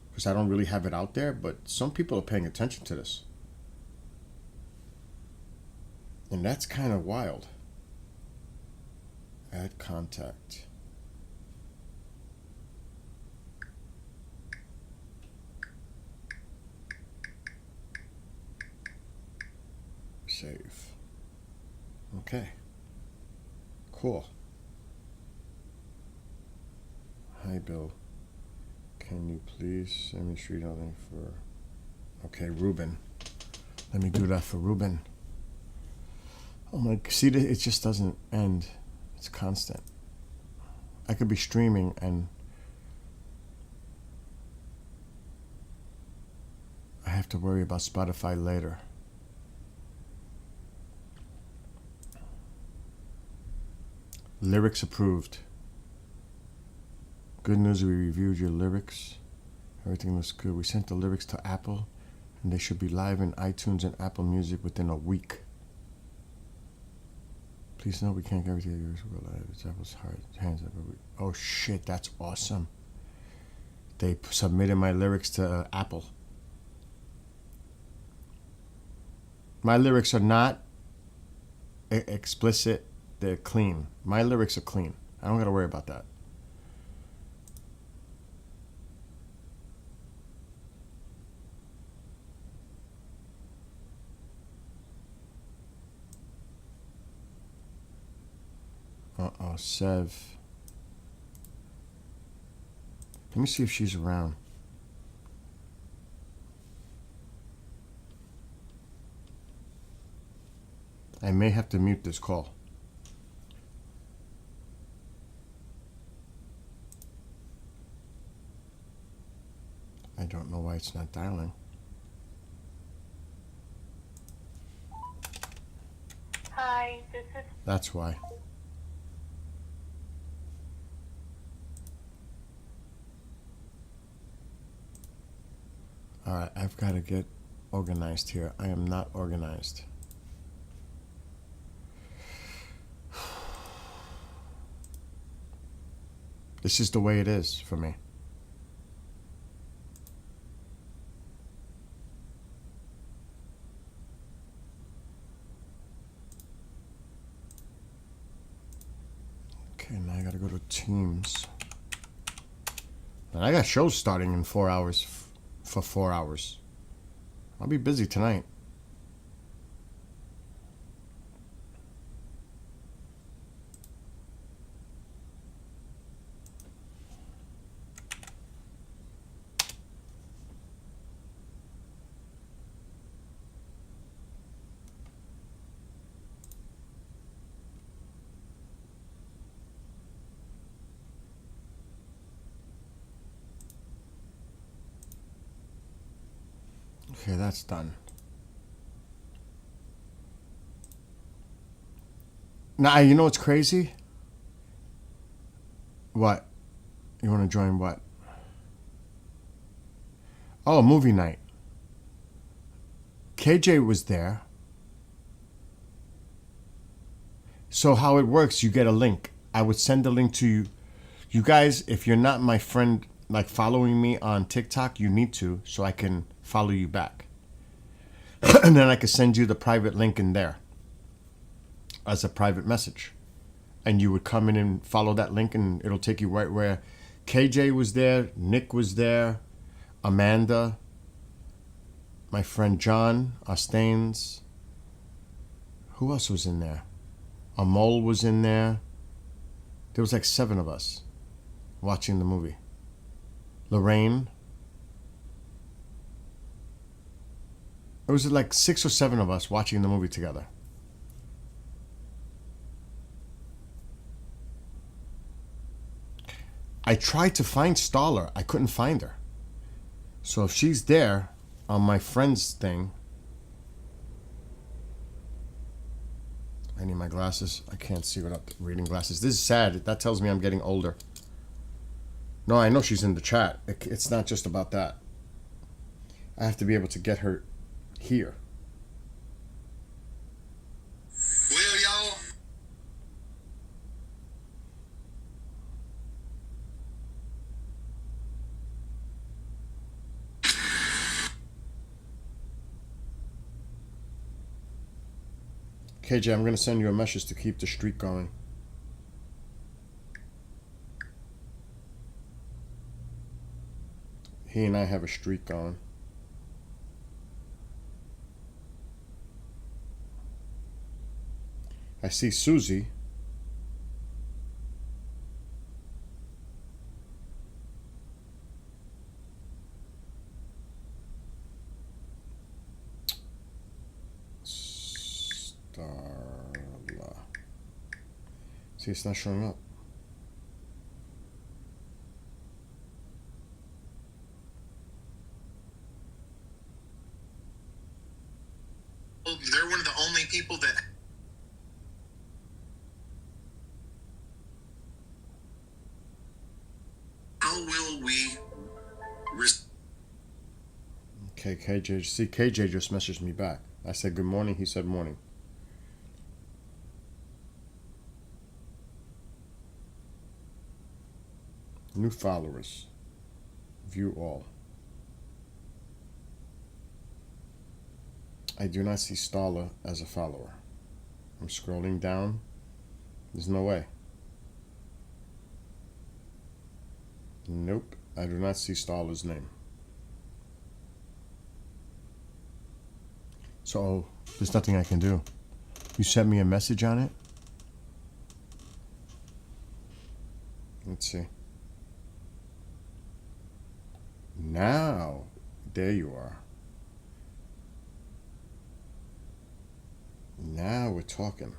because I don't really have it out there, but some people are paying attention to this. And that's kind of wild. Add contact. Save. Okay. Cool. Hi, Bill. Can you please send me street link for... Okay, Ruben. Let me do that for Ruben. Oh my... See, it just doesn't end. It's constant. I could be streaming and... I have to worry about Spotify later. Lyrics approved. Good news, we reviewed your lyrics. Everything looks good. We sent the lyrics to Apple, and they should be live in iTunes and Apple Music within a week. Please note we can't guarantee your lyrics will go live. It's Apple's hands up. Oh shit, that's awesome. They submitted my lyrics to Apple. My lyrics are not explicit. They're clean. My lyrics are clean. I don't got to worry about that. Sev. Let me see if she's around. I may have to mute this call. I don't know why it's not dialing.
Hi, this is...
That's why. All right, I've got to get organized here. I am not organized. This is the way it is for me. Okay, now I gotta go to Teams. And I got shows starting in 4 hours for 4 hours. I'll be busy tonight. Okay, that's done. Now, you know what's crazy? What? You want to join what? Oh, movie night. KJ was there. So how it works, you get a link. I would send a link to you. You guys, if you're not my friend, like following me on TikTok, you need to, so I can follow you back. And then I can send you the private link in there as a private message. And you would come in and follow that link and it'll take you right where KJ was there, Nick was there, Amanda, my friend John Ostains. Who else was in there? Amol was in there. There was like 7 of us watching the movie. Lorraine. It was like 6 or 7 of us watching the movie together. I tried to find Starla. I couldn't find her. So if she's there on my friend's thing. I need my glasses. I can't see without reading glasses. This is sad. That tells me I'm getting older. No, I know she's in the chat. It's not just about that. I have to be able to get her here.
Will y'all?
KJ, I'm going to send you a message to keep the streak going. He and I have a streak going. I see Susie. Starla. See, it's not showing up.
They're one of the only people that. How will we?
Okay, KJ. See, KJ just messaged me back. I said good morning. He said morning. New followers. View all. I do not see Starla as a follower. I'm scrolling down. There's no way. Nope. I do not see Starla's name. So there's nothing I can do. You sent me a message on it? Let's see. Now, there you are. Now we're talking.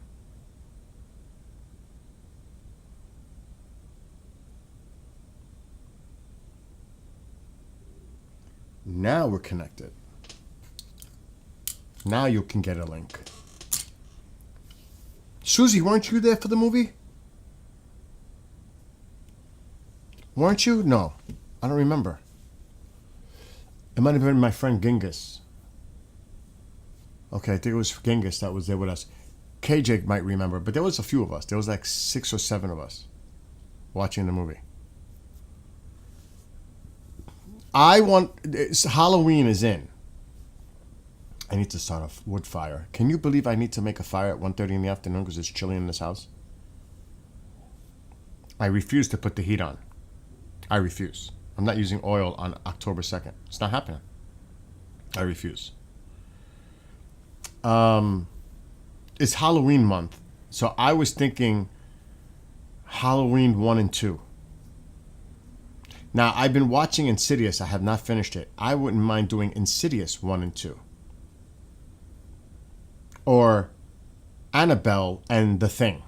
Now we're connected. Now you can get a link. Susie, weren't you there for the movie? Weren't you? No. I don't remember. It might have been my friend Genghis. Okay, I think it was Genghis that was there with us. KJ might remember, but there was a few of us. There was like 6 or 7 of us watching the movie. Halloween is in. I need to start a wood fire. Can you believe I need to make a fire at 1:30 in the afternoon because it's chilly in this house? I refuse to put the heat on. I refuse. I'm not using oil on October 2nd. It's not happening. I refuse. It's Halloween month. So I was thinking Halloween 1 and 2. Now, I've been watching Insidious. I have not finished it. I wouldn't mind doing Insidious 1 and 2. Or Annabelle and The Thing.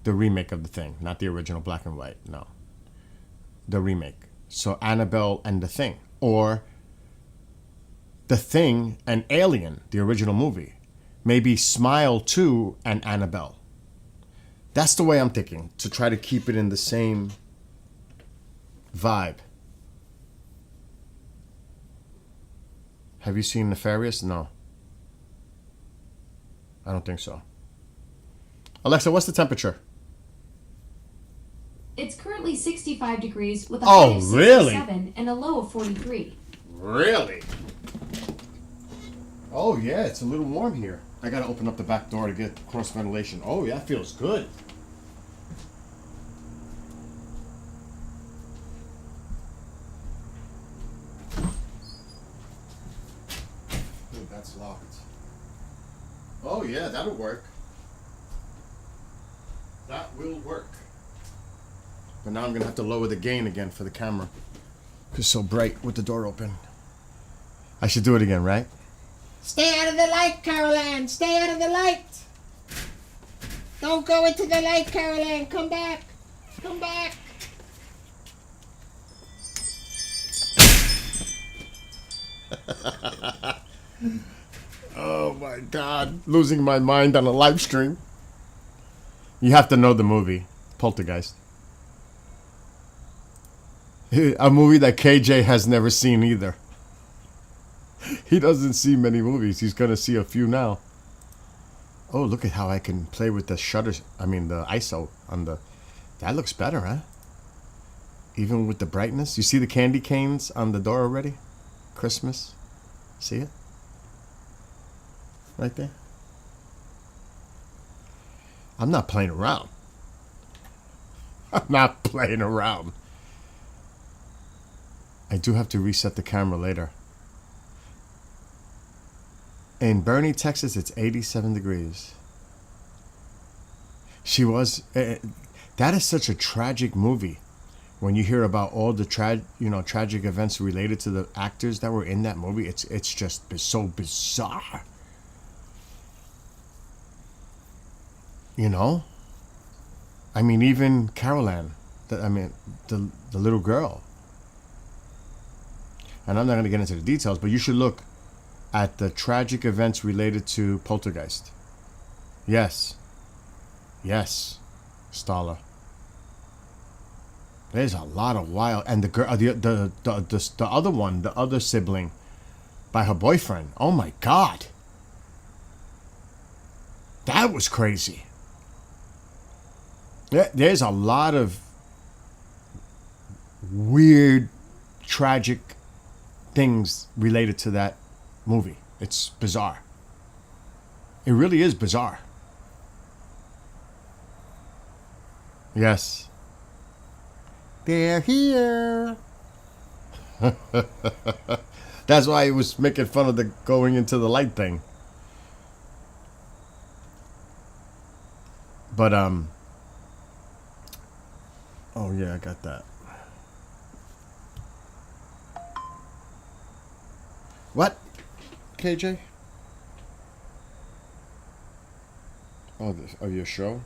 The remake of The Thing. Not the original black and white. No. The remake. So Annabelle and The Thing. Or The Thing and Alien, the original movie. Maybe Smile 2 and Annabelle. That's the way I'm thinking. To try to keep it in the same vibe. Have you seen Nefarious? No. I don't think so. Alexa, what's the temperature?
It's currently 65 degrees with a
Oh,
high of
really?
67 and a low of 43.
Really? Oh, yeah, it's a little warm here. I gotta open up the back door to get cross ventilation. Oh, yeah, that feels good. Dude, that's locked. Oh, yeah, that'll work. That will work. But now I'm gonna have to lower the gain again for the camera. It's so bright with the door open. I should do it again, right?
Stay out of the light, Caroline. Stay out of the light. Don't go into the light, Caroline. Come back. Come back.
Oh my God. Losing my mind on a live stream. You have to know the movie, Poltergeist. A movie that KJ has never seen either. He doesn't see many movies. He's going to see a few now. Oh, look at how I can play with the shutters. I mean, the ISO on the... That looks better, huh? Even with the brightness. You see the candy canes on the door already? Christmas. See it? Right there. I'm not playing around. I'm not playing around. I do have to reset the camera later. In Bernie, Texas, it's 87 degrees. She was... that is such a tragic movie. When you hear about all the tragic events related to the actors that were in that movie, it's just so bizarre. You know? I mean, even Carol Ann, the little girl. And I'm not going to get into the details, but you should look at the tragic events related to Poltergeist. Yes. Yes, Stala. There's a lot of wild, and the girl, the other one, the other sibling, by her boyfriend. Oh my God, that was crazy. There's a lot of weird, tragic things related to that movie. It's bizarre. It really is bizarre. Yes. They're here. That's why he was making fun of the going into the light thing. But oh yeah, I got that. What? KJ? Oh, your show?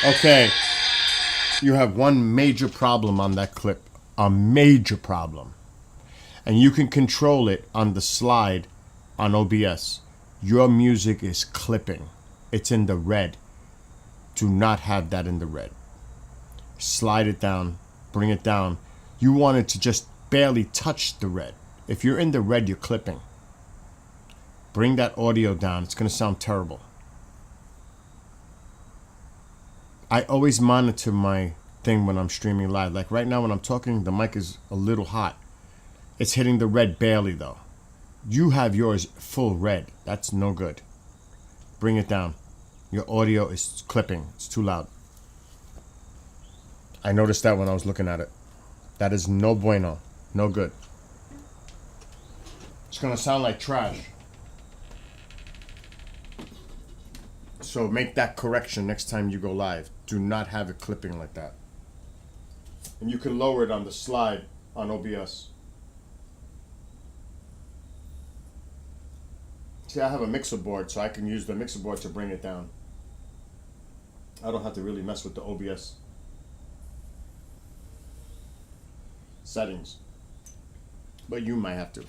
Okay, you have one major problem on that clip. A major problem. And you can control it on the slide on OBS. Your music is clipping. It's in the red. Do not have that in the red. Slide it down. Bring it down. You want it to just barely touch the red. If you're in the red, you're clipping. Bring that audio down. It's going to sound terrible. I always monitor my thing when I'm streaming live. Like right now when I'm talking, the mic is a little hot. It's hitting the red barely though. You have yours full red. That's no good. Bring it down. Your audio is clipping. It's too loud. I noticed that when I was looking at it. That is no bueno. No good. It's gonna sound like trash. So make that correction next time you go live. Do not have it clipping like that. And you can lower it on the slide on OBS. See, I have a mixer board, so I can use the mixer board to bring it down. I don't have to really mess with the OBS settings. But you might have to.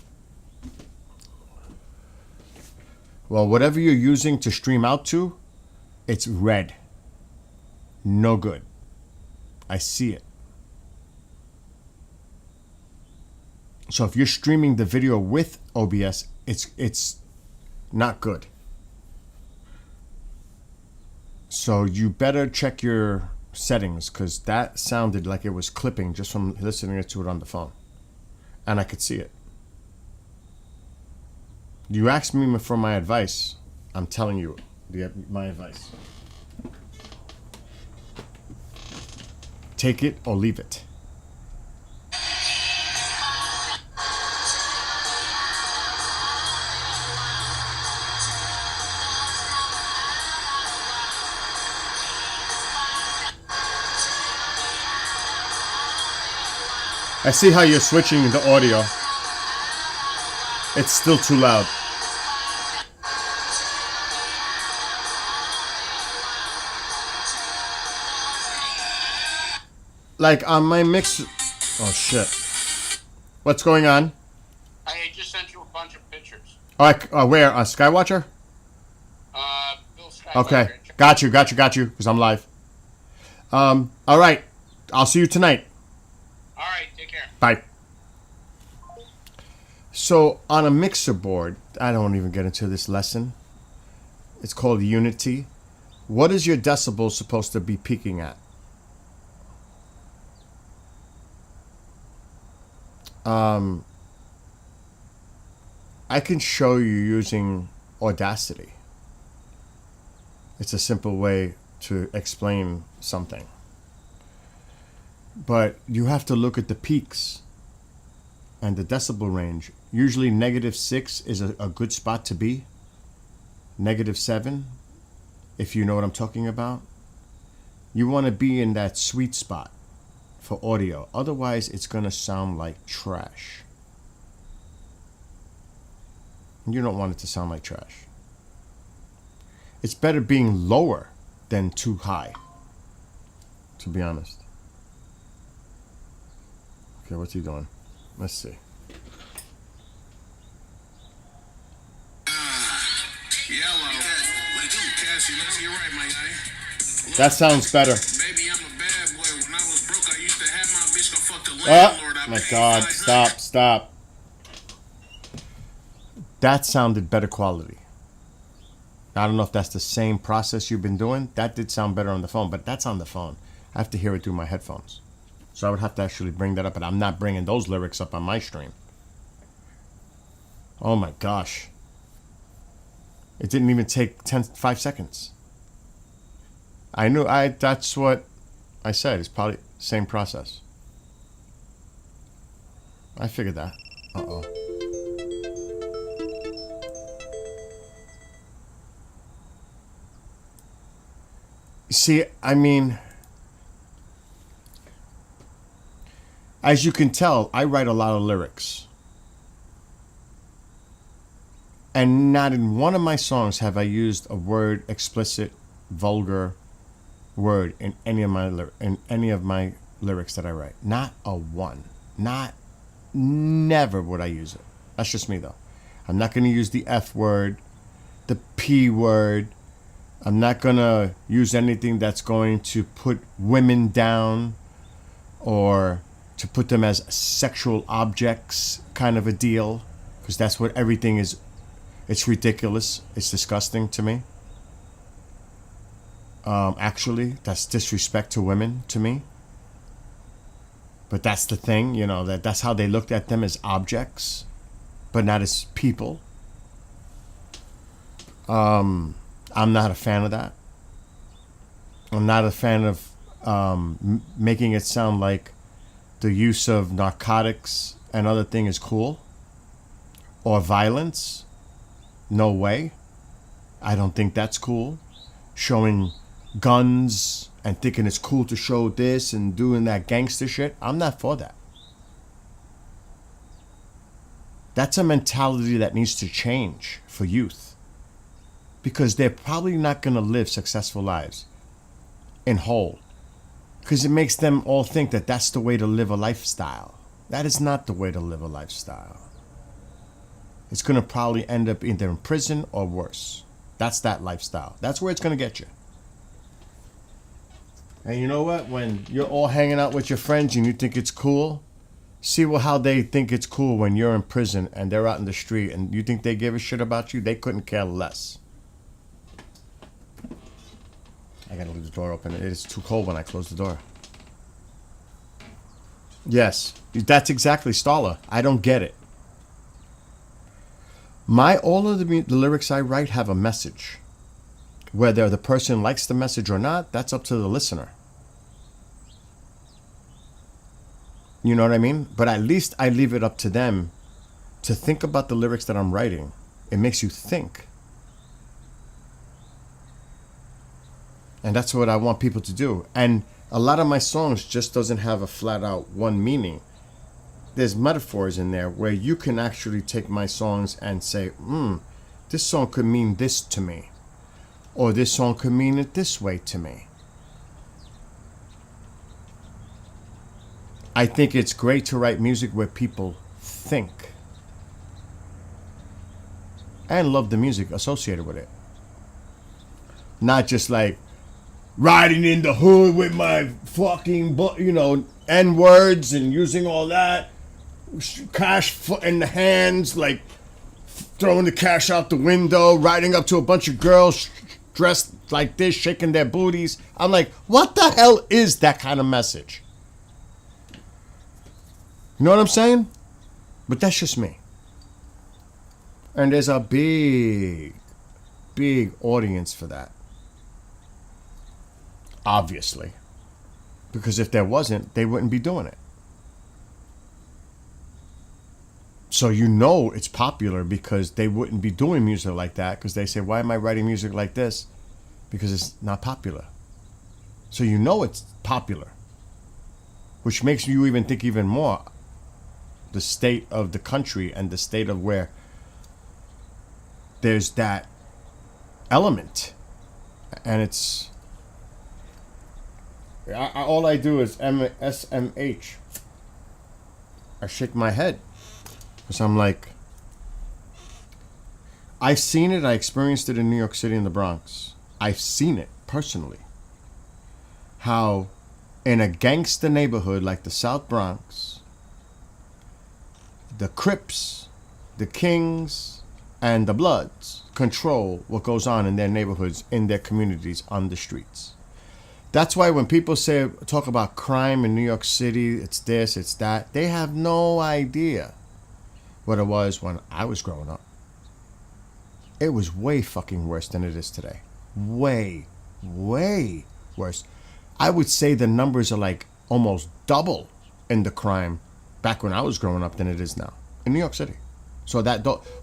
Well, whatever you're using to stream out to, it's red. No good. I see it. So if you're streaming the video with OBS, it's not good. So you better check your settings, because that sounded like it was clipping just from listening to it on the phone. And I could see it. You asked me for my advice. I'm telling you my advice. Take it or leave it. I see how you're switching the audio. It's still too loud. Like on my mix. Oh shit. What's going on?
I just sent you a bunch of pictures.
Where? Skywatcher?
Bill Skywatcher.
Okay. Got you. Because I'm live. All right. I'll see you tonight.
All right. Take care.
Bye. So on a mixer board, I don't even get into this lesson. It's called Unity. What is your decibel supposed to be peaking at? I can show you using Audacity. It's a simple way to explain something. But you have to look at the peaks and the decibel range. Usually -6 is a good spot to be. -7, if you know what I'm talking about. You want to be in that sweet spot for audio. Otherwise, it's going to sound like trash. You don't want it to sound like trash. It's better being lower than too high, to be honest. Okay, what's he doing? Let's see.
Yellow. What it do, Cassie? You're right, my guy. Look,
That sounds better.
baby, I'm a bad boy. When I was broke, I used to have my bitch go fuck the
Oh
landlord. I
my
paid
God!
500.
Stop! That sounded better quality. I don't know if that's the same process you've been doing. That did sound better on the phone, but that's on the phone. I have to hear it through my headphones. So I would have to actually bring that up, but I'm not bringing those lyrics up on my stream. Oh my gosh. It didn't even take 5 seconds. That's what I said. It's probably the same process. I figured that. Uh-oh. See, I mean, as you can tell, I write a lot of lyrics. And not in one of my songs have I used a word, explicit, vulgar word in any of my lyrics that I write. Not a one. Never would I use it. That's just me though. I'm not going to use the F word, the P word. I'm not going to use anything that's going to put women down or to put them as sexual objects kind of a deal, because that's what everything is. It's ridiculous. It's disgusting to me. Actually, that's disrespect to women to me. But that's the thing, that's how they looked at them, as objects, but not as people. I'm not a fan of that. I'm not a fan of making it sound like the use of narcotics and other thing is cool, or violence. No way. I don't think that's cool. Showing guns and thinking it's cool to show this and doing that gangster shit. I'm not for that. That's a mentality that needs to change for youth, because they're probably not going to live successful lives in whole, because it makes them all think that that's the way to live a lifestyle. That is not the way to live a lifestyle. It's going to probably end up either in prison or worse. That's that lifestyle. That's where it's going to get you. And you know what? When you're all hanging out with your friends and you think it's cool, see how they think it's cool when you're in prison and they're out in the street, and you think they give a shit about you? They couldn't care less. I gotta leave the door open. It is too cold when I close the door. Yes, that's exactly Stala. I don't get it. All of the lyrics I write have a message. Whether the person likes the message or not, that's up to the listener. You know what I mean? But at least I leave it up to them to think about the lyrics that I'm writing. It makes you think. And that's what I want people to do. And a lot of my songs just doesn't have a flat out one meaning. there's metaphors in there where you can actually take my songs and say, this song could mean this to me, or this song could mean it this way to me. I think it's great to write music where people think and love the music associated with it. Not just like riding in the hood with my fucking, N-words and using all that. Cash in the hands, like throwing the cash out the window, riding up to a bunch of girls dressed like this, shaking their booties. I'm like, what the hell is that kind of message? You know what I'm saying? But that's just me. And there's a big, big audience for that. Obviously. Because if there wasn't, they wouldn't be doing it. So you know it's popular because they wouldn't be doing music like that, because they say, why am I writing music like this? Because it's not popular. So you know it's popular. Which makes you even think even more the state of the country and the state of where there's that element. And it's... all I do is SMH. I shake my head. Because I'm like... I've seen it. I experienced it in New York City and the Bronx. I've seen it personally. How in a gangster neighborhood like the South Bronx, the Crips, the Kings, and the Bloods control what goes on in their neighborhoods, in their communities, on the streets. That's why when people talk about crime in New York City, it's this, it's that, they have no idea what it was when I was growing up. It was way fucking worse than it is today. Way, way worse. I would say the numbers are like almost double in the crime back when I was growing up than it is now in New York City. So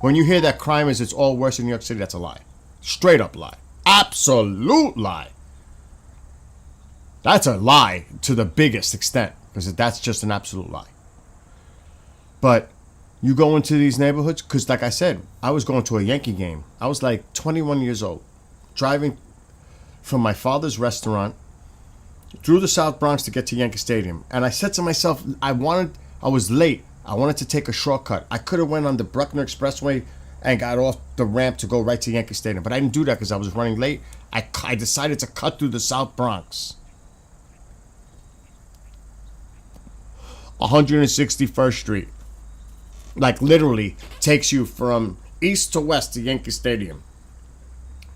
when you hear that crime it's all worse in New York City, that's a lie. Straight up lie. Absolute lie. That's a lie to the biggest extent, because that's just an absolute lie. But you go into these neighborhoods, because like I said, I was going to a Yankee game. I was like 21 years old, driving from my father's restaurant through the South Bronx to get to Yankee Stadium. And I said to myself, I was late. I wanted to take a shortcut. I could have went on the Bruckner Expressway and got off the ramp to go right to Yankee Stadium. But I didn't do that because I was running late. I decided to cut through the South Bronx. 161st Street. Like literally takes you from east to west to Yankee Stadium.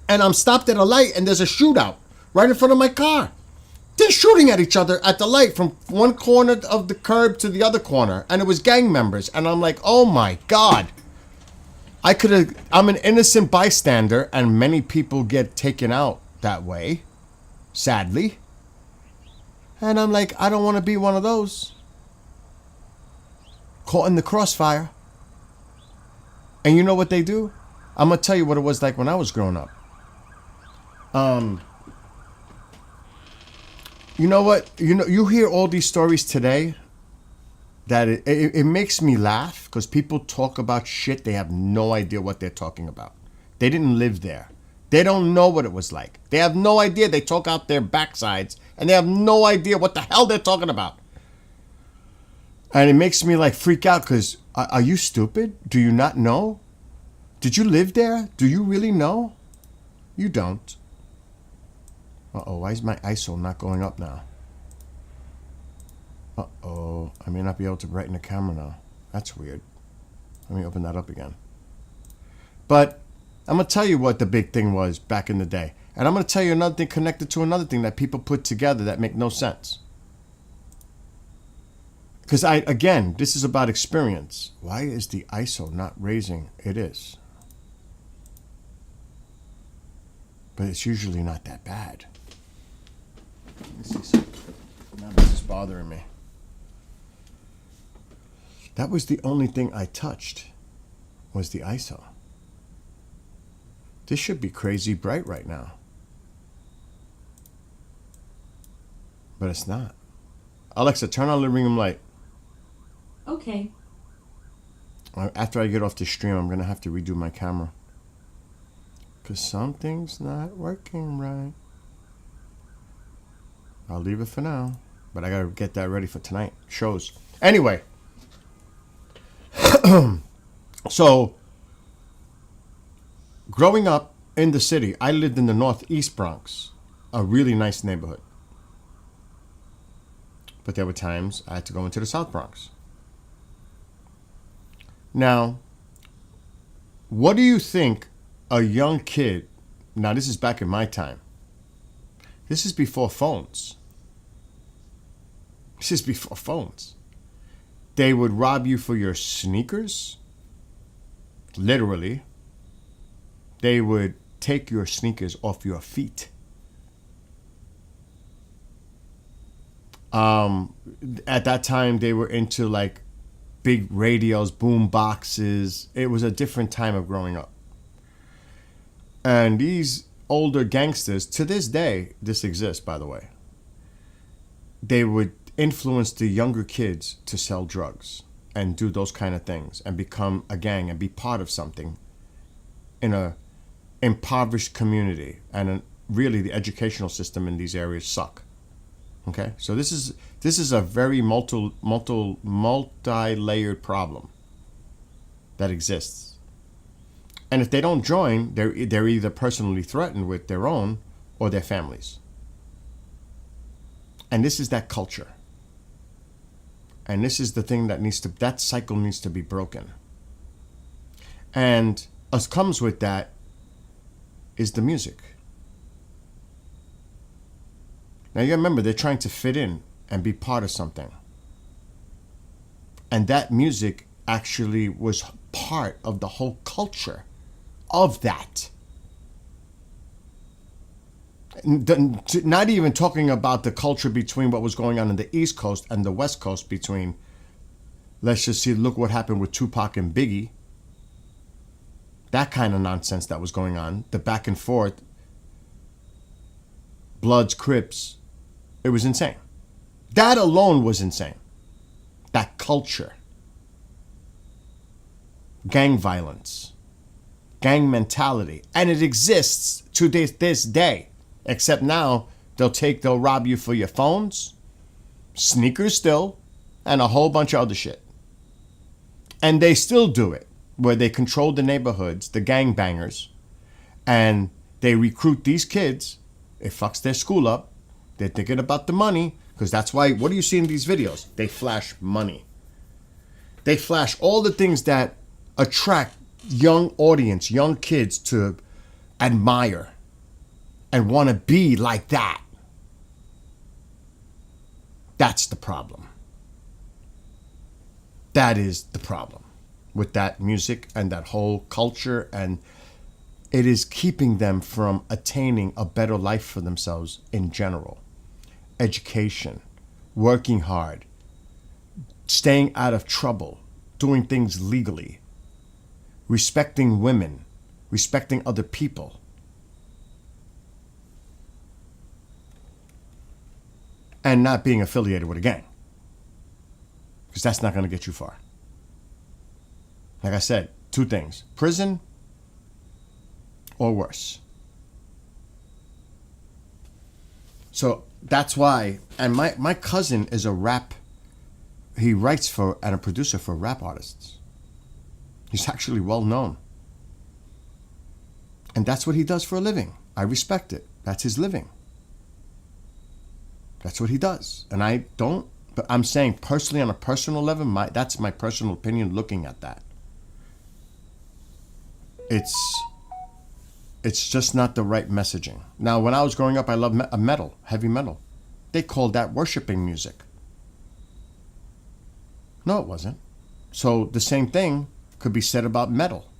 And I'm stopped at a light and there's a shootout right in front of my car. They're shooting at each other at the light from one corner of the curb to the other corner. And it was gang members. And I'm like, oh my God. I'm an innocent bystander, and many people get taken out that way, sadly. And I'm like, I don't want to be one of those. Caught in the crossfire. And you know what they do? I'm going to tell you what it was like when I was growing up. You know what? You hear all these stories today that it makes me laugh, because people talk about shit they have no idea what they're talking about. They didn't live there. They don't know what it was like. They have no idea. They talk out their backsides and they have no idea what the hell they're talking about. And it makes me like freak out, because are you stupid? Do you not know? Did you live there? Do you really know? You don't. Uh-oh, why is my ISO not going up now? Uh-oh, I may not be able to brighten the camera now. That's weird. Let me open that up again. But I'm going to tell you what the big thing was back in the day. And I'm going to tell you another thing connected to another thing that people put together that make no sense. Because again, this is about experience. Why is the ISO not raising? It is. But it's usually not that bad. Let me see something. Now this is bothering me. That was the only thing I touched, was the ISO. This should be crazy bright right now. But it's not. Alexa, turn on the living room light.
Okay.
After I get off the stream, I'm going to have to redo my camera. Because something's not working right. I'll leave it for now. But I got to get that ready for tonight. Shows. Anyway. So, growing up in the city, I lived in the Northeast Bronx. A really nice neighborhood. But there were times I had to go into the South Bronx. Now, what do you think a young kid, now this is back in my time, this is before phones. This is before phones. They would rob you for your sneakers, literally. They would take your sneakers off your feet. At that time, they were into like big radios, boom boxes. It was a different time of growing up. And these older gangsters, to this day, this exists, by the way, they would influence the younger kids to sell drugs and do those kind of things and become a gang and be part of something in a impoverished community. And really, the educational system in these areas suck. Okay, so this is a very multi-layered problem that exists. And if they don't join, they're either personally threatened with their own or their families. And this is that culture. And this is the thing that cycle needs to be broken. And what comes with that is the music. Now you remember, they're trying to fit in and be part of something. And that music actually was part of the whole culture of that. Not even talking about the culture between what was going on in the East Coast and the West Coast between, let's just see, look what happened with Tupac and Biggie. That kind of nonsense that was going on. The back and forth. Bloods, Crips. It was insane. That alone was insane. That culture. Gang violence. Gang mentality. And it exists to this day. Except now, they'll rob you for your phones, sneakers still, and a whole bunch of other shit. And they still do it, where they control the neighborhoods, the gangbangers, and they recruit these kids. It fucks their school up. They're thinking about the money, because that's why, what do you see in these videos? They flash money. They flash all the things that attract young audience, young kids to admire and want to be like that. That's the problem. That is the problem with that music and that whole culture, and it is keeping them from attaining a better life for themselves in general. Education, working hard, staying out of trouble, doing things legally, respecting women, respecting other people. And not being affiliated with a gang. Because that's not going to get you far. Like I said, two things. Prison or worse. So that's why, and my cousin is a rap, he writes for and a producer for rap artists. He's actually well known. And that's what he does for a living. I respect it. That's his living. That's what he does. And I don't, but I'm saying personally, on a personal level, that's my personal opinion looking at that. It's just not the right messaging. Now, when I was growing up, I loved metal, heavy metal. They called that worshiping music. No, it wasn't. So the same thing could be said about metal.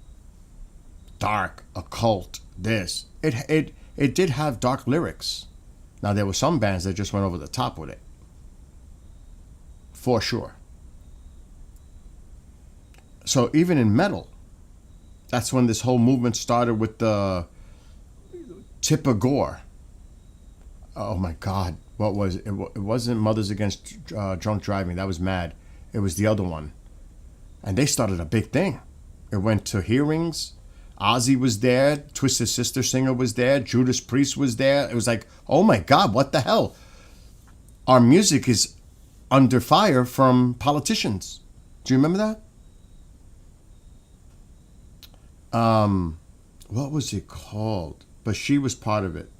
Dark, occult, this. It did have dark lyrics. Now, there were some bands that just went over the top with it. For sure. So even in metal, that's when this whole movement started with the Tipper Gore. Oh my God. What was it? It wasn't Mothers Against Drunk Driving. That was Mad. It was the other one. And they started a big thing. It went to hearings. Ozzy was there. Twisted Sister singer was there. Judas Priest was there. It was like, oh my God, what the hell? Our music is under fire from politicians. Do you remember that? What was it called? But she was part of it.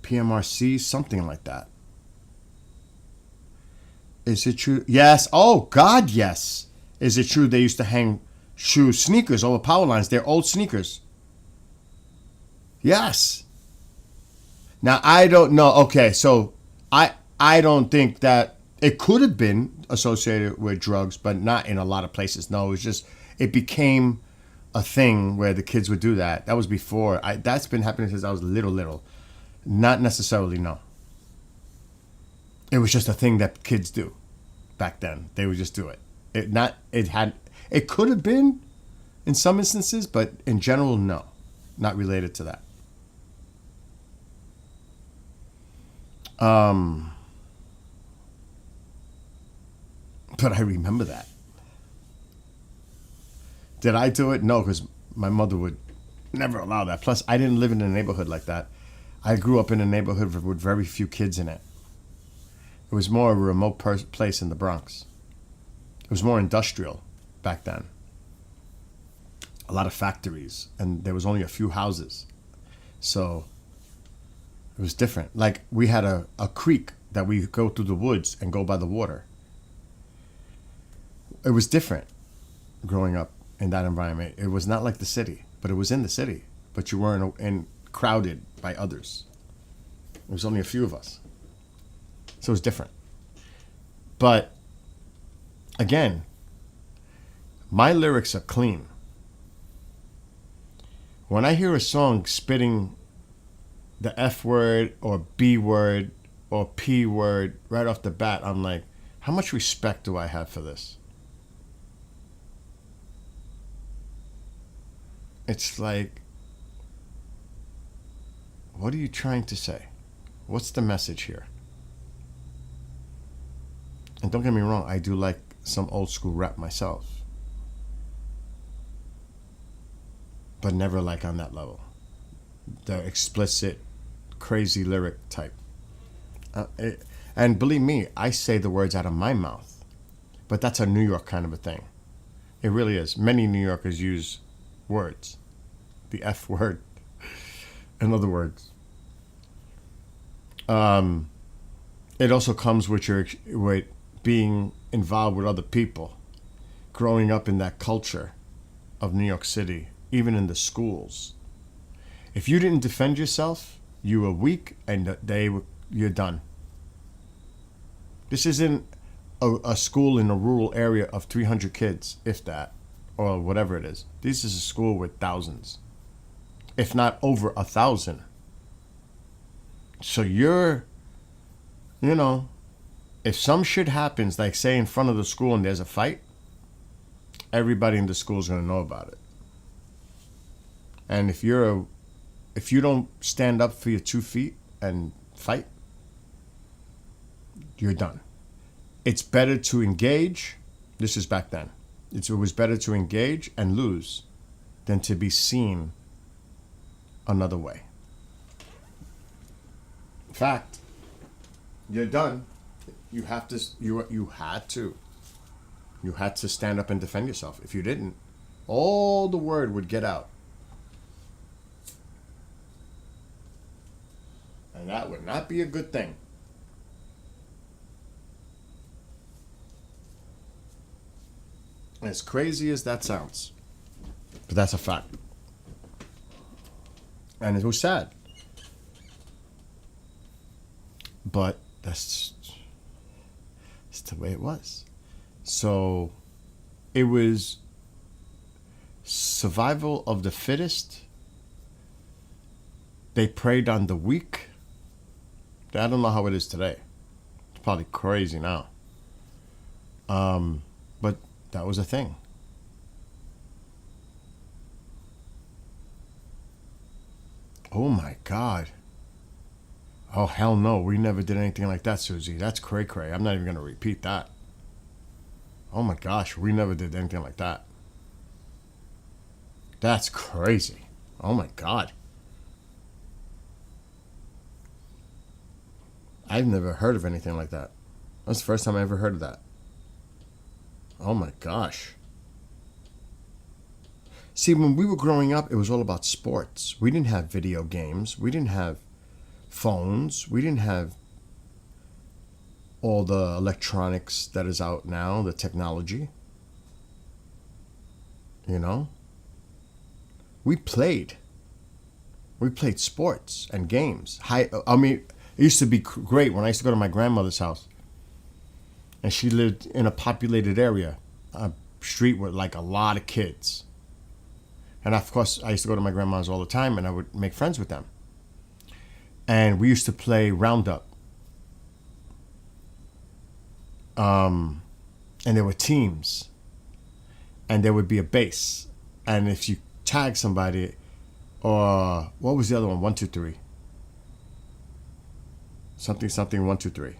PMRC, something like that. Is it true? Yes. Oh, God, yes. Is it true they used to hang sneakers over power lines? They're old sneakers. Yes. Now, I don't know. Okay, so I don't think that it could have been associated with drugs, but not in a lot of places. No, it was just, it became a thing where the kids would do that. That was before. That's been happening since I was little. Not necessarily, no. It was just a thing that kids do back then. They would just do it. It could have been in some instances, but in general, no. Not related to that. But I remember that. Did I do it? No, because my mother would never allow that. Plus, I didn't live in a neighborhood like that. I grew up in a neighborhood with very few kids in it. It was more a remote place in the Bronx. It was more industrial back then. A lot of factories, and there was only a few houses. So it was different. Like, we had a creek that we go through the woods and go by the water. It was different growing up in that environment. It was not like the city, but it was in the city. But you weren't crowded by others. There was only a few of us. So it was different. But again, my lyrics are clean. When I hear a song spitting the F word or B word or P word right off the bat, I'm like, how much respect do I have for this? It's like, what are you trying to say? What's the message here? And don't get me wrong, I do like some old school rap myself. But never like on that level. The explicit, crazy lyric type. And believe me, I say the words out of my mouth. But that's a New York kind of a thing. It really is. Many New Yorkers use words. The F word. In other words. It also comes with being involved with other people. Growing up in that culture of New York City. Even in the schools. If you didn't defend yourself, you were weak and you're done. This isn't a school in a rural area of 300 kids, if that, or whatever it is. This is a school with thousands, if not over 1,000. So if some shit happens, like say in front of the school and there's a fight, everybody in the school is going to know about it. And if you don't stand up for your 2 feet and fight, you're done. It's better to engage. This is back then. It was better to engage and lose than to be seen another way. In fact, you're done. You had to stand up and defend yourself. If you didn't, all the word would get out. And that would not be a good thing. As crazy as that sounds. But that's a fact. And it was sad. But that's the way it was. So it was survival of the fittest. They preyed on the weak. I don't know how it is today. It's probably crazy now. But that was a thing. Oh my God. Oh hell no, we never did anything like that, Susie. That's cray-cray. I'm not even going to repeat that. Oh my gosh, we never did anything like that. That's crazy. Oh my God. I've never heard of anything like that. That's the first time I ever heard of that. Oh my gosh. See, when we were growing up, it was all about sports. We didn't have video games. We didn't have phones. We didn't have all the electronics that is out now, the technology. You know? We played sports and games. I mean, it used to be great when I used to go to my grandmother's house. And she lived in a populated area, a street with like a lot of kids. And of course, I used to go to my grandma's all the time and I would make friends with them. And we used to play Roundup. And there were teams. And there would be a base. And if you tag somebody, or what was the other one? 1, 2, 3. Something 1, 2, 3.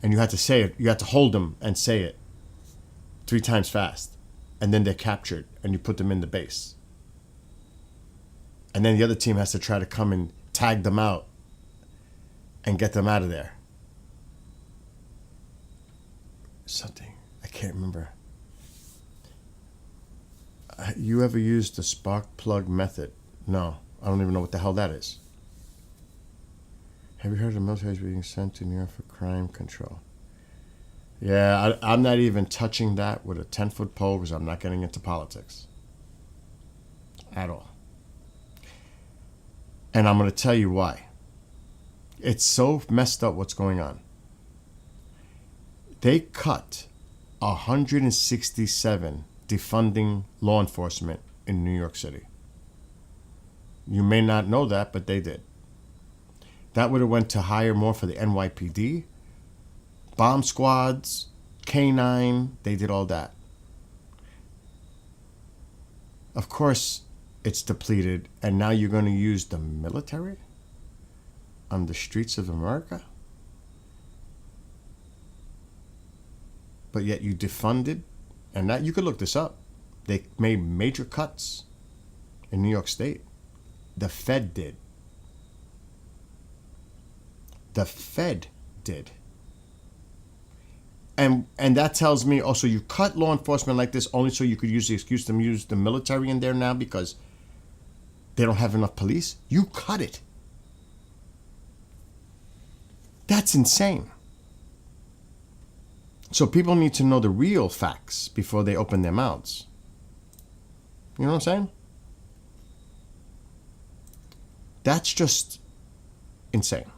And you had to say it. You had to hold them and say it 3 times fast. And then they're captured and you put them in the base. And then the other team has to try to come and tag them out and get them out of there. Something. I can't remember. You ever used the spark plug method? No. I don't even know what the hell that is. Have you heard of the military being sent to New York for crime control? Yeah, I'm not even touching that with a 10-foot pole because I'm not getting into politics. At all. And I'm going to tell you why. It's so messed up what's going on. They cut 167 defunding law enforcement in New York City. You may not know that, but they did. That would have went to hire more for the NYPD, bomb squads, K9, they did all that. Of course, it's depleted, and now you're going to use the military on the streets of America? But yet you defunded, and that you could look this up. They made major cuts in New York State. The Fed did. The Fed did. And that tells me also you cut law enforcement like this only so you could use the excuse to use the military in there now because they don't have enough police. You cut it. That's insane. So people need to know the real facts before they open their mouths. You know what I'm saying? That's just insane.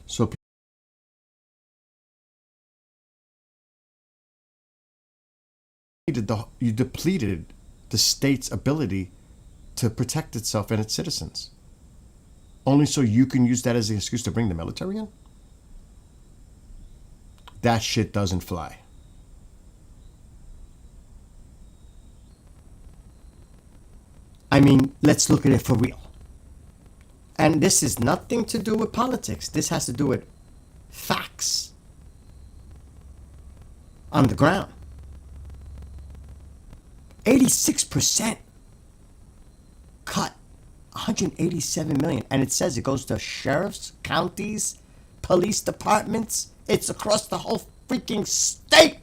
So you depleted the state's ability to protect itself and its citizens. Only so you can use that as an excuse to bring the military in? That shit doesn't fly. I mean, let's look at it for real. And this is nothing to do with politics. This has to do with facts on the ground. 86% cut, 187 million. And it says it goes to sheriffs, counties, police departments. It's across the whole freaking state.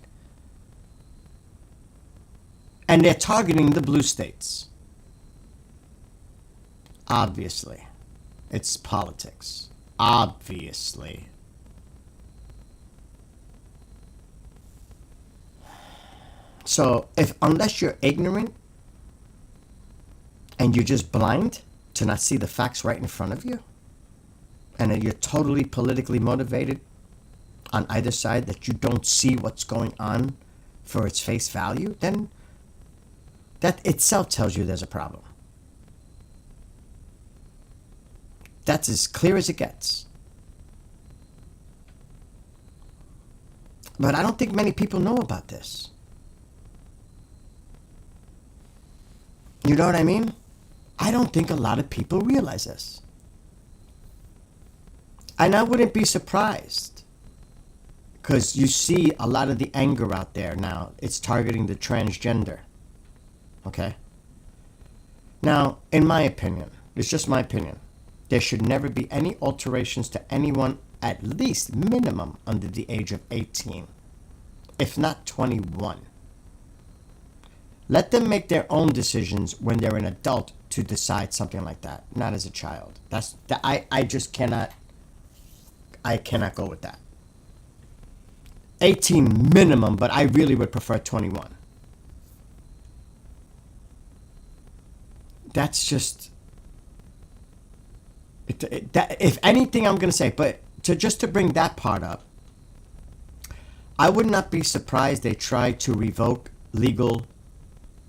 And they're targeting the blue states. Obviously. It's politics. Obviously. So, unless you're ignorant and you're just blind to not see the facts right in front of you, and that you're totally politically motivated on either side, that you don't see what's going on for its face value, then that itself tells you there's a problem. That's as clear as it gets. But I don't think many people know about this. You know what I mean? I don't think a lot of people realize this. And I wouldn't be surprised, because you see a lot of the anger out there now. It's targeting the transgender. Okay? Now, in my opinion, it's just my opinion, there should never be any alterations to anyone at least minimum under the age of 18, if not 21. Let them make their own decisions when they're an adult to decide something like that, not as a child. I just cannot. I cannot go with that. 18 minimum, but I really would prefer 21. That's just. If anything, I'm going to say, but just to bring that part up, I would not be surprised they try to revoke legal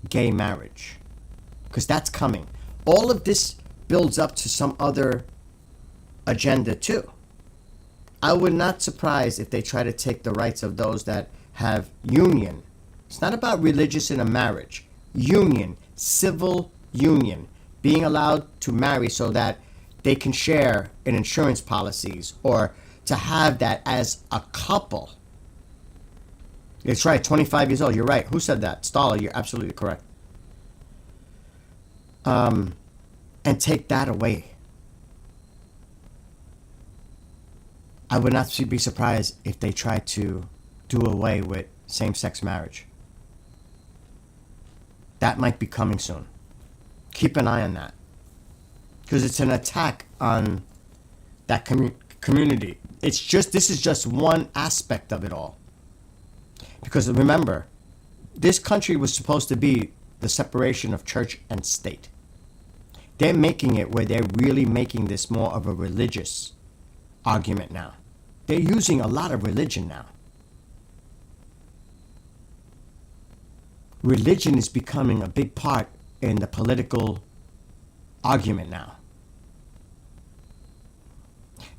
gay marriage, because that's coming. All of this builds up to some other agenda too. I would not surprise if they try to take the rights of those that have union. It's not about religious in a marriage. Union, civil union, being allowed to marry so that they can share in insurance policies, or to have that as a couple. It's right, 25 years old. You're right. Who said that? Stoller, you're absolutely correct. And take that away. I would not be surprised if they try to do away with same-sex marriage. That might be coming soon. Keep an eye on that, because it's an attack on that community. This is just one aspect of it all. Because remember, this country was supposed to be the separation of church and state. They're making it where they're really making this more of a religious argument now. They're using a lot of religion now. Religion is becoming a big part in the political argument now.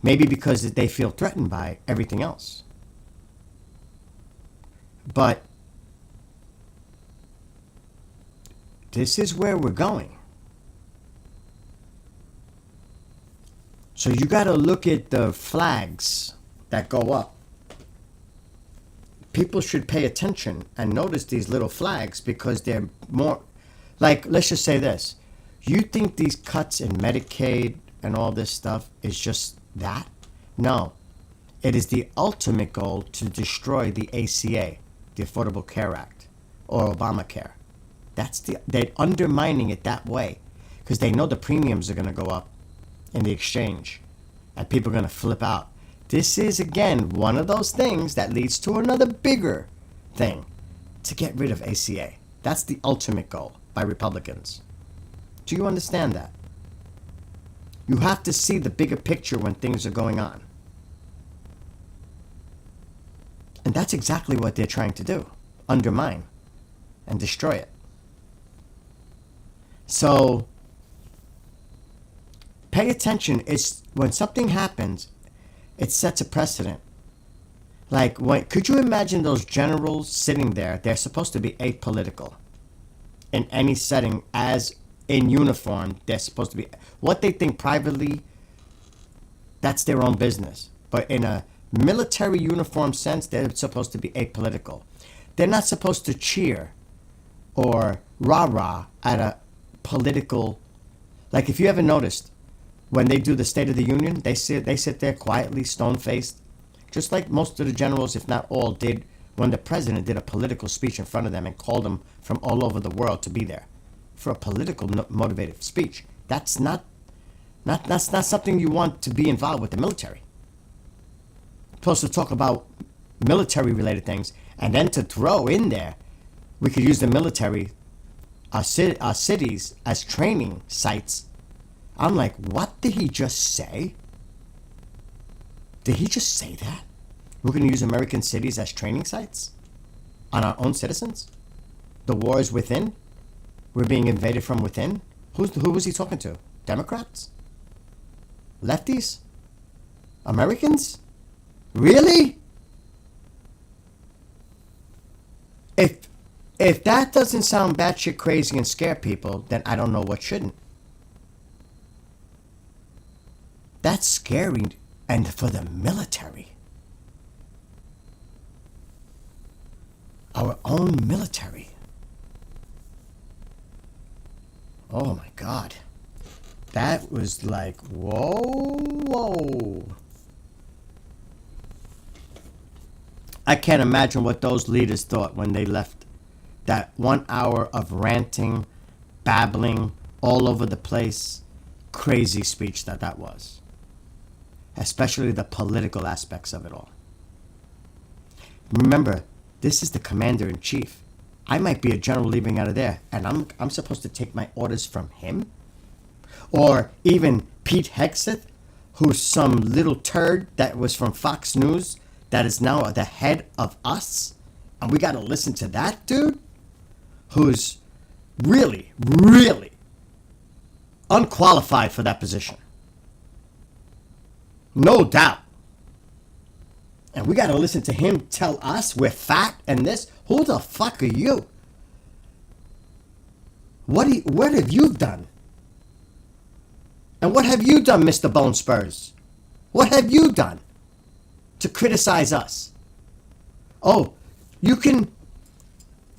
Maybe because they feel threatened by everything else. But this is where we're going. So you got to look at the flags that go up. People should pay attention and notice these little flags, because they're more, like, let's just say this. You think these cuts in Medicaid and all this stuff is just that? No. It is the ultimate goal to destroy the ACA, the Affordable Care Act, or Obamacare. They're undermining it that way, because they know the premiums are going to go up in the exchange, and people are going to flip out. This is, again, one of those things that leads to another bigger thing, to get rid of ACA. That's the ultimate goal by Republicans. Do you understand that? You have to see the bigger picture when things are going on. And that's exactly what they're trying to do. Undermine and destroy it. So, pay attention. It's when something happens, it sets a precedent. Like, could you imagine those generals sitting there? They're supposed to be apolitical in any setting, as in uniform. They're supposed to be. What they think privately, that's their own business. But in a military uniform sense, they're supposed to be apolitical. They're not supposed to cheer or rah-rah at a political. Like, if you ever noticed, when they do the State of the Union, they sit there quietly, stone-faced, just like most of the generals, if not all, did when the president did a political speech in front of them and called them from all over the world to be there for a political motivated speech. That's not something you want to be involved with the military. You're supposed to talk about military-related things, and then to throw in there, we could use the military, our cities as training sites. I'm like, what did he just say? Did he just say that? We're going to use American cities as training sites on our own citizens? The war is within? We're being invaded from within? Who was he talking to? Democrats? Lefties? Americans? Really? If that doesn't sound batshit crazy and scare people, then I don't know what shouldn't. That's scary And for the military, our own military. Oh my God. That was like, whoa, whoa. I can't imagine what those leaders thought when they left that 1 hour of ranting, babbling, all over the place, crazy speech that was. Especially the political aspects of it all. Remember, this is the commander-in-chief. I might be a general leaving out of there, and I'm supposed to take my orders from him? Or even Pete Hegseth, who's some little turd that was from Fox News that is now the head of us? And we got to listen to that dude? Who's really, really unqualified for that position. No doubt. And we got to listen to him tell us we're fat and this. Who the fuck are you? What have you done? And what have you done, Mr. Bone Spurs? What have you done to criticize us? Oh, you can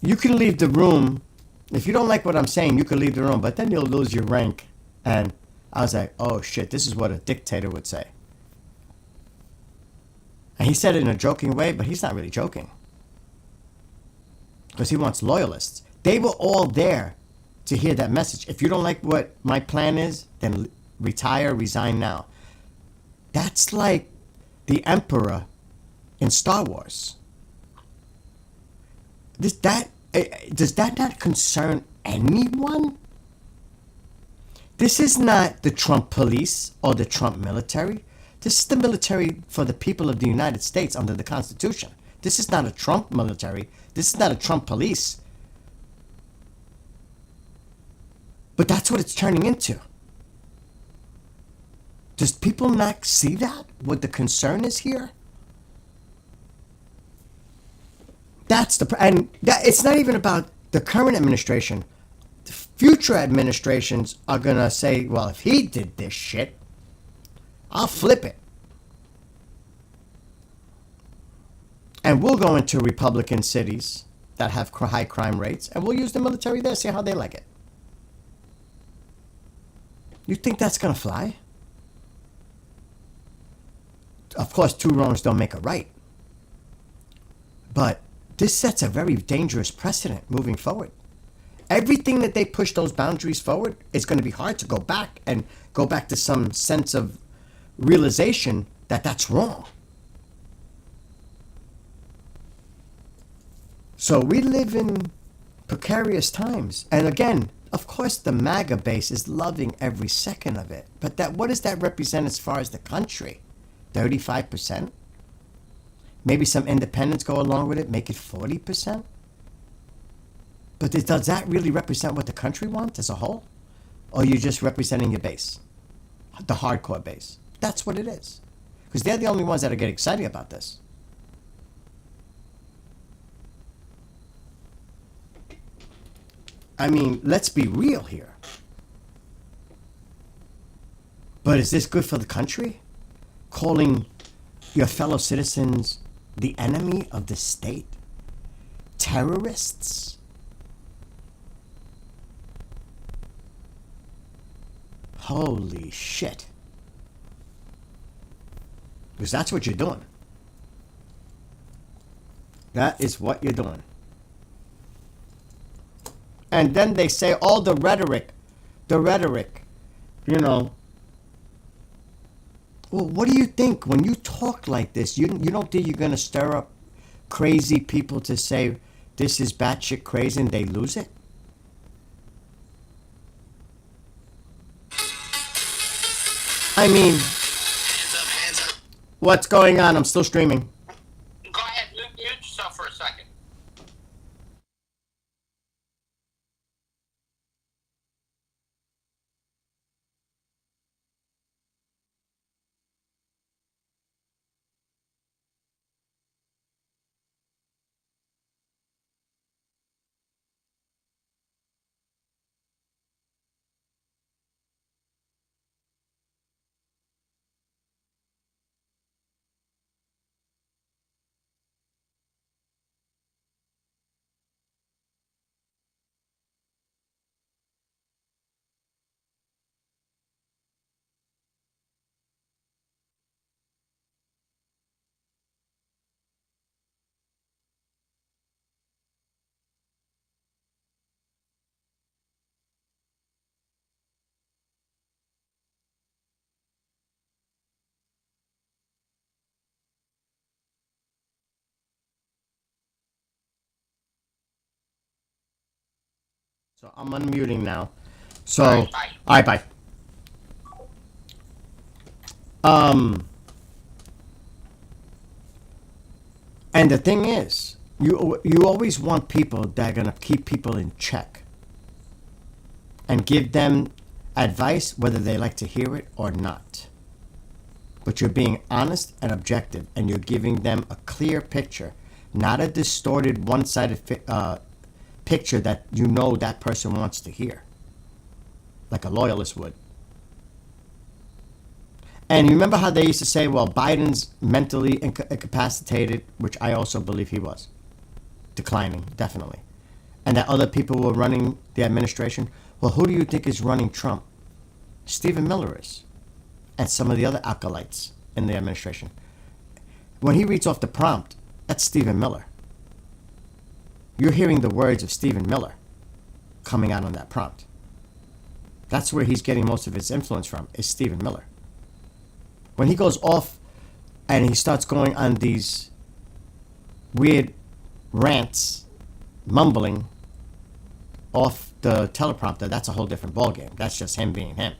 leave the room. If you don't like what I'm saying, you can leave the room, but then you'll lose your rank. And I was like, oh shit, this is what a dictator would say. And he said it in a joking way, but he's not really joking. Because he wants loyalists. They were all there to hear that message. If you don't like what my plan is, then retire, resign now. That's like the Emperor in Star Wars. Does that not concern anyone? This is not the Trump police or the Trump military. This is the military for the people of the United States under the Constitution. This is not a Trump military. This is not a Trump police. But that's what it's turning into. Does people not see that? What the concern is here? It's not even about the current administration. The future administrations are going to say, well, if he did this shit, I'll flip it. And we'll go into Republican cities that have high crime rates, and we'll use the military there, see how they like it. You think that's going to fly? Of course, two wrongs don't make a right. But this sets a very dangerous precedent moving forward. Everything that they push those boundaries forward, it's going to be hard to go back and go back to some sense of realization that that's wrong. So we live in precarious times. And again, of course, the MAGA base is loving every second of it. But what does that represent as far as the country? 35%? Maybe some independents go along with it, make it 40%? But does that really represent what the country wants as a whole? Or are you just representing your base? The hardcore base. That's what it is. Because they're the only ones that get excited about this. I mean, let's be real here. But is this good for the country? Calling your fellow citizens the enemy of the state? Terrorists? Holy shit. Because that's what you're doing. That is what you're doing. And then they say all the rhetoric, you know. Well, what do you think when you talk like this? You don't think you're going to stir up crazy people to say this is batshit crazy and they lose it? I mean, what's going on? I'm still streaming.
Go ahead, mute yourself for a second.
So I'm unmuting now. So,
All right, bye.
all right, bye. And the thing is, you always want people that are gonna keep people in check and give them advice whether they like to hear it or not. But you're being honest and objective, and you're giving them a clear picture, not a distorted, one-sided picture that you know that person wants to hear, like a loyalist would. And you remember how they used to say, well, Biden's mentally incapacitated, which I also believe he was. Declining, definitely. And that other people were running the administration. Well, who do you think is running Trump? Stephen Miller is. And some of the other acolytes in the administration. When he reads off the prompt, that's Stephen Miller. You're hearing the words of Stephen Miller coming out on that prompt. That's where he's getting most of his influence from, is Stephen Miller. When he goes off and he starts going on these weird rants, mumbling off the teleprompter, that's a whole different ballgame. That's just him being him.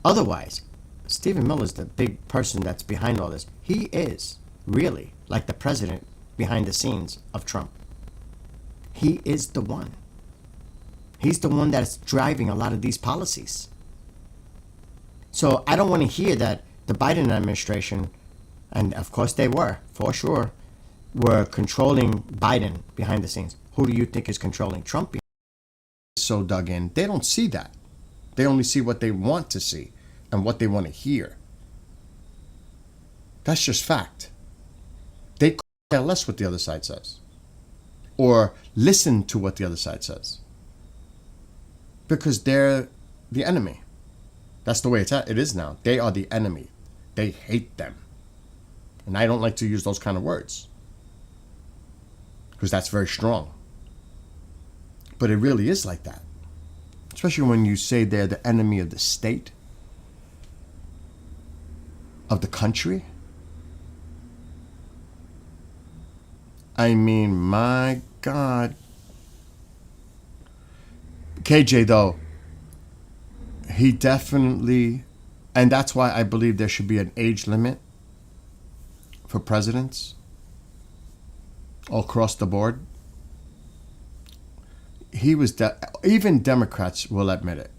Otherwise, Stephen Miller's the big person that's behind all this. He is really like the president behind the scenes of Trump. He is the one. He's the one that's driving a lot of these policies. So I don't want to hear that the Biden administration, and of course they were, for sure, were controlling Biden behind the scenes. Who do you think is controlling Trump? So dug in. They don't see that. They only see what they want to see and what they want to hear. That's just fact. They care less what the other side says, or listen to what the other side says, because they're the enemy. That's the way it is now. They are the enemy. They hate them. And I don't like to use those kind of words, because that's very strong. But it really is like that. Especially when you say they're the enemy of the state, of the country. I mean, my God. KJ, though, he definitely, and that's why I believe there should be an age limit for presidents all across the board. He was, even Democrats will admit it,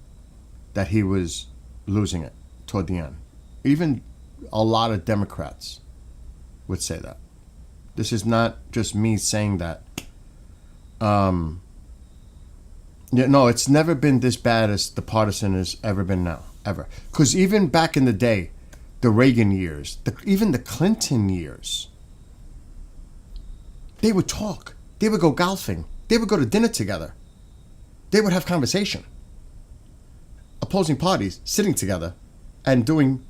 that he was losing it toward the end. Even a lot of Democrats would say that. This is not just me saying that. Yeah, no, it's never been this bad as the partisan has ever been now, ever. Because even back in the day, the Reagan years, even the Clinton years, they would talk. They would go golfing. They would go to dinner together. They would have conversation. Opposing parties sitting together and doing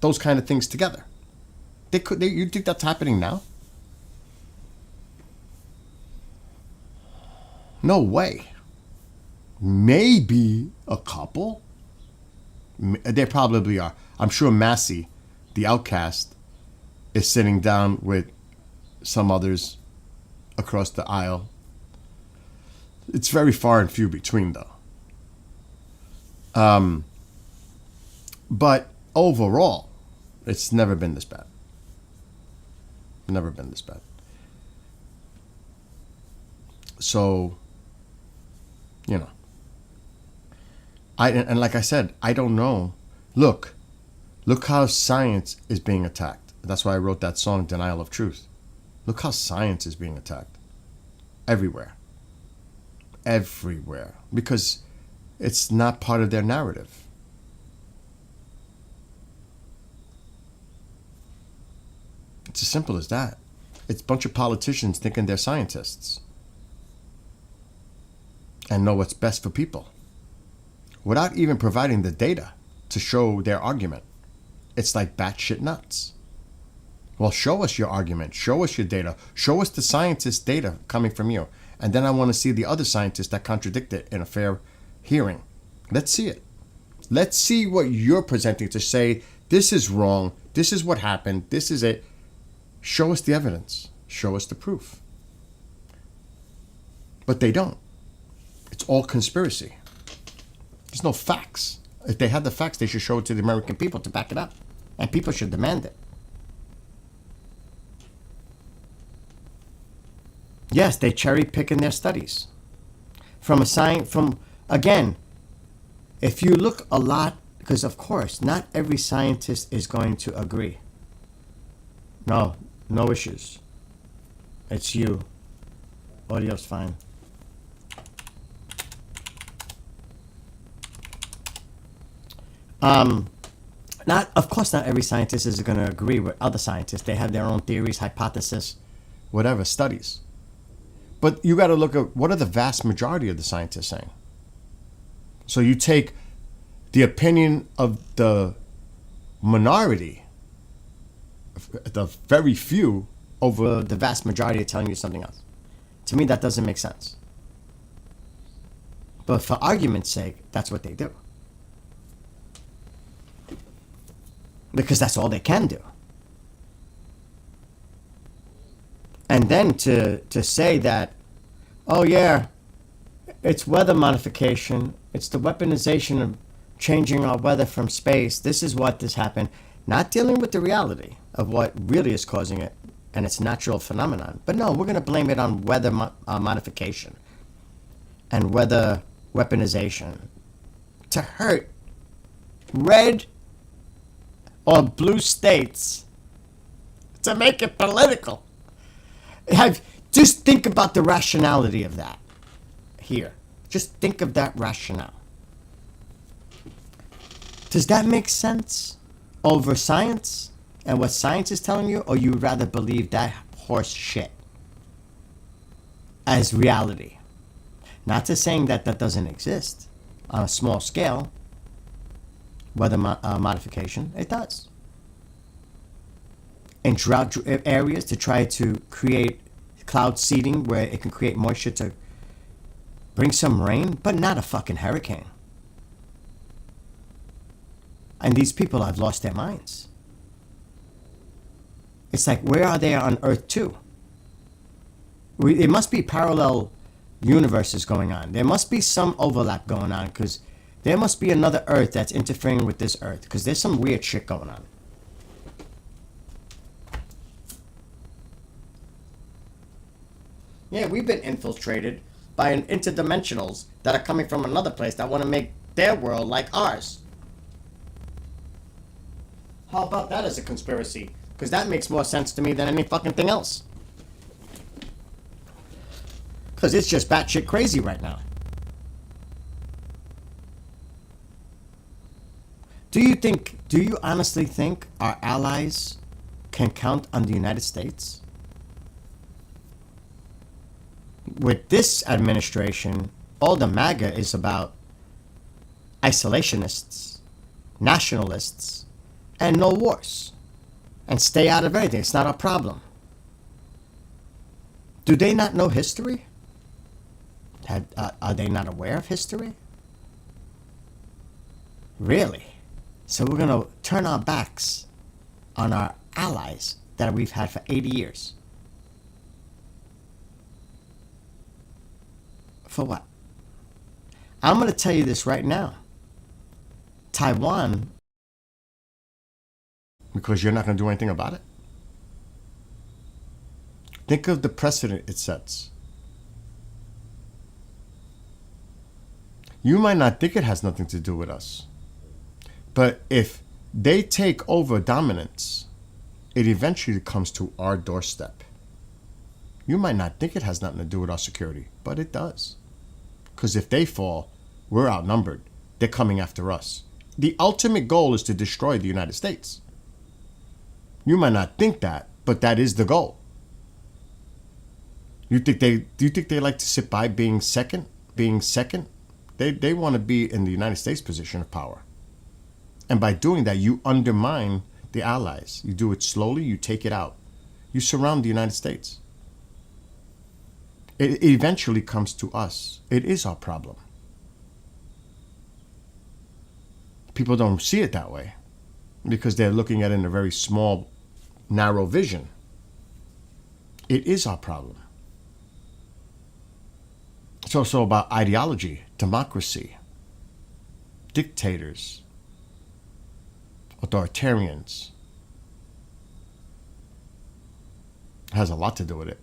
those kind of things together. You think that's happening now? No way. Maybe a couple. There probably are. I'm sure Massey, the outcast, is sitting down with some others across the aisle. It's very far and few between, though. But overall, it's never been this bad. Never been this bad. So, you know. And like I said, I don't know. Look how science is being attacked. That's why I wrote that song, Denial of Truth. Look how science is being attacked. Everywhere. Everywhere. Because it's not part of their narrative. It's as simple as that. It's a bunch of politicians thinking they're scientists and know what's best for people, without even providing the data to show their argument. It's like batshit nuts. Well, show us your argument. Show us your data. Show us the scientist data coming from you. And then I want to see the other scientists that contradict it in a fair hearing. Let's see it. Let's see what you're presenting to say, this is wrong, this is what happened, this is it. Show us the evidence. Show us the proof. But they don't. It's all conspiracy. There's no facts. If they had the facts, they should show it to the American people to back it up. And people should demand it. Yes, they cherry pick in their studies. Again, if you look a lot, because of course, not every scientist is going to agree. No issues. It's you. Audio's fine. Of course, not every scientist is going to agree with other scientists. They have their own theories, hypotheses, whatever, studies. But you got to look at what are the vast majority of the scientists saying. So you take the opinion of the minority, the very few, over the vast majority of telling you something else. To me, that doesn't make sense. But for argument's sake, that's what they do. Because that's all they can do. And then to say that, oh yeah, it's weather modification, it's the weaponization of changing our weather from space, this is what this happened, not dealing with the reality of what really is causing it and its natural phenomenon. But no, we're going to blame it on weather modification and weather weaponization to hurt red or blue states, to make it political. Just think about the rationality of that here. Just think of that rationale. Does that make sense over science and what science is telling you, or you rather believe that horse shit as reality? Not to saying that that doesn't exist on a small scale. Weather modification, it does. In drought areas, to try to create cloud seeding where it can create moisture to bring some rain, but not a fucking hurricane. And these people have lost their minds. It's like, where are they on Earth too? It must be parallel universes going on. There must be some overlap going on, because there must be another Earth that's interfering with this Earth, because there's some weird shit going on. Yeah, we've been infiltrated by interdimensionals that are coming from another place that want to make their world like ours. How about that as a conspiracy? Because that makes more sense to me than any fucking thing else. Because it's just batshit crazy right now. Do you honestly think our allies can count on the United States? With this administration, all the MAGA is about isolationists, nationalists, and no wars. And stay out of everything. It's not a problem. Do they not know history? Are they not aware of history? Really? So we're going to turn our backs on our allies that we've had for 80 years. For what? I'm going to tell you this right now. Taiwan, because you're not going to do anything about it? Think of the precedent it sets. You might not think it has nothing to do with us. But if they take over dominance, it eventually comes to our doorstep. You might not think it has nothing to do with our security, but it does. Because if they fall, we're outnumbered. They're coming after us. The ultimate goal is to destroy the United States. You might not think that, but that is the goal. Do you think they like to sit by being second? They want to be in the United States position of power. And by doing that, you undermine the allies. You do it slowly, you take it out. You surround the United States. It eventually comes to us. It is our problem. People don't see it that way because they're looking at it in a very small, narrow vision. It is our problem. It's also about ideology, democracy, dictators, authoritarians. It has a lot to do with it.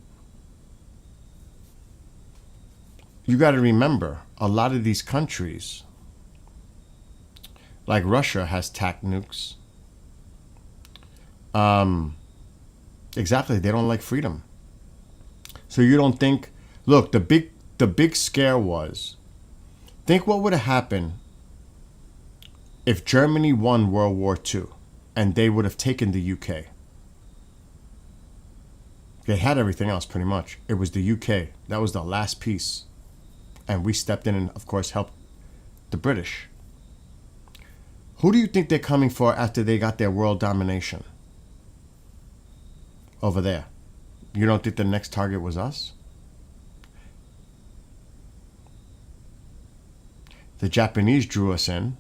You got to remember, a lot of these countries, like Russia, has TAC nukes. Exactly, they don't like freedom. So you don't think, look, the big scare was, think what would have happened if Germany won World War II and they would have taken the UK. They had everything else pretty much. It was the UK. That was the last piece. And we stepped in and, of course, helped the British. Who do you think they're coming for after they got their world domination? Over there. You don't think the next target was us? The Japanese drew us in.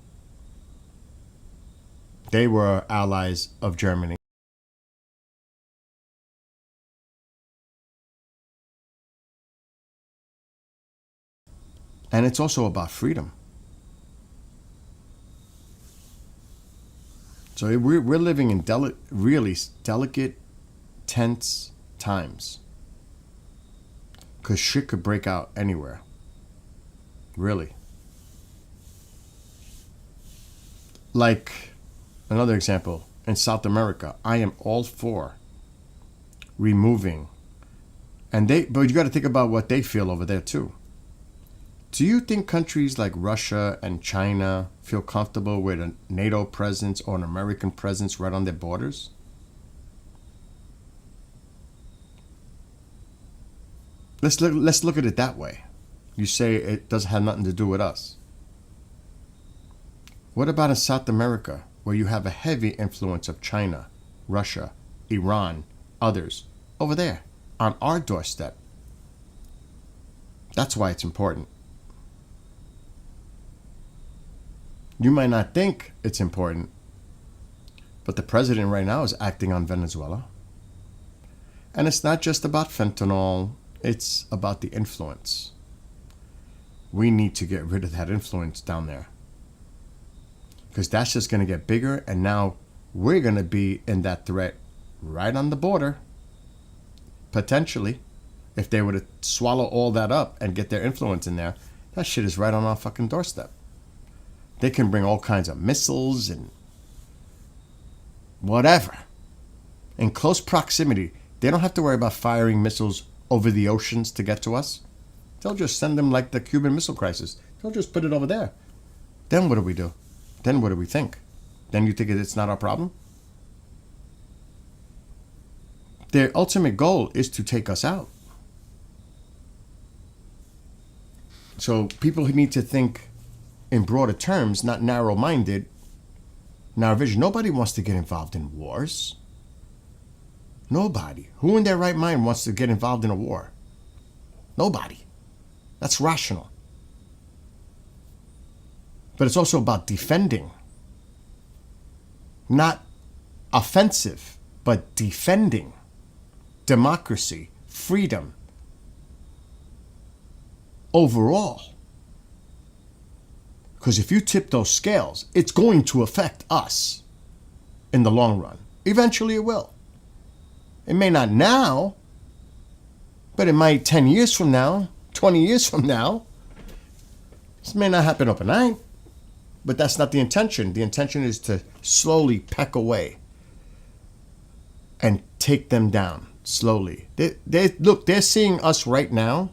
They were allies of Germany. And it's also about freedom. So we're living in really delicate, tense times. Because shit could break out anywhere. Really. Like, another example, in South America, I am all for removing. But you got to think about what they feel over there too. Do you think countries like Russia and China feel comfortable with a NATO presence or an American presence right on their borders? Let's look at it that way. You say it doesn't have nothing to do with us. What about in South America, where you have a heavy influence of China, Russia, Iran, others, over there, on our doorstep? That's why it's important. You might not think it's important, but the president right now is acting on Venezuela. And it's not just about fentanyl, it's about the influence. We need to get rid of that influence down there. Because that's just going to get bigger, and now we're going to be in that threat right on the border, potentially. If they were to swallow all that up and get their influence in there, that shit is right on our fucking doorstep. They can bring all kinds of missiles and whatever. In close proximity, they don't have to worry about firing missiles over the oceans to get to us. They'll just send them like the Cuban Missile Crisis. They'll just put it over there. Then what do we do? Then what do we think? Then you think it's not our problem? Their ultimate goal is to take us out. So people who need to think in broader terms, not narrow-minded, narrow vision. Nobody wants to get involved in wars. Nobody. Who in their right mind wants to get involved in a war? Nobody. That's rational. But it's also about defending. Not offensive, but defending democracy, freedom, overall. Because if you tip those scales, it's going to affect us in the long run. Eventually it will. It may not now, but it might 10 years from now, 20 years from now. This may not happen overnight, but that's not the intention. The intention is to slowly peck away and take them down slowly. Look, they're seeing us right now,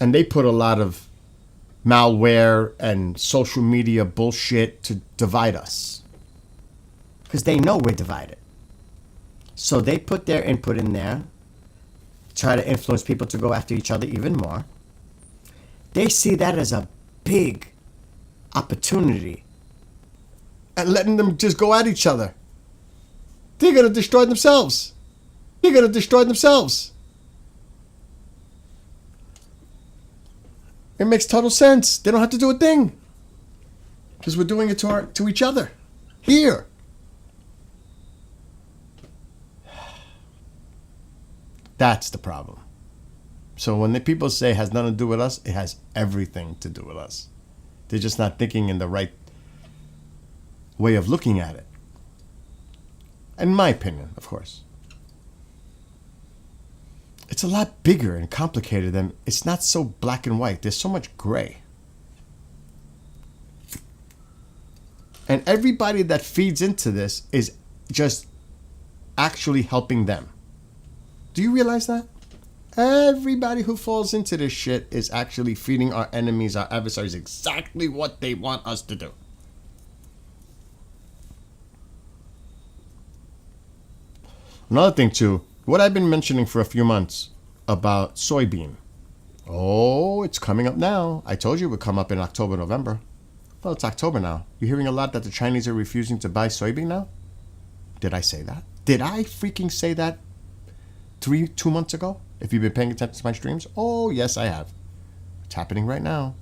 and they put a lot of malware and social media bullshit to divide us. Because they know we're divided. So they put their input in there, try to influence people to go after each other even more. They see that as a big opportunity. And letting them just go at each other. They're going to destroy themselves. They're going to destroy themselves. It makes total sense. They don't have to do a thing. Because we're doing it to each other. Here. That's the problem. So when the people say it has nothing to do with us, it has everything to do with us. They're just not thinking in the right way of looking at it. In my opinion, of course. It's a lot bigger and complicated than, it's not so black and white. There's so much gray. And everybody that feeds into this is just actually helping them. Do you realize that? Everybody who falls into this shit is actually feeding our enemies, our adversaries, exactly what they want us to do. Another thing too, what I've been mentioning for a few months about soybean. Oh, it's coming up now. I told you it would come up in October, November. Well, it's October now. You're hearing a lot that the Chinese are refusing to buy soybean now? Did I say that? Did I freaking say that 2 months ago? If you've been paying attention to my streams? Oh, yes, I have. It's happening right now.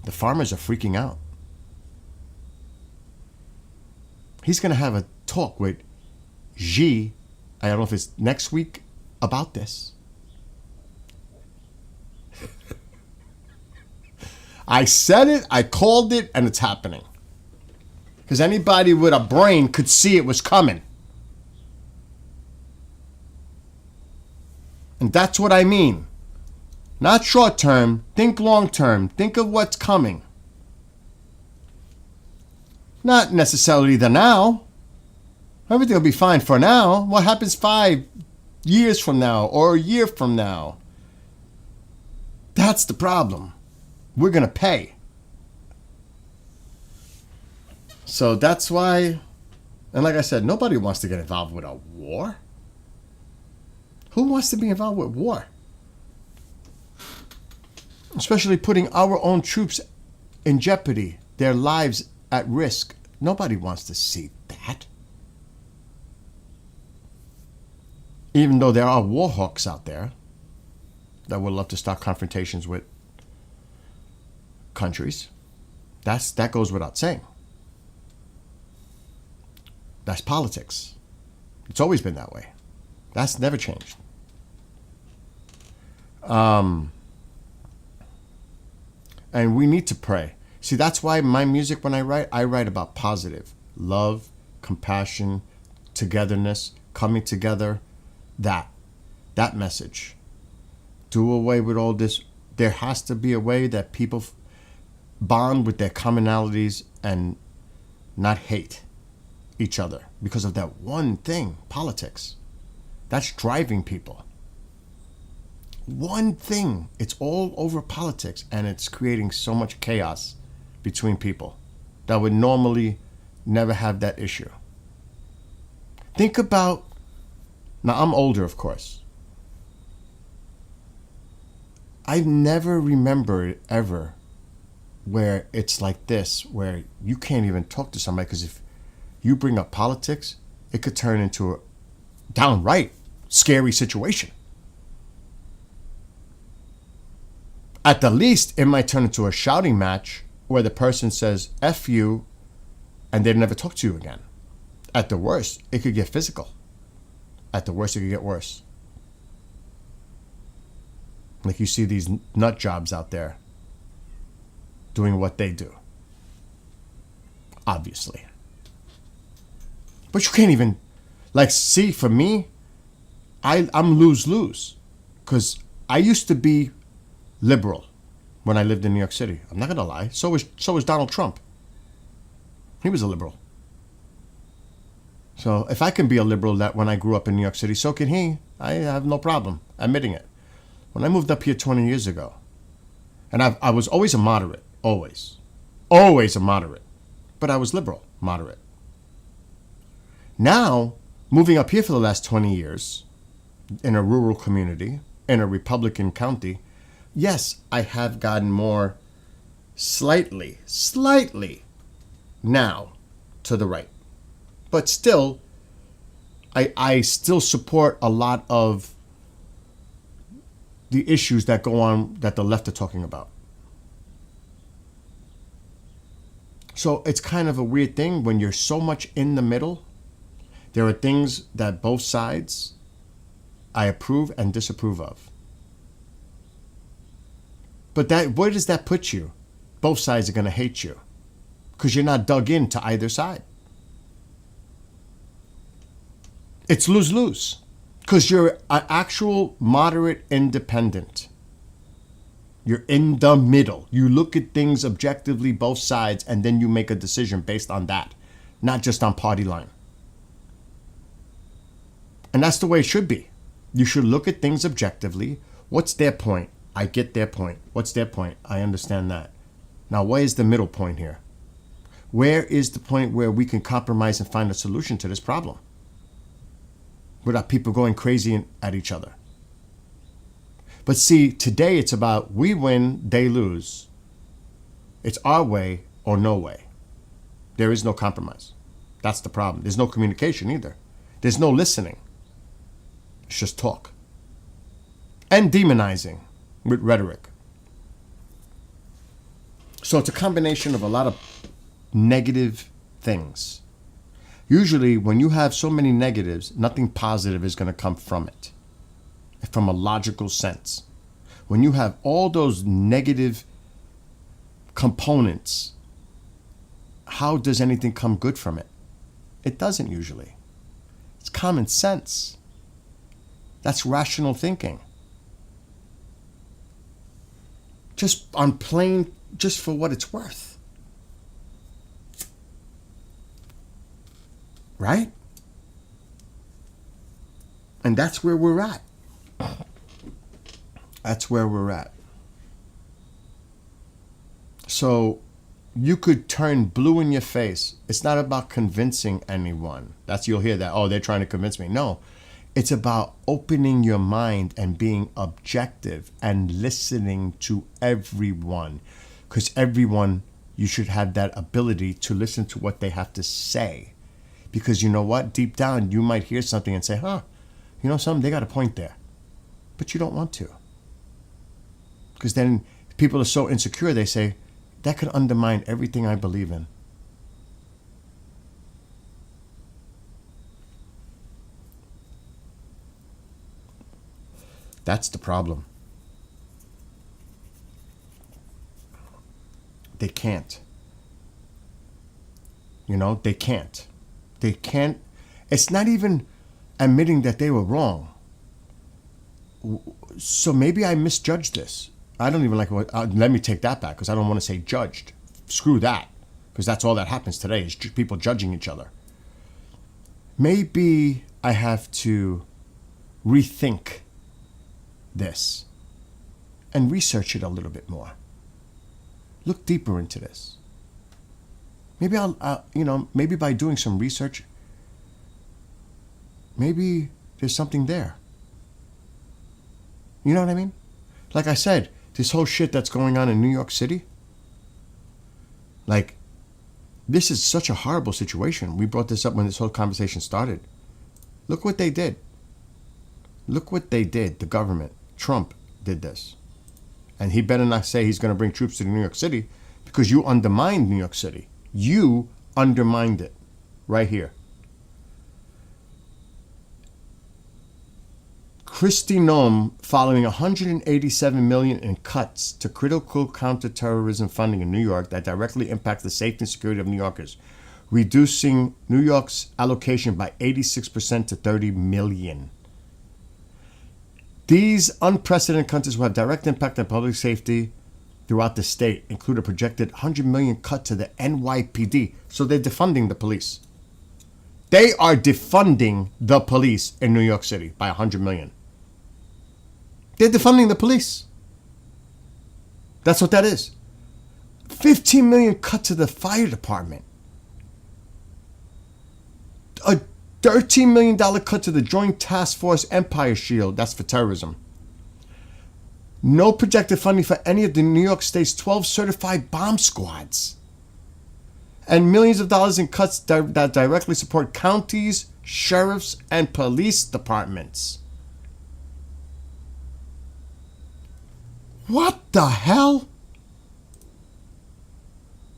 The farmers are freaking out. He's going to have a talk with Xi, I don't know if it's next week, about this. I said it, I called it, and it's happening. Because anybody with a brain could see it was coming. And that's what I mean. Not short term, think long term. Think of what's coming. Not necessarily the now. Everything will be fine for now. What happens 5 years from now or a year from now? That's the problem. We're going to pay. So that's why, and like I said, nobody wants to get involved with a war. Who wants to be involved with war? Especially putting our own troops in jeopardy, their lives at risk. Nobody wants to see that. Even though there are war hawks out there that would love to start confrontations with countries. That goes without saying. That's politics. It's always been that way. That's never changed. And we need to pray. See, that's why my music, when I write about positive, love, compassion, togetherness, coming together, that message. Do away with all this. There has to be a way that people bond with their commonalities and not hate each other because of that one thing, politics. That's driving people. One thing. It's all over politics, and it's creating so much chaos between people that would normally never have that issue. Think about, now I'm older, of course. I've never remembered ever where it's like this, where you can't even talk to somebody because if you bring up politics, it could turn into a downright scary situation. At the least, it might turn into a shouting match where the person says, F you, and they never talk to you again. At the worst, it could get physical. At the worst, it could get worse. Like you see these nut jobs out there doing what they do. Obviously. But you can't even, like, see, for me, I'm lose-lose. Because I used to be liberal when I lived in New York City. I'm not going to lie. So was Donald Trump. He was a liberal. So if I can be a liberal that when I grew up in New York City, so can he. I have no problem admitting it. When I moved up here 20 years ago, and I was always a moderate, always a moderate, but I was liberal, moderate. Now, moving up here for the last 20 years, in a rural community, in a Republican county, yes, I have gotten more slightly now to the right. But still, I still support a lot of the issues that go on that the left are talking about. So it's kind of a weird thing when you're so much in the middle. There are things that both sides I approve and disapprove of. But where does that put you? Both sides are going to hate you because you're not dug into either side. It's lose-lose because you're an actual moderate independent. You're in the middle. You look at things objectively, both sides, and then you make a decision based on that, not just on party line. And that's the way it should be. You should look at things objectively. What's their point? I get their point. What's their point? I understand that. Now, where is the middle point here? Where is the point where we can compromise and find a solution to this problem without people going crazy at each other? But see, today it's about we win, they lose. It's our way or no way. There is no compromise. That's the problem. There's no communication either. There's no listening. It's just talk. And demonizing with rhetoric. So it's a combination of a lot of negative things. Usually when you have so many negatives, nothing positive is going to come from it. From a logical sense. When you have all those negative components, how does anything come good from it? It doesn't usually. It's common sense. That's rational thinking. Just on plain, just for what it's worth. Right? And that's where we're at. That's where we're at. So you could turn blue in your face. It's not about convincing anyone. You'll hear that. Oh, they're trying to convince me. No, it's about opening your mind and being objective and listening to everyone. Because everyone, you should have that ability to listen to what they have to say. Because you know what? Deep down, you might hear something and say, you know something? They got a point there. But you don't want to. Because then people are so insecure, they say, that could undermine everything I believe in. That's the problem. They can't. They can't. They can't. It's not even admitting that they were wrong. So maybe I misjudged this. I don't even like what. Let me take that back because I don't want to say judged. Screw that, because that's all that happens today is people judging each other. Maybe I have to rethink this and research it a little bit more. Look deeper into this. Maybe maybe by doing some research, maybe there's something there. You know what I mean? Like I said, this whole shit that's going on in New York City, this is such a horrible situation. We brought this up when this whole conversation started. Look what they did. Look what they did, the government. Trump did this. And he better not say he's going to bring troops to New York City because you undermined New York City. You undermined it right here. Kristi Noem following $187 million in cuts to critical counterterrorism funding in New York that directly impacts the safety and security of New Yorkers, reducing New York's allocation by 86% to $30 million. These unprecedented cuts will have direct impact on public safety throughout the state, include a projected $100 million cut to the NYPD. So they're defunding the police. They are defunding the police in New York City by $100 million. They're defunding the police. That's what that is. $15 million cut to the fire department. A $13 million cut to the Joint Task Force Empire Shield. That's for terrorism. No projected funding for any of the New York State's 12 certified bomb squads. And millions of dollars in cuts that directly support counties, sheriffs, and police departments. What the hell?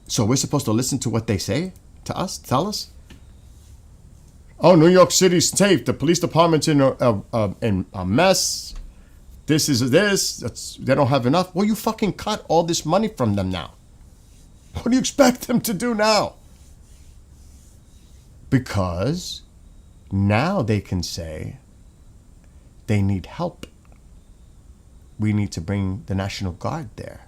So we're supposed to listen to what they say to us, tell us? Oh, New York City's safe. The police department's in a mess. this is this. They don't have enough. Well, you fucking cut all this money from them now. What do you expect them to do now? Because now they can say they need help. We need to bring the National Guard there.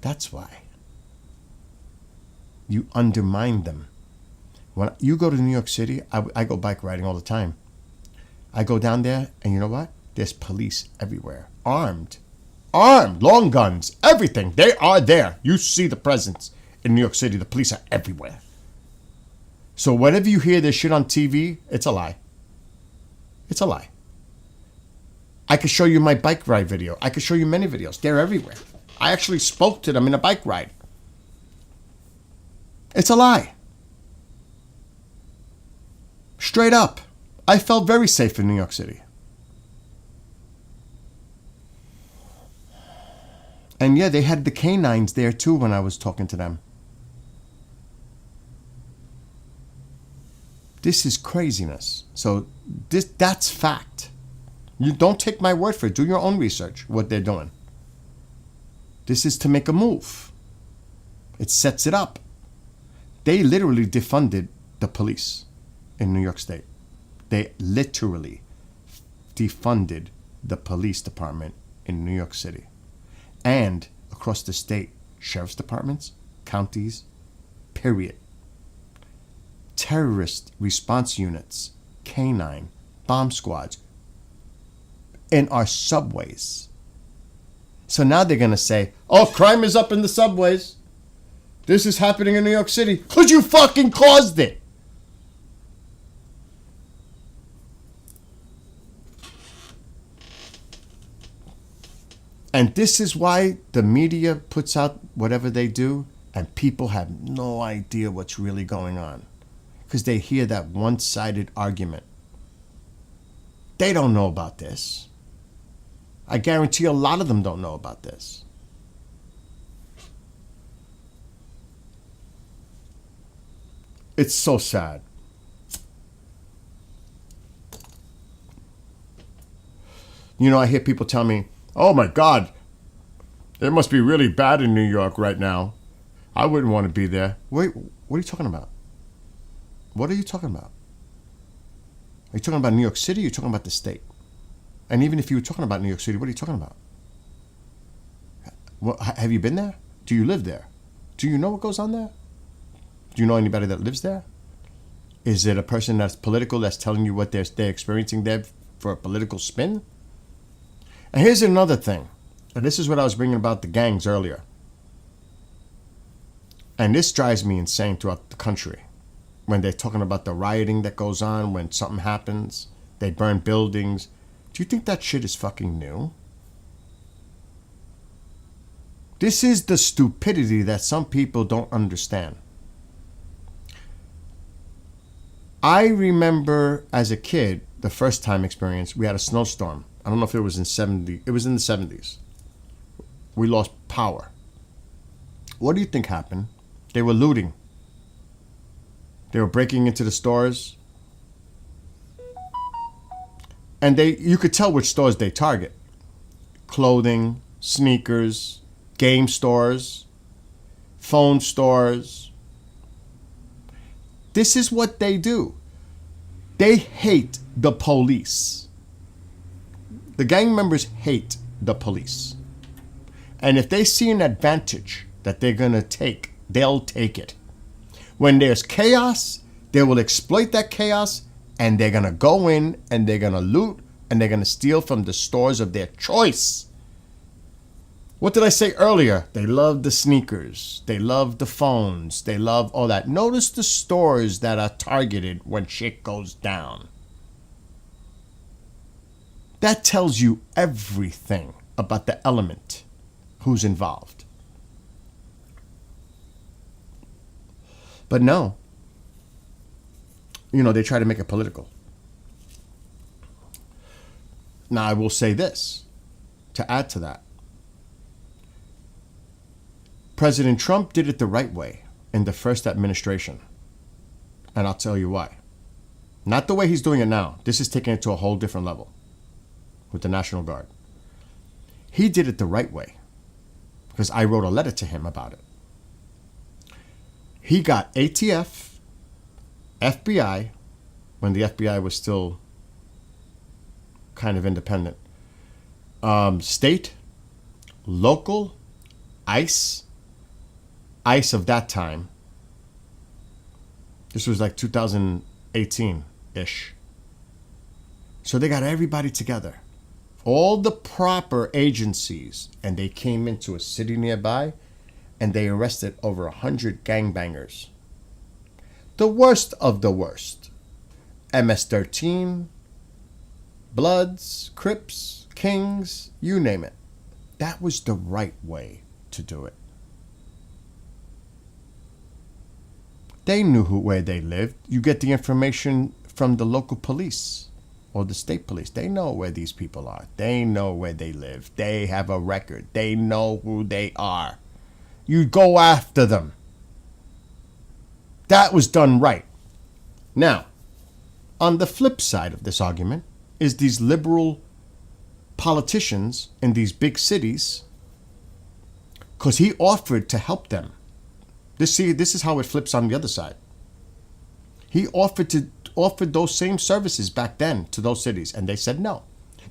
That's why. You undermine them. When you go to New York City, I go bike riding all the time. I go down there, and you know what? There's police everywhere. Armed, long guns, everything. They are there. You see the presence in New York City. The police are everywhere. So whenever you hear this shit on TV, it's a lie. It's a lie. I could show you my bike ride video. I could show you many videos. They're everywhere. I actually spoke to them in a bike ride. It's a lie. Straight up. I felt very safe in New York City. And yeah, they had the canines there too when I was talking to them. This is craziness. So that's fact. You don't take my word for it. Do your own research, what they're doing. This is to make a move. It sets it up. They literally defunded the police in New York State. They literally defunded the police department in New York City. And across the state, sheriff's departments, counties, period. Terrorist response units, canine, bomb squads, in our subways. So now they're going to say, oh, crime is up in the subways. This is happening in New York City because you fucking caused it. And this is why the media puts out whatever they do, and people have no idea what's really going on. Because they hear that one-sided argument. They don't know about this. I guarantee a lot of them don't know about this. It's so sad. You know, I hear people tell me, oh my God, it must be really bad in New York right now. I wouldn't want to be there. Wait, what are you talking about? What are you talking about? Are you talking about New York City or are you talking about the state? And even if you were talking about New York City, what are you talking about? Well, have you been there? Do you live there? Do you know what goes on there? Do you know anybody that lives there? Is it a person that's political that's telling you what they're experiencing there for a political spin? And here's another thing. And this is what I was bringing about the gangs earlier. And this drives me insane throughout the country. When they're talking about the rioting that goes on, when something happens, they burn buildings. Do you think that shit is fucking new? This is the stupidity that some people don't understand. I remember as a kid, the first time experience, we had a snowstorm. I don't know if it was in it was in the 70s. We lost power. What do you think happened? They were looting. They were breaking into the stores. And you could tell which stores they target. Clothing, sneakers, game stores, phone stores. This is what they do. They hate the police. The gang members hate the police. And if they see an advantage that they're going to take, they'll take it. When there's chaos, they will exploit that chaos, and they're going to go in and they're going to loot and they're going to steal from the stores of their choice. What did I say earlier? They love the sneakers. They love the phones. They love all that. Notice the stores that are targeted when shit goes down. That tells you everything about the element who's involved. But no. You know, they try to make it political. Now, I will say this to add to that. President Trump did it the right way in the first administration. And I'll tell you why. Not the way he's doing it now. This is taking it to a whole different level with the National Guard. He did it the right way because I wrote a letter to him about it. He got ATF, FBI, when the FBI was still kind of independent, state, local, ICE of that time. This was like 2018-ish. So they got everybody together, all the proper agencies, and they came into a city nearby and they arrested over 100 gangbangers. The worst of the worst. MS-13, Bloods, Crips, Kings, you name it. That was the right way to do it. They knew where they lived. You get the information from the local police or the state police. They know where these people are. They know where they live. They have a record. They know who they are. You go after them. That was done right. Now, on the flip side of this argument is these liberal politicians in these big cities, because he offered to help them. This is how it flips on the other side. He offered those same services back then to those cities, and they said no.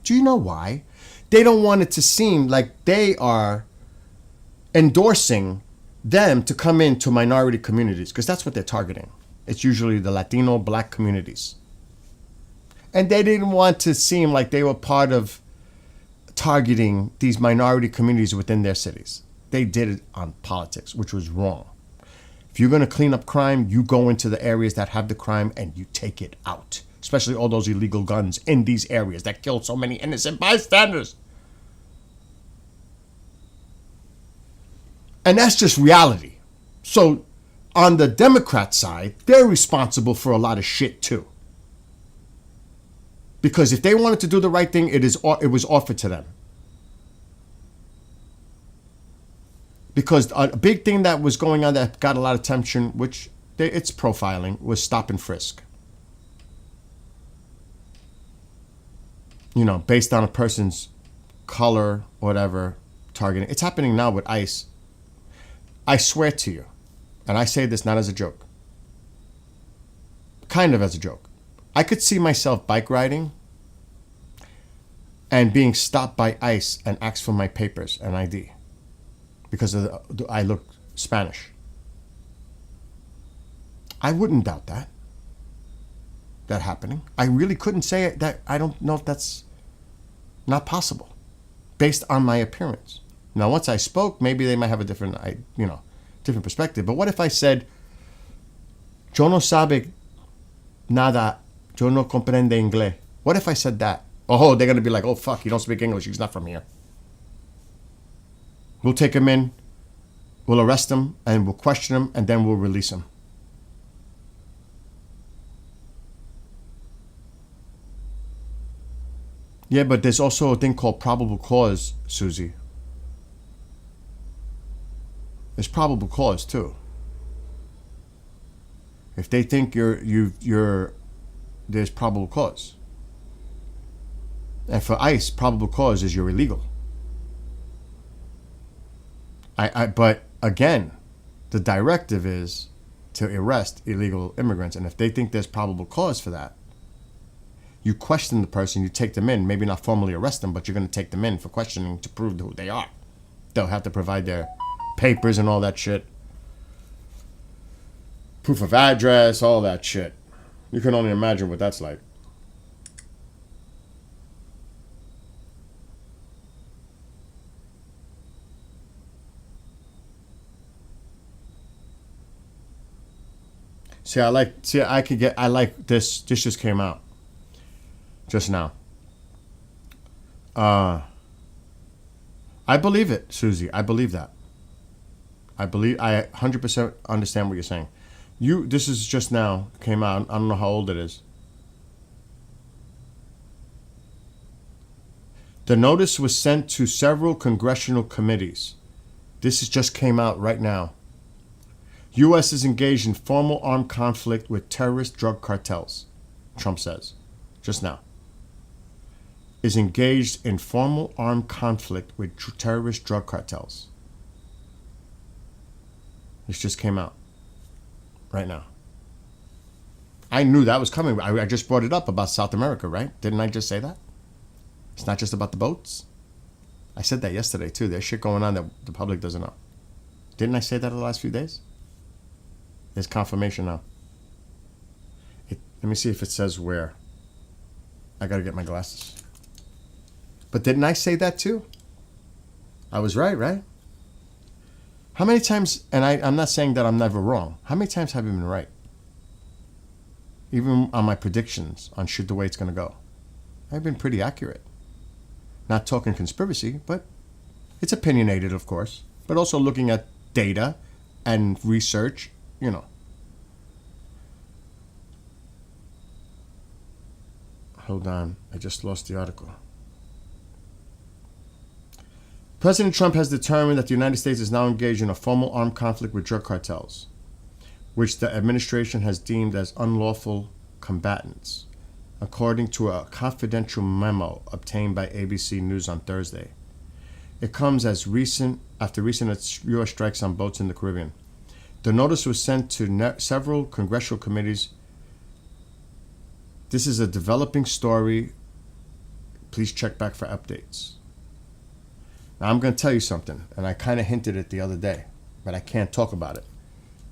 Do you know why? They don't want it to seem like they are endorsing them to come into minority communities, because that's what they're targeting. It's usually the Latino, black communities. And they didn't want to seem like they were part of targeting these minority communities within their cities. They did it on politics, which was wrong. If you're going to clean up crime, you go into the areas that have the crime and you take it out. Especially all those illegal guns in these areas that kill so many innocent bystanders. And that's just reality. So on the Democrat side, they're responsible for a lot of shit too. Because if they wanted to do the right thing, it was offered to them. Because a big thing that was going on that got a lot of attention, which it's profiling, was stop and frisk. You know, based on a person's color, whatever, targeting. It's happening now with ICE. I swear to you, and I say this not as a joke, kind of as a joke. I could see myself bike riding and being stopped by ICE and asked for my papers and ID because I look Spanish. I wouldn't doubt that happening. I really couldn't say it, that I don't know if that's not possible based on my appearance. Now, once I spoke, maybe they might have a different perspective. But what if I said, "Yo no sabe nada, yo no comprende inglés"? What if I said that? Oh, they're going to be like, "Oh, fuck, you don't speak English. He's not from here." We'll take him in, we'll arrest him, and we'll question him, and then we'll release him. Yeah, but there's also a thing called probable cause, Susie. There's probable cause too. If they think there's probable cause. And for ICE, probable cause is you're illegal. But again, the directive is to arrest illegal immigrants, and if they think there's probable cause for that, you question the person, you take them in, maybe not formally arrest them, but you're going to take them in for questioning to prove who they are. They'll have to provide their papers and all that shit. Proof of address, all that shit. You can only imagine what that's like. I like this. This just came out just now. I believe it, Susie. I believe that. I 100% understand what you're saying. This is just now came out. I don't know how old it is. The notice was sent to several congressional committees. This just came out right now. U.S. is engaged in formal armed conflict with terrorist drug cartels. Trump says, just now, is engaged in formal armed conflict with terrorist drug cartels. This just came out right now. I knew that was coming. I just brought it up about South America, right? Didn't I just say that? It's not just about the boats. I said that yesterday too. There's shit going on that the public doesn't know. Didn't I say that the last few days? There's confirmation now. Let me see if it says where. I gotta get my glasses. But didn't I say that too? I was right? How many times, and I'm not saying that I'm never wrong. How many times have I been right? Even on my predictions on the way it's gonna go. I've been pretty accurate. Not talking conspiracy, but it's opinionated, of course. But also looking at data and research, you know. Hold on, I just lost the article. President Trump has determined that the United States is now engaged in a formal armed conflict with drug cartels, which the administration has deemed as unlawful combatants, according to a confidential memo obtained by ABC News on Thursday. It comes after recent U.S. strikes on boats in the Caribbean. The notice was sent to several congressional committees. This is a developing story. Please check back for updates. Now, I'm going to tell you something, and I kind of hinted it the other day, but I can't talk about it.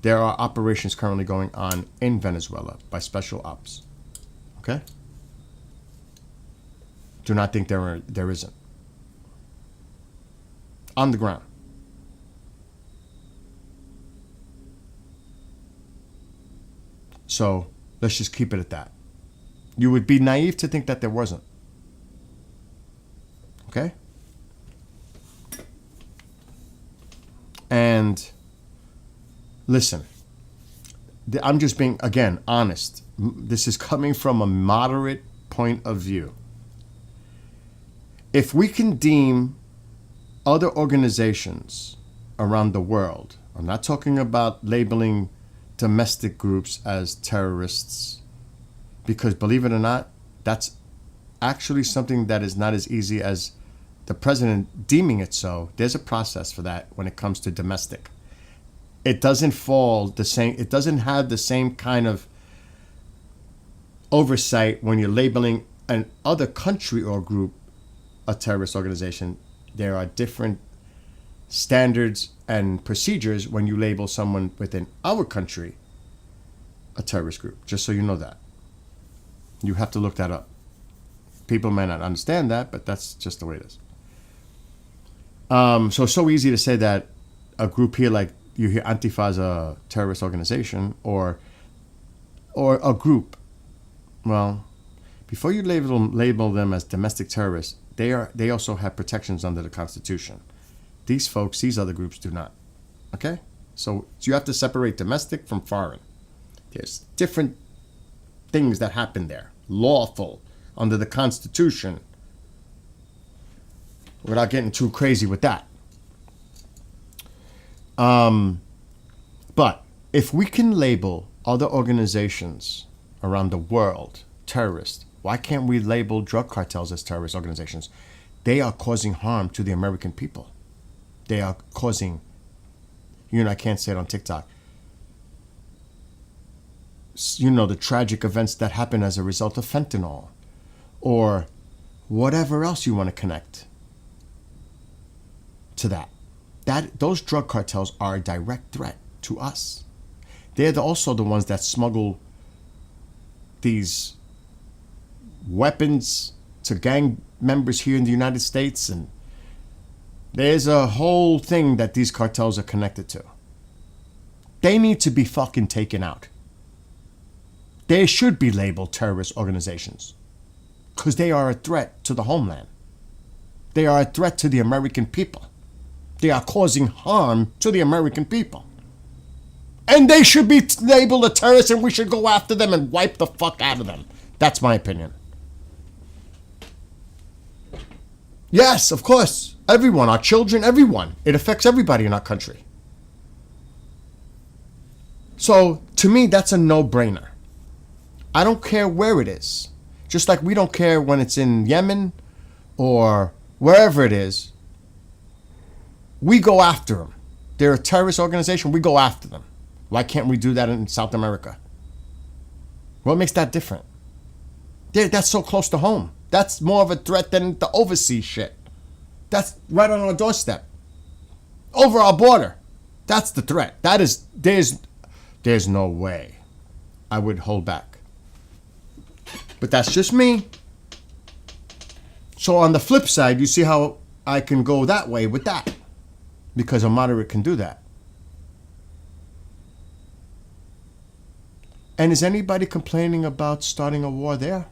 There are operations currently going on in Venezuela by special ops. Okay? Do not think there isn't. On the ground. So let's just keep it at that. You would be naive to think that there wasn't. Okay? And listen, I'm just being, again, honest. This is coming from a moderate point of view. If we can deem other organizations around the world, I'm not talking about labeling domestic groups as terrorists, because believe it or not, that's actually something that is not as easy as the president deeming it so. There's a process for that when it comes to domestic. It doesn't fall the same, it doesn't have the same kind of oversight when you're labeling an other country or group a terrorist organization. There are different standards and procedures when you label someone within our country a terrorist group, just so you know that. You have to look that up. People may not understand that, but that's just the way it is. So it's so easy to say that a group here, like you hear Antifa is a terrorist organization, or a group. Well, before you label them as domestic terrorists, they also have protections under the Constitution. These folks, these other groups do not. Okay? So you have to separate domestic from foreign. There's different things that happen there. Lawful under the Constitution. Without getting too crazy with that. But if we can label other organizations around the world terrorist, why can't we label drug cartels as terrorist organizations? They are causing harm to the American people. They are causing, I can't say it on TikTok, the tragic events that happen as a result of fentanyl or whatever else you want to connect to that. Those drug cartels are a direct threat to us. They're also the ones that smuggle these weapons to gang members here in the United States, and there's a whole thing that these cartels are connected to. They need to be fucking taken out. They should be labeled terrorist organizations because they are a threat to the homeland. They are a threat to the American people. They are causing harm to the American people. And they should be labeled a terrorist, and we should go after them and wipe the fuck out of them. That's my opinion. Yes, of course. Everyone, our children, everyone. It affects everybody in our country. So, to me, that's a no-brainer. I don't care where it is. Just like we don't care when it's in Yemen or wherever it is. We go after them. They're a terrorist organization. We go after them. Why can't we do that in South America? What makes that different? That's so close to home. That's more of a threat than the overseas shit. That's right on our doorstep. Over our border. That's the threat. That is, there's no way I would hold back. But that's just me. So on the flip side, you see how I can go that way with that. Because a moderate can do that. And is anybody complaining about starting a war there?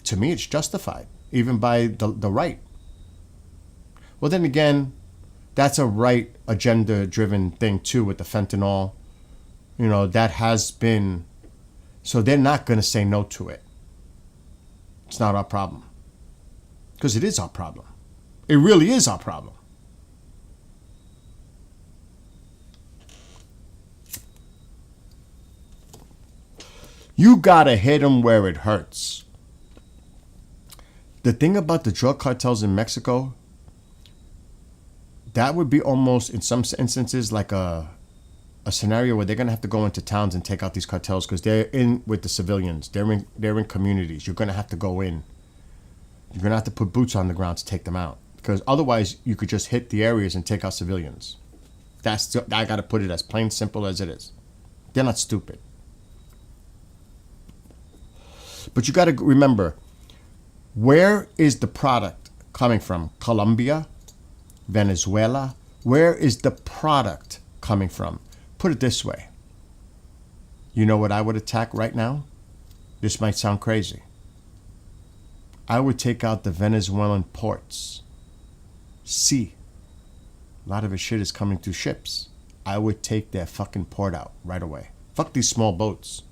To me, it's justified, even by the right. Well, then again, that's a right agenda-driven thing too with the fentanyl. You know, that has been... So they're not going to say no to it. It's not our problem. Because it is our problem. It really is our problem. You gotta hit them where it hurts. The thing about the drug cartels in Mexico, that would be almost, in some instances, like a scenario where they're gonna have to go into towns and take out these cartels because they're in with the civilians. They're in communities. You're gonna have to go in. You're gonna have to put boots on the ground to take them out because otherwise you could just hit the areas and take out civilians. I gotta put it as plain simple as it is. They're not stupid. But you got to remember, where is the product coming from? Colombia? Venezuela? Where is the product coming from? Put it this way. You know what I would attack right now? This might sound crazy. I would take out the Venezuelan ports. Sea. A lot of his shit is coming through ships. I would take their fucking port out right away. Fuck these small boats.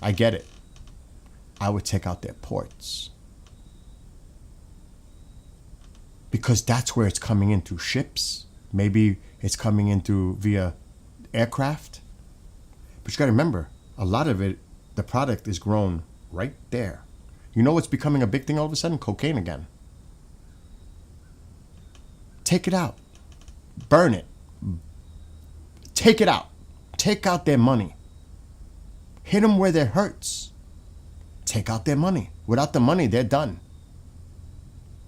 I get it. I would take out their ports. Because that's where it's coming in through ships. Maybe it's coming in through via aircraft. But you got to remember, a lot of it, the product is grown right there. You know what's becoming a big thing all of a sudden? Cocaine again. Take it out. Burn it. Take it out. Take out their money. Hit them where it hurts. Take out their money. Without the money, they're done.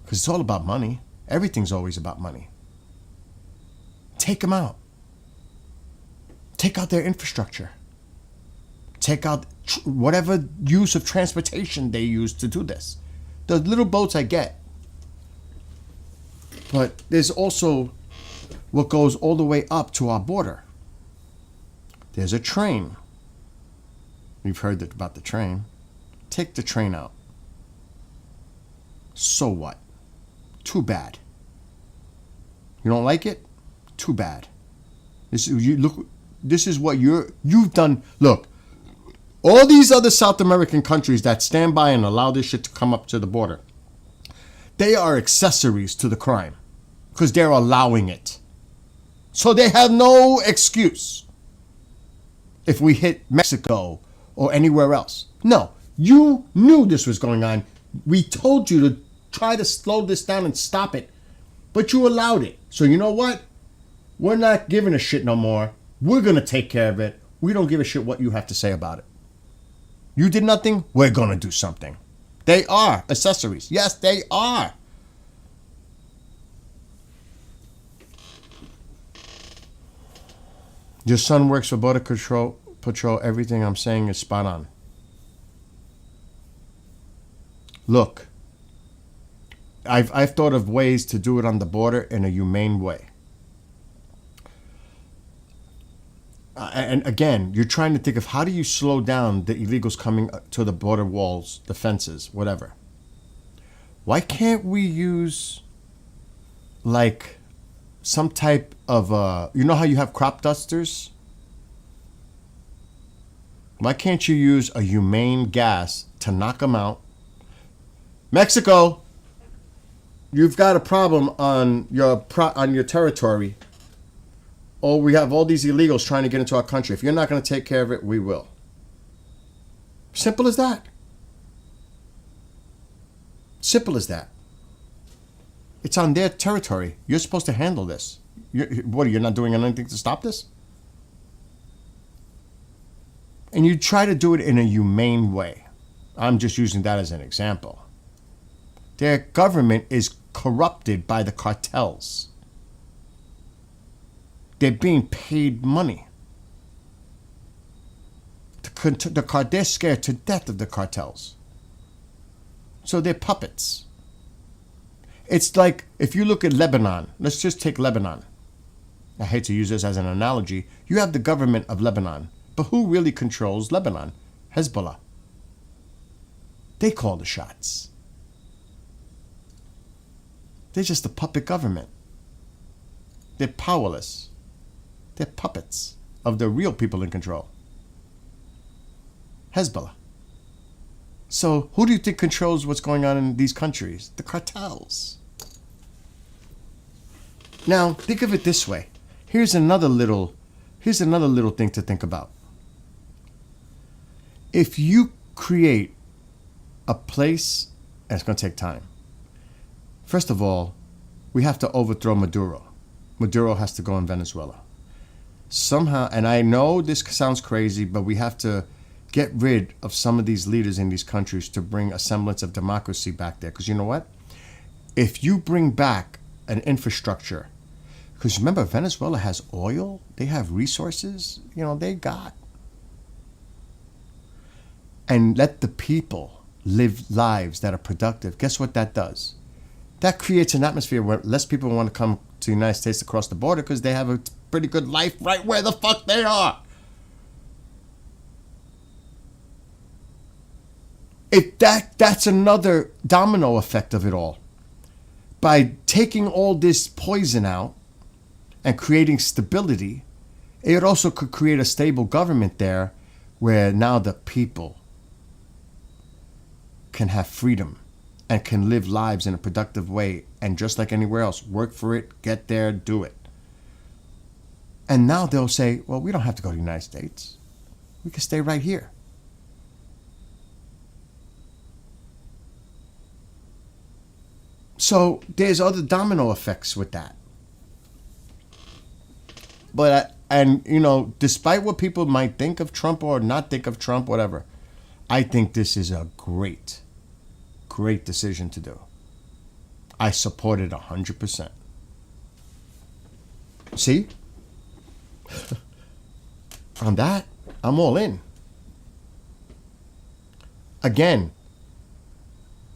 Because it's all about money. Everything's always about money. Take them out. Take out their infrastructure. Take out whatever use of transportation they use to do this. The little boats I get. But there's also what goes all the way up to our border. There's a train. You've heard about the train. Take the train out. So what? Too bad. You don't like it? Too bad. This is what you've done. Look, all these other South American countries that stand by and allow this shit to come up to the border, they are accessories to the crime because they're allowing it. So they have no excuse if we hit Mexico or anywhere else. No. You knew this was going on. We told you to try to slow this down and stop it. But you allowed it. So you know what? We're not giving a shit no more. We're going to take care of it. We don't give a shit what you have to say about it. You did nothing. We're going to do something. They are accessories. Yes, they are. Your son works for Border Patrol. Everything I'm saying is spot on. Look, I've thought of ways to do it on the border in a humane way. And again, you're trying to think of how do you slow down the illegals coming to the border walls, the fences, whatever. Why can't we use like some type of, you know how you have crop dusters? Why can't you use a humane gas to knock them out? Mexico, you've got a problem on your territory. Oh, we have all these illegals trying to get into our country. If you're not going to take care of it, we will. Simple as that. Simple as that. It's on their territory. You're supposed to handle this. You're not doing anything to stop this? And you try to do it in a humane way. I'm just using that as an example. Their government is corrupted by the cartels. They're being paid money. They're scared to death of the cartels. So they're puppets. It's like if you look at Lebanon. Let's just take Lebanon. I hate to use this as an analogy. You have the government of Lebanon. But who really controls Lebanon? Hezbollah. They call the shots. They're just a puppet government. They're powerless. They're puppets of the real people in control. Hezbollah. So who do you think controls what's going on in these countries? The cartels. Now, think of it this way. Here's another little thing to think about. If you create a place, and it's going to take time. First of all, we have to overthrow Maduro. Maduro has to go in Venezuela. Somehow, and I know this sounds crazy, but we have to get rid of some of these leaders in these countries to bring a semblance of democracy back there. Because you know what? If you bring back an infrastructure, because remember, Venezuela has oil, they have resources, they got. And let the people live lives that are productive. Guess what that does? That creates an atmosphere where less people want to come to the United States to cross the border because they have a pretty good life right where the fuck they are. That's another domino effect of it all. By taking all this poison out and creating stability, it also could create a stable government there where now the people can have freedom and can live lives in a productive way, and just like anywhere else, work for it, get there, do it. And now they'll say, well, we don't have to go to the United States. We can stay right here. So there's other domino effects with that. But, despite what people might think of Trump or not think of Trump, whatever, I think this is a great decision to do. I support it 100%. See? On that, I'm all in. Again,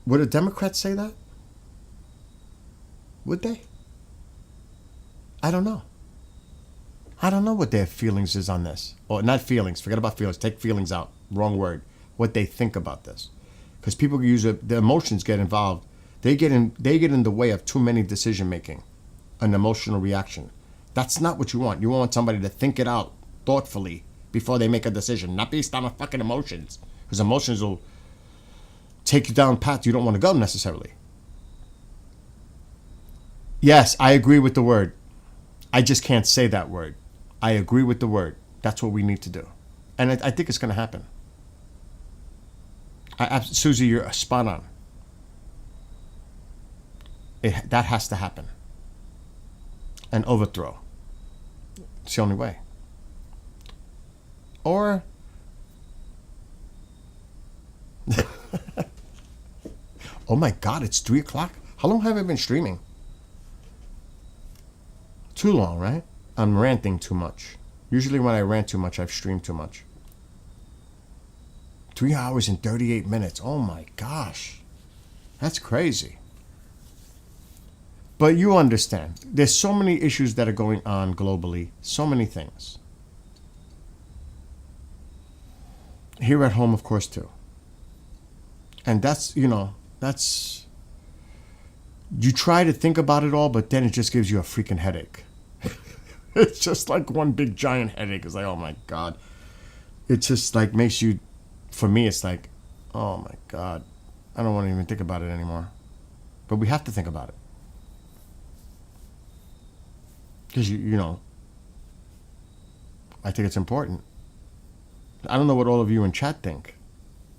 would a Democrat say that? Would they? I don't know. I don't know what their feelings is on this. Or not feelings. Forget about feelings. Take feelings out. Wrong word. What they think about this. Because people use it. The emotions get involved. They get in the way of too many decision making. An emotional reaction. That's not what you want. You want somebody to think it out thoughtfully before they make a decision. Not based on fucking emotions. Because emotions will take you down paths you don't want to go necessarily. Yes, I agree with the word. I just can't say that word. I agree with the word. That's what we need to do. And I think it's going to happen. Susie, you're spot on. That has to happen. An overthrow. It's the only way. Or... oh my God, it's 3 o'clock? How long have I been streaming? Too long, right? I'm ranting too much. Usually when I rant too much, I've streamed too much. 3 hours and 38 minutes. Oh my gosh. That's crazy. But you understand. There's so many issues that are going on globally. So many things. Here at home, of course, too. And that's, that's... You try to think about it all, but then it just gives you a freaking headache. It's just like one big giant headache. It's like, oh my God. It just like makes you, for me, it's like, oh my God. I don't want to even think about it anymore. But we have to think about it. Because, I think it's important. I don't know what all of you in chat think.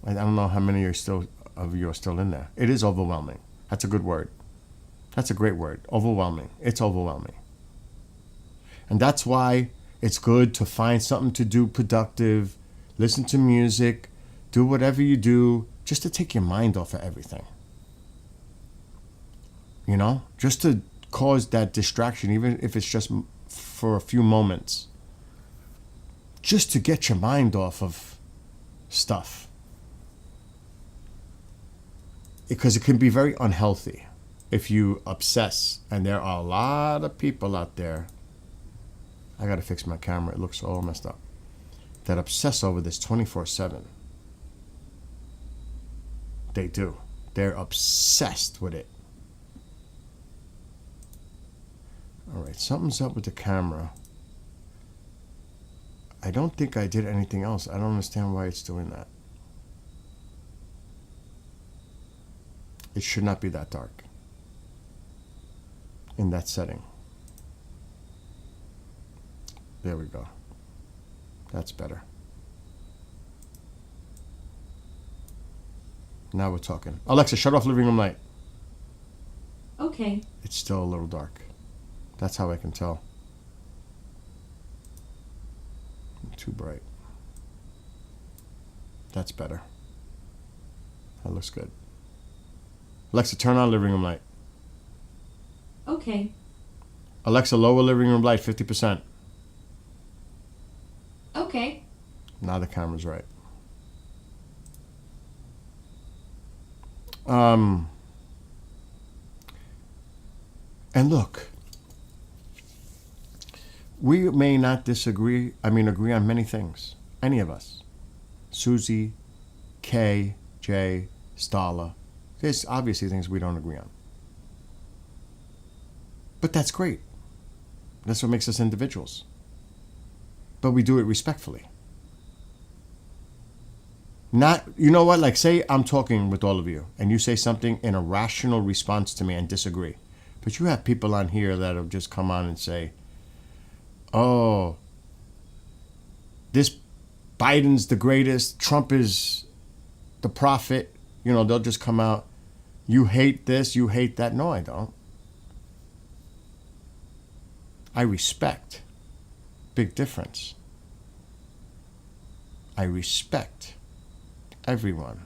I don't know how many of you are still in there. It is overwhelming. That's a good word. That's a great word. Overwhelming. It's overwhelming. And that's why it's good to find something to do productive, listen to music, do whatever you do, just to take your mind off of everything. You know, just to cause that distraction, even if it's just for a few moments. Just to get your mind off of stuff. Because it can be very unhealthy if you obsess. And there are a lot of people out there. I gotta fix my camera. It looks all messed up. That obsess over this 24/7. They do. They're obsessed with it. All right, something's up with the camera. I don't think I did anything else. I don't understand why it's doing that. It should not be that dark in that setting. There we go. That's better. Now we're talking. Alexa, shut off living room light.
Okay.
It's still a little dark. That's how I can tell. Too bright. That's better. That looks good. Alexa, turn on living room light.
Okay.
Alexa, lower living room light 50%.
Okay.
Now the camera's right. And look, we may not agree on many things. Any of us. Susie, Kay, Jay, Stala. There's obviously things we don't agree on. But that's great. That's what makes us individuals. But we do it respectfully. Not, you know what, like say I'm talking with all of you and you say something in a rational response to me and disagree. But you have people on here that have just come on and say, oh, this Biden's the greatest, Trump is the prophet. You know, they'll just come out, you hate this, you hate that. No, I don't. I respect. Big difference. I respect everyone.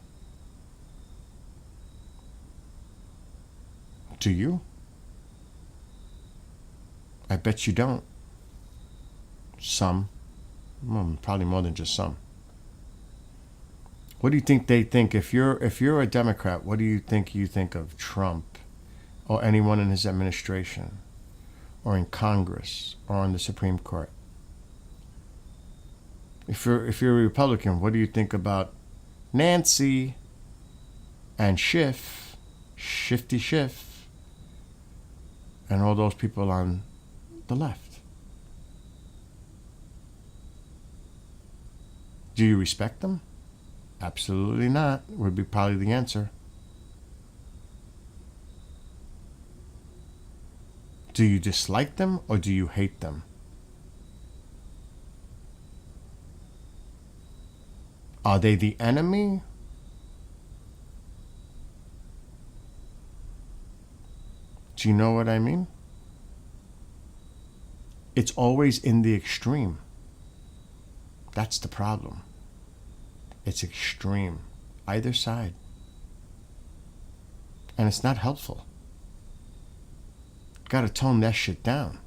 Do you? I bet you don't. Some. Well, probably more than just some. What do you think they think? If you're a Democrat, what do you think of Trump or anyone in his administration or in Congress or on the Supreme Court? If you're a Republican, what do you think about Nancy and Schiff, Shifty Schiff, and all those people on the left? Do you respect them? Absolutely not, would be probably the answer. Do you dislike them or do you hate them? Are they the enemy? Do you know what I mean? It's always in the extreme. That's the problem. It's extreme. Either side. And it's not helpful. Gotta tone that shit down.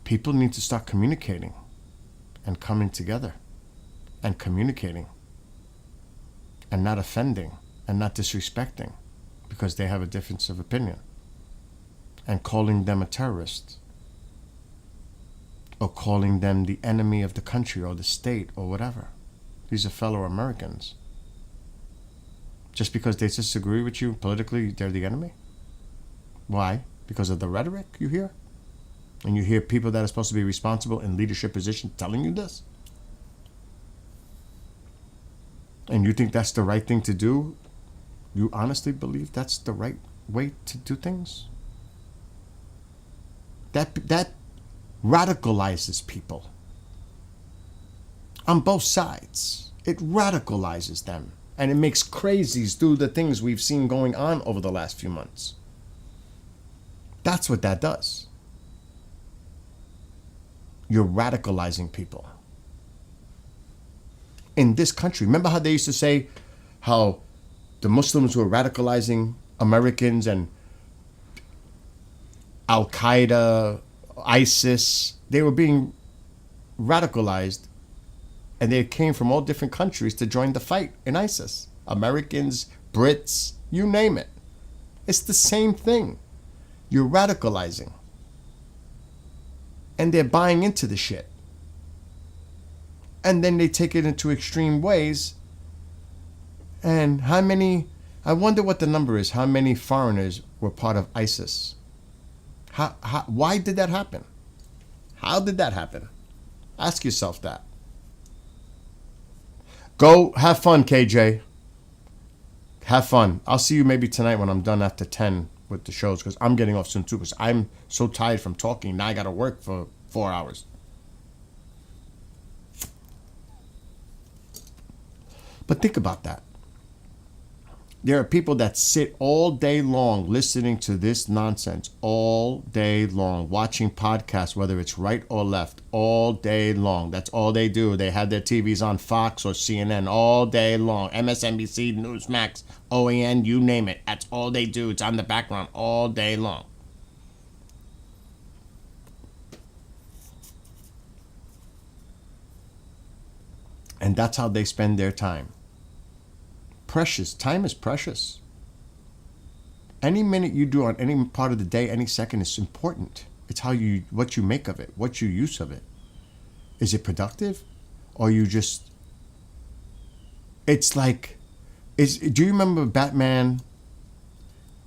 People need to start communicating and coming together and communicating and not offending and not disrespecting because they have a difference of opinion and calling them a terrorist or calling them the enemy of the country or the state or whatever. These are fellow Americans. Just because they disagree with you politically, they're the enemy? Why? Because of the rhetoric you hear? And you hear people that are supposed to be responsible in leadership positions telling you this? And you think that's the right thing to do? You honestly believe that's the right way to do things? That radicalizes people on both sides. It radicalizes them. And it makes crazies do the things we've seen going on over the last few months. That's what that does. You're radicalizing people. In this country, remember how they used to say how the Muslims were radicalizing Americans and Al-Qaeda, ISIS, they were being radicalized, and they came from all different countries to join the fight in ISIS. Americans, Brits, you name it. It's the same thing. You're radicalizing. And they're buying into the shit. And then they take it into extreme ways. And how many, I wonder what the number is, how many foreigners were part of ISIS? Why did that happen? How did that happen? Ask yourself that. Go have fun, KJ. Have fun. I'll see you maybe tonight when I'm done after 10 with the shows, because I'm getting off soon too, because I'm so tired from talking. Now I got to work for 4 hours. But think about that. There are people that sit all day long listening to this nonsense all day long, watching podcasts, whether it's right or left, all day long. That's all they do. They have their TVs on Fox or CNN all day long. MSNBC, Newsmax, OAN, you name it. That's all they do. It's on the background all day long. And that's how they spend their time. Precious. Time is precious. Any minute you do on any part of the day, any second is important. It's what you make of it, what you use of it. Is it productive? Or you just, it's like, do you remember Batman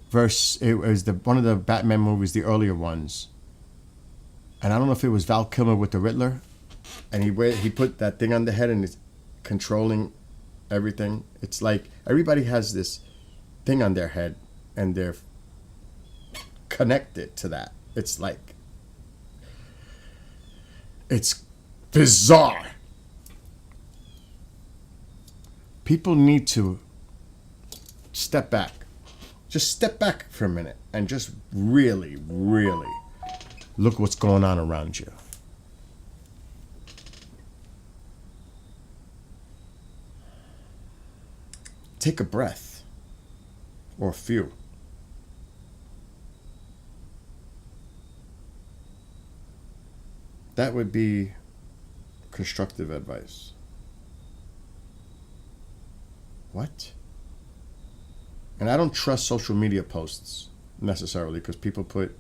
versus, it was one of the Batman movies, the earlier ones. And I don't know if it was Val Kilmer with the Riddler. And he put that thing on the head and it's controlling everything. It's like everybody has this thing on their head and they're connected to that. It's like, it's bizarre. People need to step back. Just step back for a minute and just really, really look what's going on around you. Take a breath, or a few. That would be constructive advice. What? And I don't trust social media posts necessarily, because people put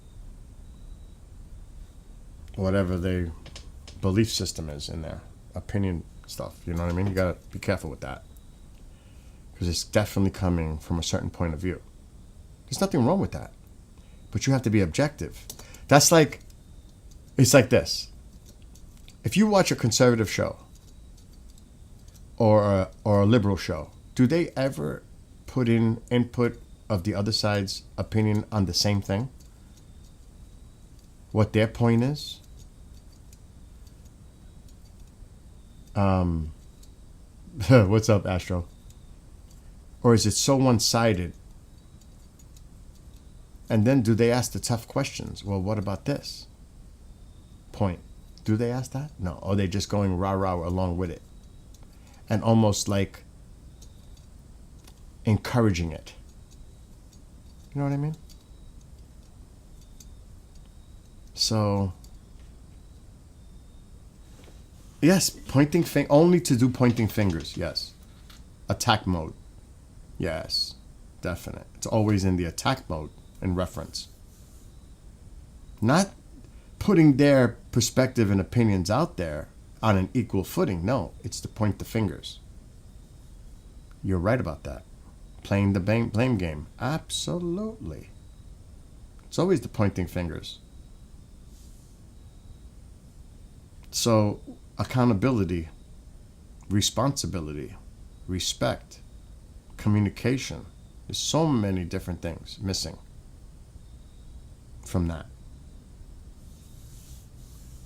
whatever their belief system is in there, opinion stuff. You know what I mean? You gotta be careful with that. Because it's definitely coming from a certain point of view. There's nothing wrong with that. But you have to be objective. That's like, it's like this. If you watch a conservative show or a liberal show, do they ever put in input of the other side's opinion on the same thing? What their point is? What's up, Astro? Or is it so one-sided? And then do they ask the tough questions? Well, what about this point? Do they ask that? No. Or are they just going rah-rah along with it? And almost like encouraging it. You know what I mean? So, yes, only to do pointing fingers, yes. Attack mode. Yes, definite. It's always in the attack mode in reference. Not putting their perspective and opinions out there on an equal footing. No, it's to point the fingers. You're right about that. Playing the blame game. Absolutely. It's always the pointing fingers. So, accountability, responsibility, respect, communication. There's so many different things missing from that.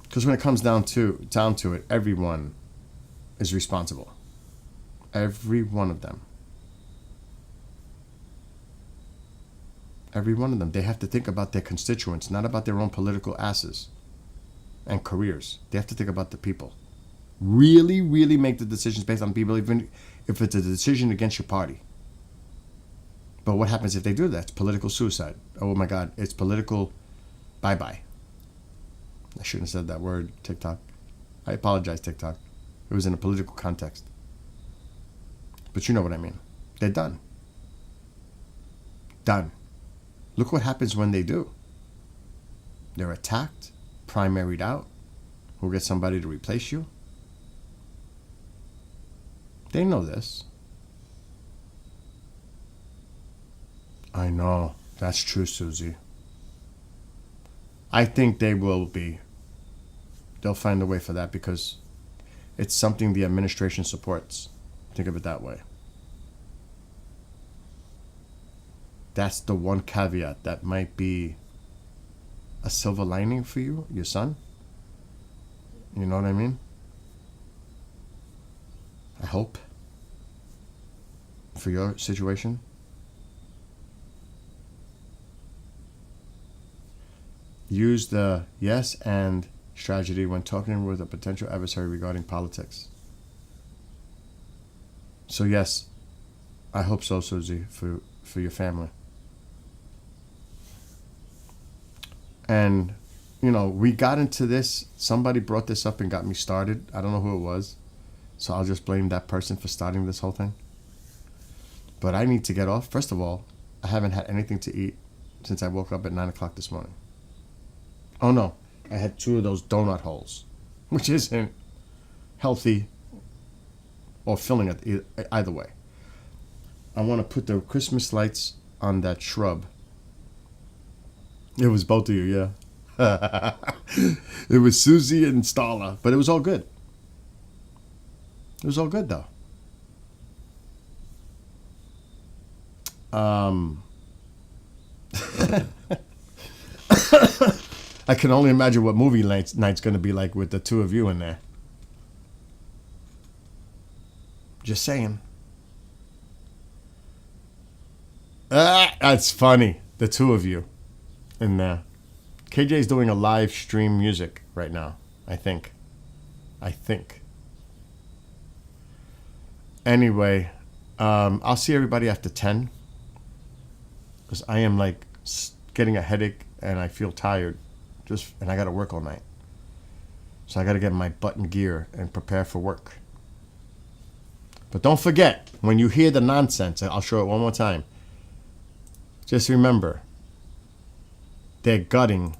Because when it comes down to it, everyone is responsible. Every one of them. Every one of them. They have to think about their constituents, not about their own political asses and careers. They have to think about the people. Really, really make the decisions based on people, even if it's a decision against your party. But what happens if they do that? It's political suicide. Oh my God, it's political bye-bye. I shouldn't have said that word, TikTok. I apologize, TikTok. It was in a political context. But you know what I mean. They're done. Done. Look what happens when they do. They're attacked, primaried out. We'll get somebody to replace you. They know this. I know. That's true, Susie. I think they will be. They'll find a way for that because it's something the administration supports. Think of it that way. That's the one caveat that might be a silver lining for you, your son. You know what I mean? I hope. For your situation. Use the yes and strategy when talking with a potential adversary regarding politics. So yes, I hope so, Susie, for your family. And, you know, we got into this. Somebody brought this up and got me started. I don't know who it was. So I'll just blame that person for starting this whole thing. But I need to get off. First of all, I haven't had anything to eat since I woke up at 9 o'clock this morning. Oh no, I had 2 of those donut holes, which isn't healthy or filling either way. I want to put the Christmas lights on that shrub. It was both of you, yeah. It was Susie and Starla, but it was all good. It was all good though. I can only imagine what movie night's going to be like with the 2 of you in there. Just saying. That's funny. The 2 of you in there. KJ's doing a live stream music right now, I think. Anyway, I'll see everybody after 10. Because I am like getting a headache and I feel tired. And I got to work all night. So I got to get my butt in gear and prepare for work. But don't forget, when you hear the nonsense, I'll show it one more time. Just remember, they're gutting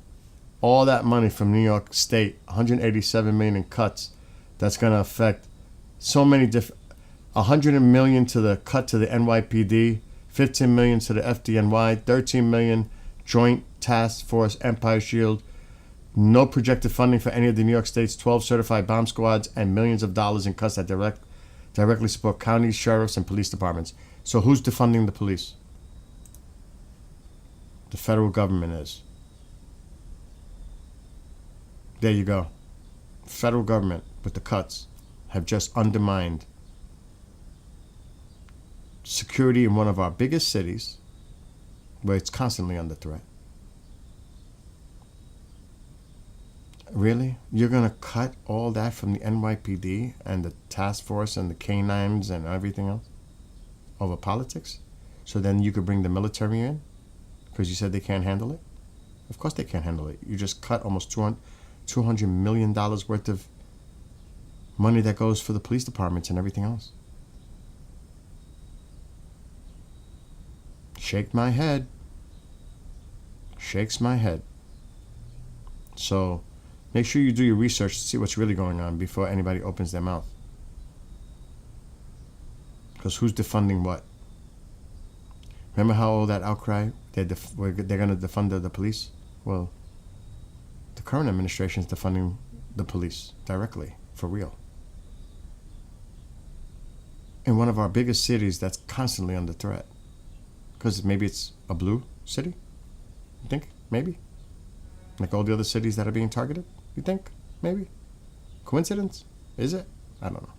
all that money from New York State, 187 million in cuts. That's going to affect so many different, 100 million to the cut to the NYPD, 15 million to the FDNY, 13 million Joint Task Force Empire Shield. No projected funding for any of the New York State's 12 certified bomb squads, and millions of dollars in cuts that directly support counties, sheriffs, and police departments. So who's defunding the police? The federal government is. There you go. Federal government, with the cuts, have just undermined security in one of our biggest cities, where it's constantly under threat. Really? You're going to cut all that from the NYPD and the task force and the canines and everything else over politics? So then you could bring the military in? Because you said they can't handle it? Of course they can't handle it. You just cut almost $200 million worth of money that goes for the police departments and everything else. Shake my head. Shakes my head. So make sure you do your research to see what's really going on before anybody opens their mouth. Because who's defunding what? Remember how all that outcry, they're going to defund the police? Well, the current administration is defunding the police directly, for real. In one of our biggest cities that's constantly under threat. Because maybe it's a blue city? You think? Maybe? Like all the other cities that are being targeted? You think? Maybe? Coincidence? Is it? I don't know.